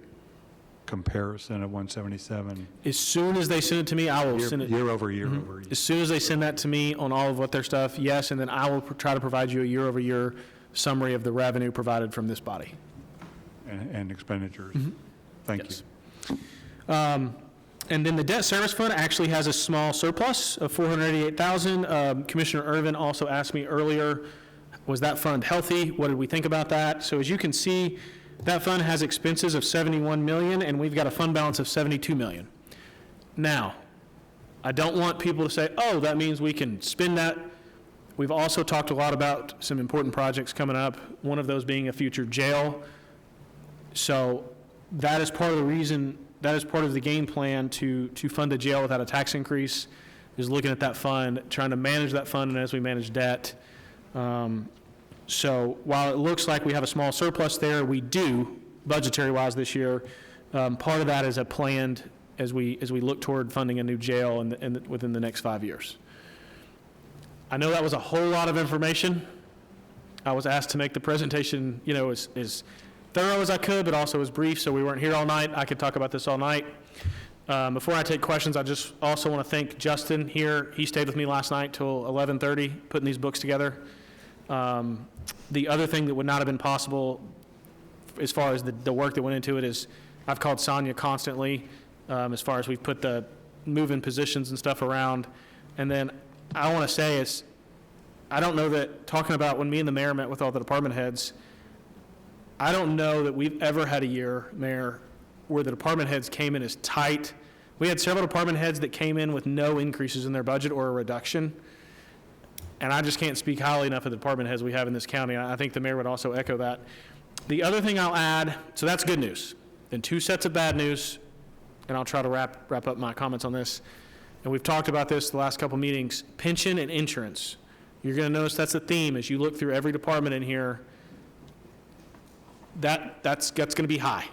comparison of 177? As soon as they send it to me, I will send it. Year over year over year. As soon as they send that to me on all of what their stuff, yes, and then I will try to provide you a year over year summary of the revenue provided from this body. And expenditures. Thank you. And then the debt service fund actually has a small surplus of $488,000. Commissioner Irvin also asked me earlier, was that fund healthy? What did we think about that? So as you can see, that fund has expenses of $71 million, and we've got a fund balance of $72 million. Now, I don't want people to say, oh, that means we can spend that. We've also talked a lot about some important projects coming up, one of those being a future jail. So that is part of the reason, that is part of the game plan to fund the jail without a tax increase, is looking at that fund, trying to manage that fund, and as we manage debt. So while it looks like we have a small surplus there, we do, budgetary-wise this year. Part of that is a planned as we look toward funding a new jail within the next 5 years. I know that was a whole lot of information. I was asked to make the presentation, as thorough as I could, but also as brief, so we weren't here all night. I could talk about this all night. Before I take questions, I just also want to thank Justin here. He stayed with me last night till 11:30, putting these books together. The other thing that would not have been possible as far as the work that went into it is I've called Sonia constantly as far as we've put the moving positions and stuff around. And then I want to say is I don't know that, talking about when me and the mayor met with all the department heads, I don't know that we've ever had a year, Mayor, where the department heads came in as tight. We had several department heads that came in with no increases in their budget or a reduction. And I just can't speak highly enough of the department heads we have in this county. I think the mayor would also echo that. The other thing I'll add, so that's good news. Then 2 sets of bad news, and I'll try to wrap up my comments on this. And we've talked about this the last couple meetings, pension and insurance. You're going to notice that's a theme as you look through every department in here. That's going to be high.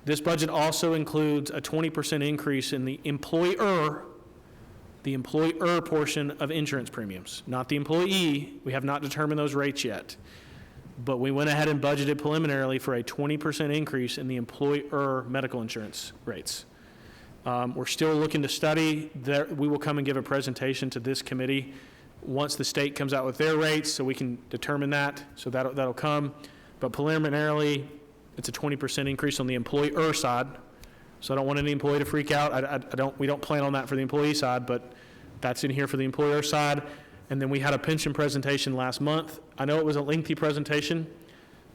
This budget also includes a 20% increase in the employer portion of insurance premiums, not the employee. We have not determined those rates yet. But we went ahead and budgeted preliminarily for a 20% increase in the employer medical insurance rates. We're still looking to study. We will come and give a presentation to this committee once the state comes out with their rates so we can determine that. So that'll come. But preliminarily, it's a 20% increase on the employer side. So I don't want any employee to freak out. We don't plan on that for the employee side, but that's in here for the employer side. And then we had a pension presentation last month. I know it was a lengthy presentation,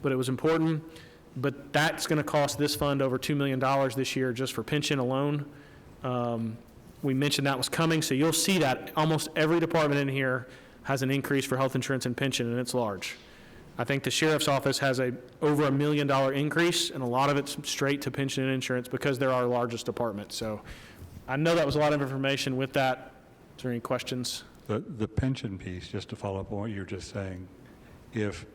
but it was important. But that's going to cost this fund over $2 million this year just for pension alone. We mentioned that was coming, so you'll see that almost every department in here has an increase for health insurance and pension, and it's large. I think the sheriff's office has over $1 million increase, and a lot of it's straight to pension and insurance because they're our largest department. So I know that was a lot of information. With that, is there any questions? The pension piece, just to follow up on what you're just saying, if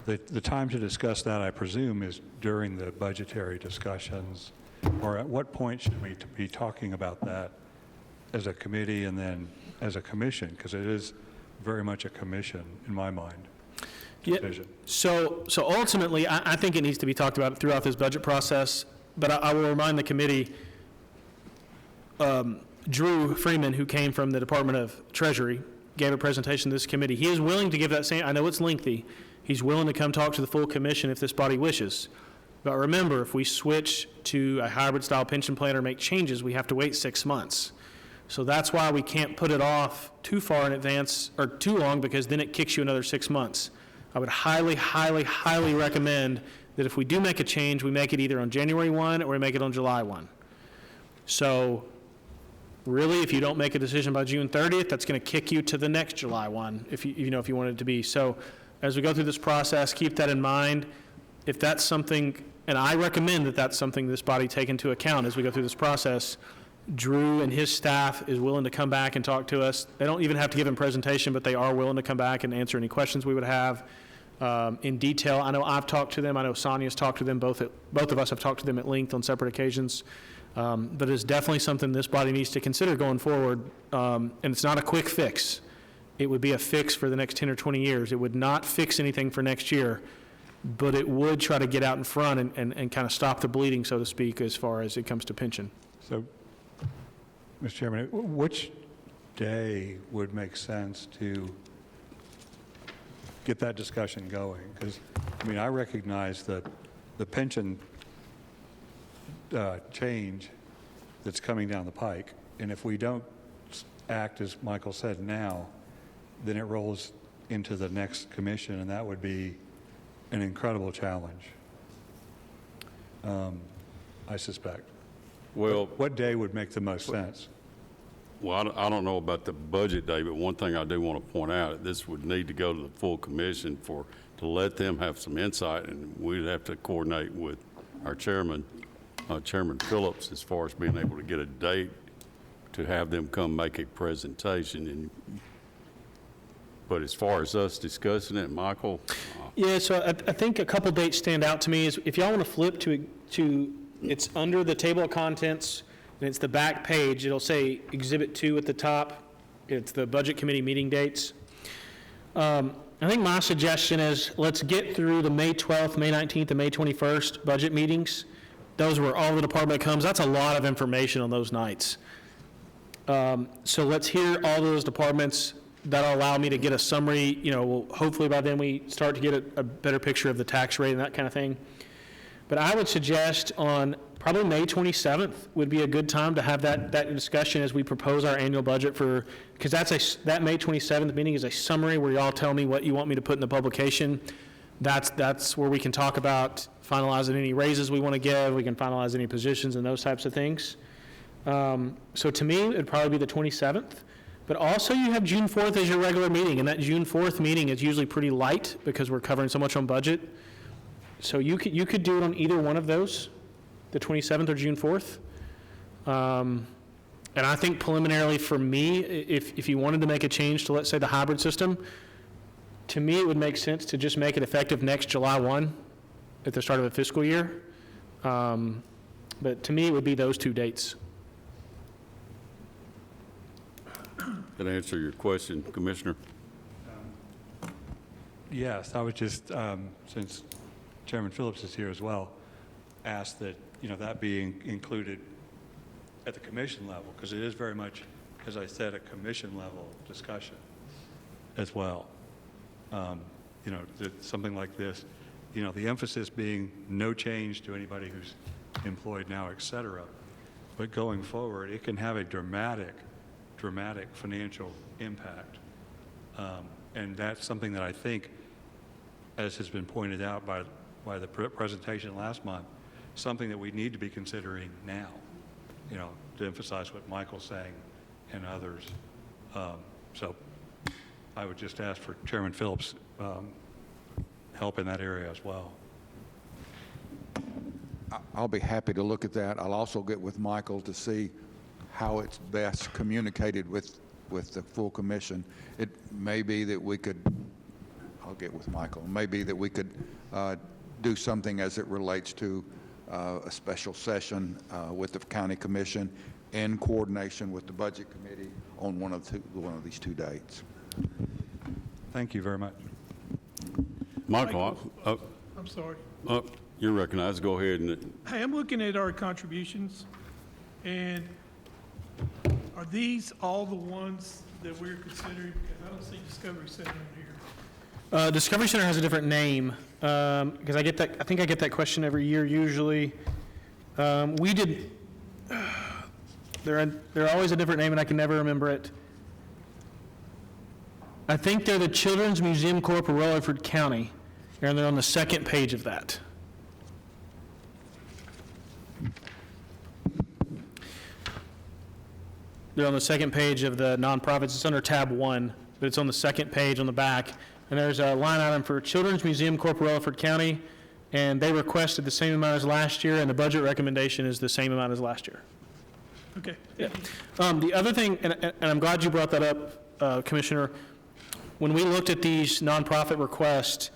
the time to discuss that, I presume, is during the budgetary discussions, or at what point should we be talking about that as a committee and then as a commission? Because it is very much a commission in my mind. Yeah, so ultimately, I think it needs to be talked about throughout this budget process, but I will remind the committee, Drew Freeman, who came from the Department of Treasury, gave a presentation to this committee. He is willing to give that same, I know it's lengthy, he's willing to come talk to the full commission if this body wishes. But remember, if we switch to a hybrid-style pension plan or make changes, we have to wait 6 months. So that's why we can't put it off too far in advance or too long, because then it kicks you another 6 months. I would highly, highly, highly recommend that if we do make a change, we make it either on January 1 or we make it on July 1. So really, if you don't make a decision by June 30th, that's going to kick you to the next July 1, if you want it to be. So as we go through this process, keep that in mind. If that's something, and I recommend that that's something this body take into account as we go through this process, Drew and his staff is willing to come back and talk to us. They don't even have to give a presentation, but they are willing to come back and answer any questions we would have in detail. I know I've talked to them. I know Sonia's talked to them. Both of us have talked to them at length on separate occasions. But it's definitely something this body needs to consider going forward. And it's not a quick fix. It would be a fix for the next 10 or 20 years. It would not fix anything for next year, but it would try to get out in front and kind of stop the bleeding, so to speak, as far as it comes to pension. So, Mr. Chairman, which day would make sense to get that discussion going? Because, I mean, I recognize that the pension change that's coming down the pike, and if we don't act, as Michael said, now, then it rolls into the next commission, and that would be an incredible challenge, I suspect. Well, what day would make the most sense? Well, I don't know about the budget day, but one thing I do want to point out, this would need to go to the full commission to let them have some insight, and we'd have to coordinate with our chairman, Chairman Phillips, as far as being able to get a date to have them come make a presentation. But as far as us discussing it, Michael? Yeah, so I think a couple dates stand out to me. Is if y'all want to flip to it's under the table of contents, and it's the back page. It'll say Exhibit 2 at the top. It's the Budget Committee meeting dates. I think my suggestion is let's get through the May 12th, May 19th, and May 21st budget meetings. Those where all the department comes. That's a lot of information on those nights. So let's hear all those departments. That'll allow me to get a summary. Hopefully by then we start to get a better picture of the tax rate and that kind of thing. But I would suggest on probably May 27th would be a good time to have that discussion as we propose our annual budget because that May 27th meeting is a summary where y'all tell me what you want me to put in the publication. That's where we can talk about finalizing any raises we want to give. We can finalize any positions and those types of things. So to me, it'd probably be the 27th. But also you have June 4th as your regular meeting, and that June 4th meeting is usually pretty light because we're covering so much on budget. So you could do it on either one of those, the 27th or June 4th. And I think preliminarily for me, if you wanted to make a change to, let's say, the hybrid system, to me it would make sense to just make it effective next July 1 at the start of the fiscal year. But to me, it would be those two dates. That answer your question, Commissioner? Yes, I would just, since Chairman Phillips is here as well, ask that, that be included at the commission level, because it is very much, as I said, a commission level discussion as well. something like this, the emphasis being no change to anybody who's employed now, et cetera. But going forward, it can have a dramatic financial impact. And that's something that I think, as has been pointed out by the presentation last month, something that we need to be considering now, to emphasize what Michael's saying and others. So I would just ask for Chairman Phillips' help in that area as well. I'll be happy to look at that. I'll also get with Michael to see how it's best communicated with the full commission. It may be that we could, I'll get with Michael, maybe that we could do something as it relates to a special session with the county commission in coordination with the budget committee on one of these 2 dates. Thank you very much. Michael, I'm sorry. you're recognized. Go ahead. And Hey, I'm looking at our contributions, and are these all the ones that we're considering? Because I don't see Discovery Center in here. Discovery Center has a different name, because I think I get that question every year usually. We did, they're always a different name and I can never remember it. I think they're the Children's Museum Corp. of Rutherford County, and they're on the second page of that. They're on the second page of the nonprofits. It's under tab 1, but it's on the second page on the back. And there's a line item for Children's Museum Corp. of Rutherford County, and they requested the same amount as last year, and the budget recommendation is the same amount as last year. Okay. Yeah. The other thing, and I'm glad you brought that up, Commissioner, when we looked at these nonprofit requests,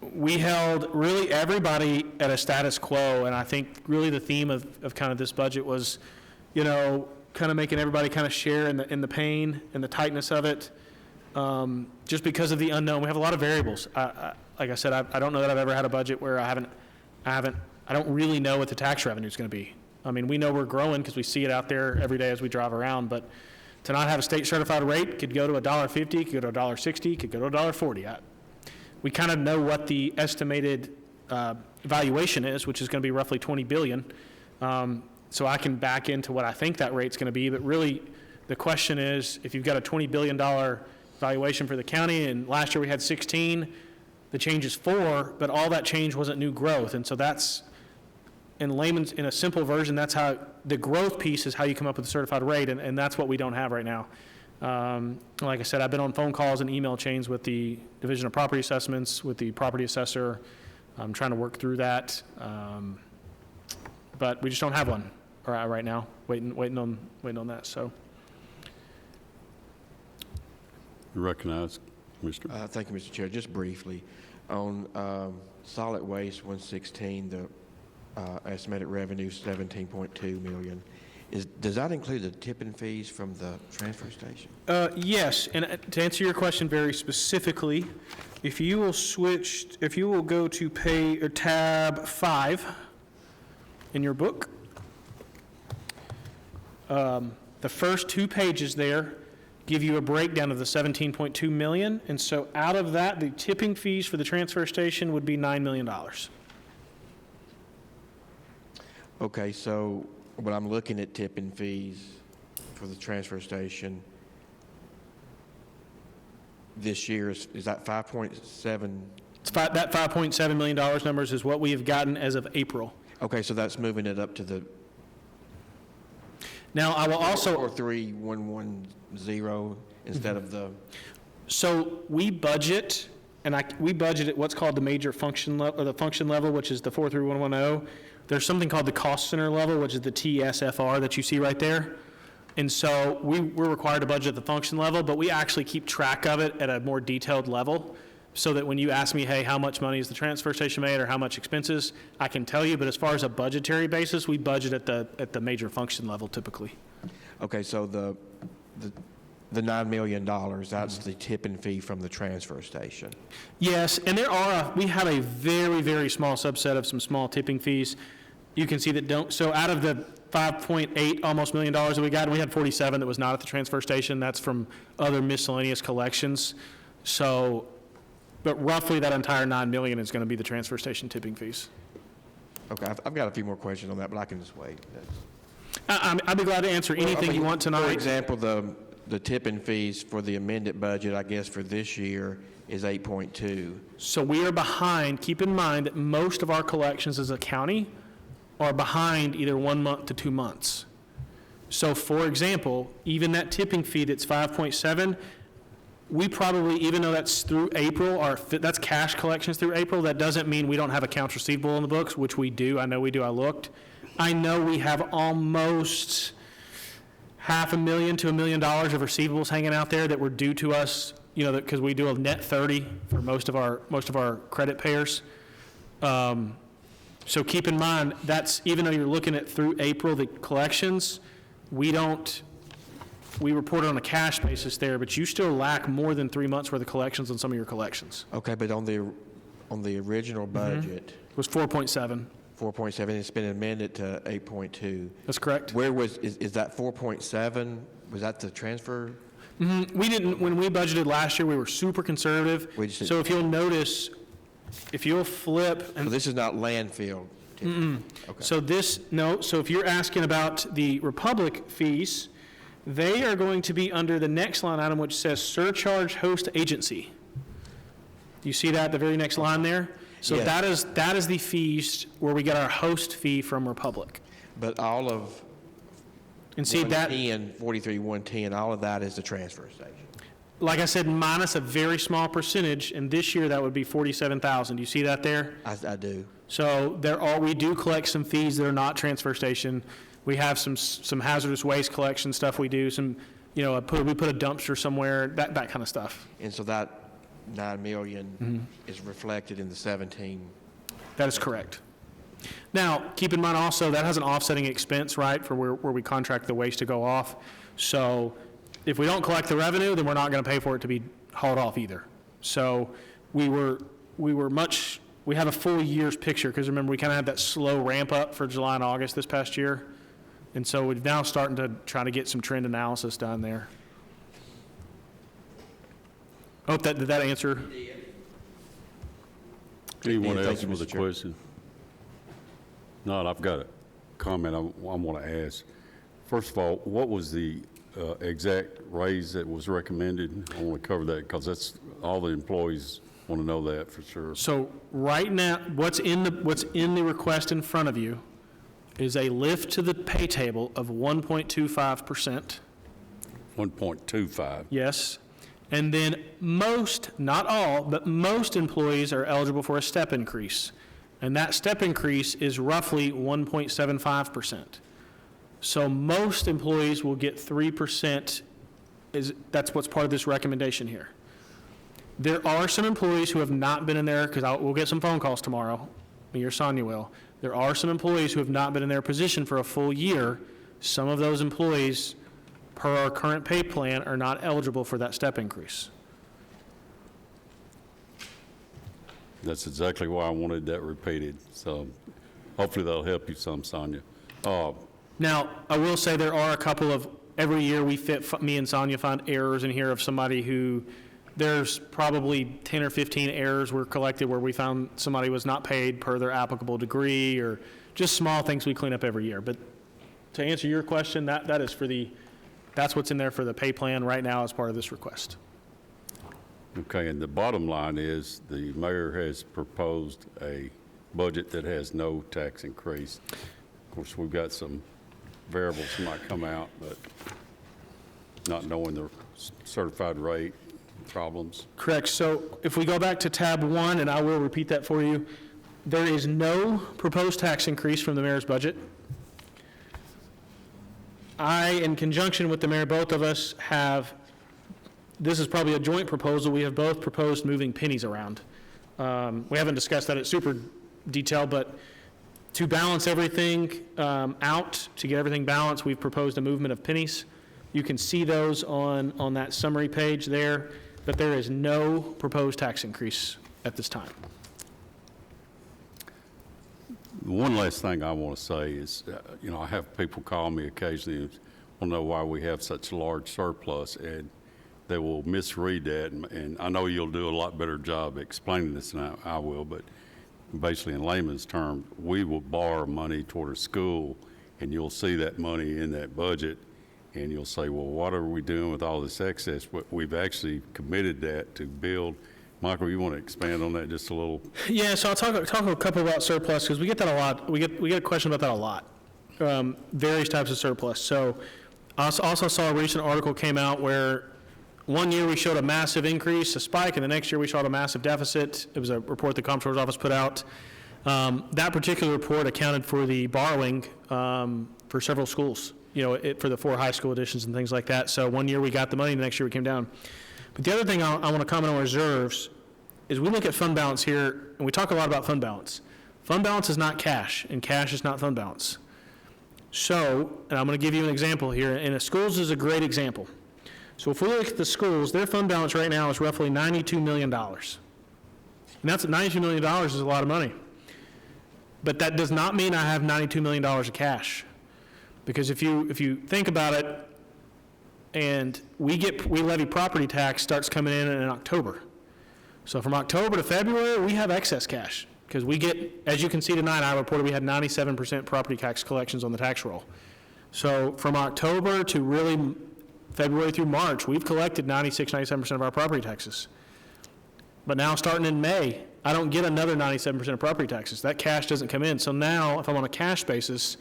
we held really everybody at a status quo, and I think really the theme of kind of this budget was, kind of making everybody kind of share in the pain and the tightness of it, just because of the unknown. We have a lot of variables. Like I said, I don't know that I've ever had a budget where I don't really know what the tax revenue is going to be. I mean, we know we're growing because we see it out there every day as we drive around, but to not have a state certified rate could go to $1.50, could go to $1.60, could go to $1.40. We kind of know what the estimated valuation is, which is going to be roughly $20 billion. So I can back into what I think that rate's going to be, but really the question is, if you've got a $20 billion valuation for the county, and last year we had 16, the change is 4, but all that change wasn't new growth, and so that's, in a simple version, that's how the growth piece is how you come up with a certified rate, and that's what we don't have right now. Like I said, I've been on phone calls and email chains with the Division of Property Assessments, with the property assessor. I'm trying to work through that, but we just don't have one right now. Waiting on that. So, you recognize, Commissioner. Thank you, Mr. Chair. Just briefly, on solid waste 116, the estimated revenue 17.2 million. Does that include the tipping fees from the transfer station? Yes, and to answer your question very specifically, if you will go to tab 5 in your book, the first 2 pages there give you a breakdown of the 17.2 million, and so out of that, the tipping fees for the transfer station would be $9 million. Okay, so when I'm looking at tipping fees for the transfer station, this year, is that 5.7? That $5.7 million numbers is what we have gotten as of April. Okay, so that's moving it up to the... Now, I will also... 43110 instead of the... So we budget, we budget at what's called the major function level, or the function level, which is the 43110. There's something called the cost center level, which is the TSFR that you see right there. And so we're required to budget at the function level, but we actually keep track of it at a more detailed level so that when you ask me, hey, how much money is the transfer station made or how much expenses, I can tell you. But as far as a budgetary basis, we budget at the major function level typically. Okay, so the $9 million, that's the tipping fee from the transfer station. Yes, and we have a very, very small subset of some small tipping fees. You can see that so out of the $5.8 almost million that we got, and we had 47 that was not at the transfer station. That's from other miscellaneous collections. So But roughly that entire 9 million is going to be the transfer station tipping fees. Okay, I've got a few more questions on that, but I can just wait. I'd be glad to answer anything you want tonight. For example, the tipping fees for the amended budget, I guess, for this year is 8.2. So we are behind. Keep in mind that most of our collections as a county are behind either 1 month to 2 months. So for example, even that tipping fee that's 5.7, we probably, even though that's through April, that's cash collections through April, that doesn't mean we don't have accounts receivable in the books, which we do. I know we do. I looked. I know we have almost $500,000 to $1 million of receivables hanging out there that were due to us, because we do a net 30 for most of our credit payers. So keep in mind, that's, even though you're looking at through April, the collections, we report on a cash basis there, but you still lack more than 3 months worth of collections on some of your collections. Okay, but on the original budget. It was 4.7. 4.7, it's been amended to 8.2. That's correct. Is that 4.7, was that the transfer? We didn't, when we budgeted last year, we were super conservative. So if you'll notice, if you'll flip. So this is not landfill? Okay. So so if you're asking about the Republic fees, they are going to be under the next line item, which says surcharge host agency. Do you see that, the very next line there? So yes. that is the fees where we get our host fee from Republic. But all of and see that 43,110, all of that is the transfer station. Like I said, minus a very small percentage, and this year that would be 47,000. Do you see that there? I do. So we do collect some fees that are not transfer station. We have some hazardous waste collection stuff we do. We put a dumpster somewhere, that kind of stuff. And so that 9 million is reflected in the 17. That is correct. Now, keep in mind also that has an offsetting expense, right, for where we contract the waste to go off. So if we don't collect the revenue, then we're not going to pay for it to be hauled off either. So we have a full year's picture, because remember, we kind of had that slow ramp up for July and August this past year. And so we're now starting to try to get some trend analysis done there. Did that answer? Anyone else with a question? No, I've got a comment I want to ask. First of all, what was the exact raise that was recommended? I want to cover that because that's all the employees want to know that for sure. So right now, what's in the request in front of you is a lift to the pay table of 1.25%. 1.25. Yes. And then most, not all, but most employees are eligible for a step increase. And that step increase is roughly 1.75%. So most employees will get 3%, that's what's part of this recommendation here. There are some employees who have not been in there, because we'll get some phone calls tomorrow, me or Sonia will. There are some employees who have not been in their position for a full year. Some of those employees, per our current pay plan, are not eligible for that step increase. That's exactly why I wanted that repeated. So hopefully that'll help you some, Sonia. Now, I will say there are a couple of, every year me and Sonia find errors in here of somebody who, there's probably 10 or 15 errors were collected where we found somebody was not paid per their applicable degree, or just small things we clean up every year. But to answer your question, that's what's in there for the pay plan right now as part of this request. Okay, and the bottom line is the mayor has proposed a budget that has no tax increase. Of course, we've got some variables that might come out, but not knowing the certified rate problems. Correct. So if we go back to tab 1, and I will repeat that for you, there is no proposed tax increase from the mayor's budget. I, in conjunction with the mayor, both of us this is probably a joint proposal, we have both proposed moving pennies around. We haven't discussed that at super detail, but to balance everything out, to get everything balanced, we've proposed a movement of pennies. You can see those on that summary page there, but there is no proposed tax increase at this time. One last thing I want to say is, I have people call me occasionally and want to know why we have such a large surplus. And that will misread that, and I know you'll do a lot better job explaining this than I will, but basically in layman's terms, we will borrow money toward a school, and you'll see that money in that budget, and you'll say, well, what are we doing with all this excess? But we've actually committed that to build. Michael, you want to expand on that just a little? Yeah, so I'll talk a couple about surplus, because we get that a lot. We get a question about that a lot. Various types of surplus. So I also saw a recent article came out where one year we showed a massive increase, a spike, and the next year we showed a massive deficit. It was a report the Comptroller's Office put out. That particular report accounted for the borrowing for several schools, for the 4 high school additions and things like that. So one year we got the money, the next year we came down. But the other thing I want to comment on reserves is we look at fund balance here, and we talk a lot about fund balance. Fund balance is not cash, and cash is not fund balance. So, and I'm going to give you an example here, and the schools is a great example. So if we look at the schools, their fund balance right now is roughly $92 million. And that's $92 million is a lot of money. But that does not mean I have $92 million of cash. Because if you think about it, and we levy property tax starts coming in October. So from October to February, we have excess cash. Because we get, as you can see tonight, I reported we had 97% property tax collections on the tax roll. So from October to really February through March, we've collected 97% of our property taxes. But now starting in May, I don't get another 97% of property taxes. That cash doesn't come in. So now, if I'm on a cash basis,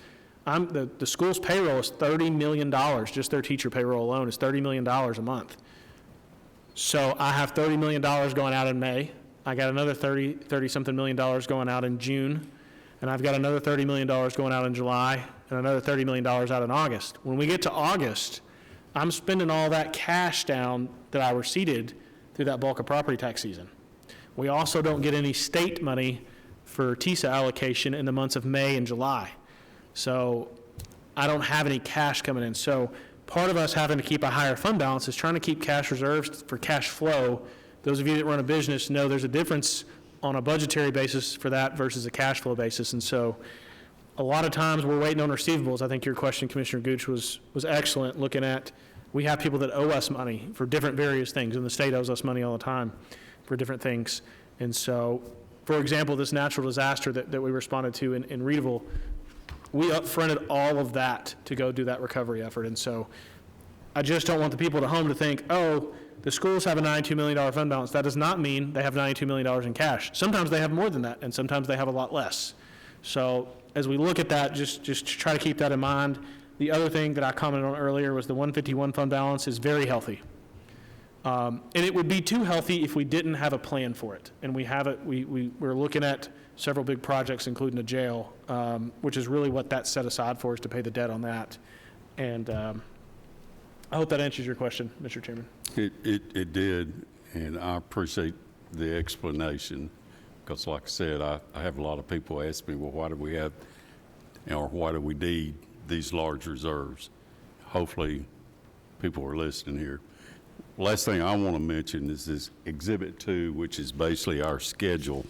the school's payroll is $30 million. Just their teacher payroll alone is $30 million a month. So I have $30 million going out in May. I got another $30-something million going out in June, and I've got another $30 million going out in July, and another $30 million out in August. When we get to August, I'm spending all that cash down that I receipted through that bulk of property tax season. We also don't get any state money for TISA allocation in the months of May and July. So I don't have any cash coming in. So part of us having to keep a higher fund balance is trying to keep cash reserves for cash flow. Those of you that run a business know there's a difference on a budgetary basis for that versus a cash flow basis. And so a lot of times we're waiting on receivables. I think your question, Commissioner Gooch, was excellent, looking at we have people that owe us money for different various things, and the state owes us money all the time for different things. And so, for example, this natural disaster that we responded to in Redevelopment, we upfronted all of that to go do that recovery effort. And so I just don't want the people at home to think, oh, the schools have a $92 million fund balance. That does not mean they have $92 million in cash. Sometimes they have more than that, and sometimes they have a lot less. So as we look at that, just try to keep that in mind. The other thing that I commented on earlier was the 151 fund balance is very healthy. And it would be too healthy if we didn't have a plan for it. And we have it. We're looking at several big projects, including a jail, which is really what that's set aside for, is to pay the debt on that. And I hope that answers your question, Mr. Chairman. It did, and I appreciate the explanation, because like I said, I have a lot of people ask me, well, why do we have, or why do we need these large reserves? Hopefully people are listening here. Last thing I want to mention is this Exhibit 2, which is basically our schedule.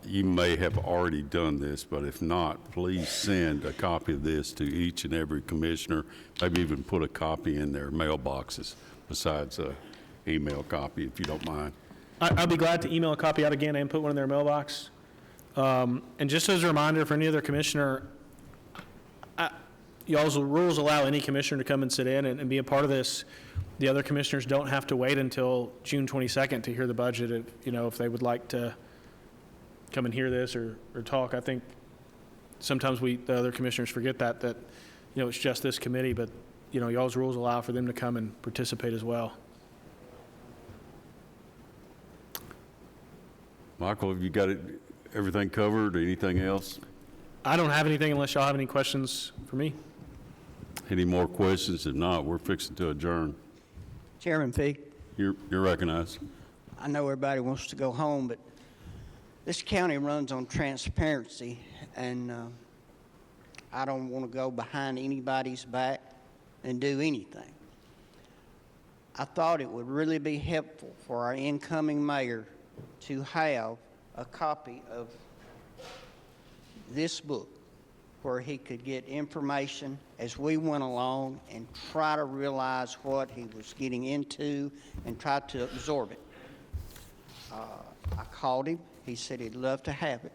You may have already done this, but if not, please send a copy of this to each and every commissioner, maybe even put a copy in their mailboxes besides an email copy, if you don't mind. I'd be glad to email a copy out again and put one in their mailbox. And just as a reminder for any other commissioner, y'all's rules allow any commissioner to come and sit in and be a part of this. The other commissioners don't have to wait until June 22nd to hear the budget, if they would like to come and hear this or talk. I think sometimes the other commissioners forget that it's just this committee, but y'all's rules allow for them to come and participate as well. Michael, have you got everything covered, or anything else? I don't have anything unless y'all have any questions for me. Any more questions? If not, we're fixing to adjourn. Chairman Fig, You're recognized. I know everybody wants to go home, but this county runs on transparency, and I don't want to go behind anybody's back and do anything. I thought it would really be helpful for our incoming mayor to have a copy of this book, where he could get information as we went along and try to realize what he was getting into and try to absorb it. I called him. He said he'd love to have it.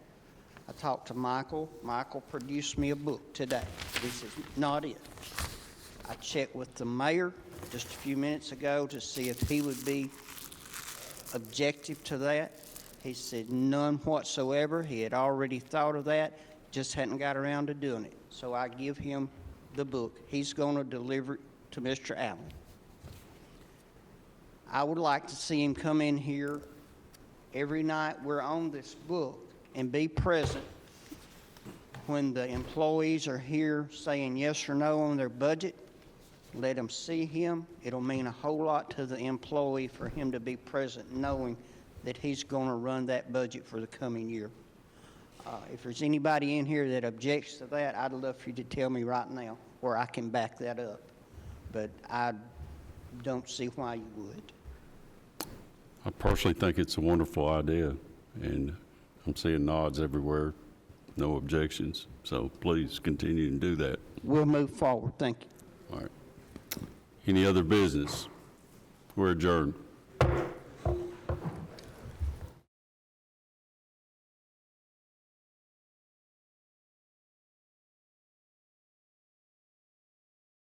I talked to Michael. Michael produced me a book today. This is not it. I checked with the mayor just a few minutes ago to see if he would be objective to that. He said none whatsoever. He had already thought of that, just hadn't got around to doing it. So I give him the book. He's going to deliver it to Mr. Allen. I would like to see him come in here every night we're on this book and be present when the employees are here saying yes or no on their budget. Let them see him. It'll mean a whole lot to the employee for him to be present, knowing that he's going to run that budget for the coming year. If there's anybody in here that objects to that, I'd love for you to tell me right now where I can back that up. But I don't see why you would. I personally think it's a wonderful idea, and I'm seeing nods everywhere, no objections. So please continue and do that. We'll move forward. Thank you. All right. Any other business? We're adjourned.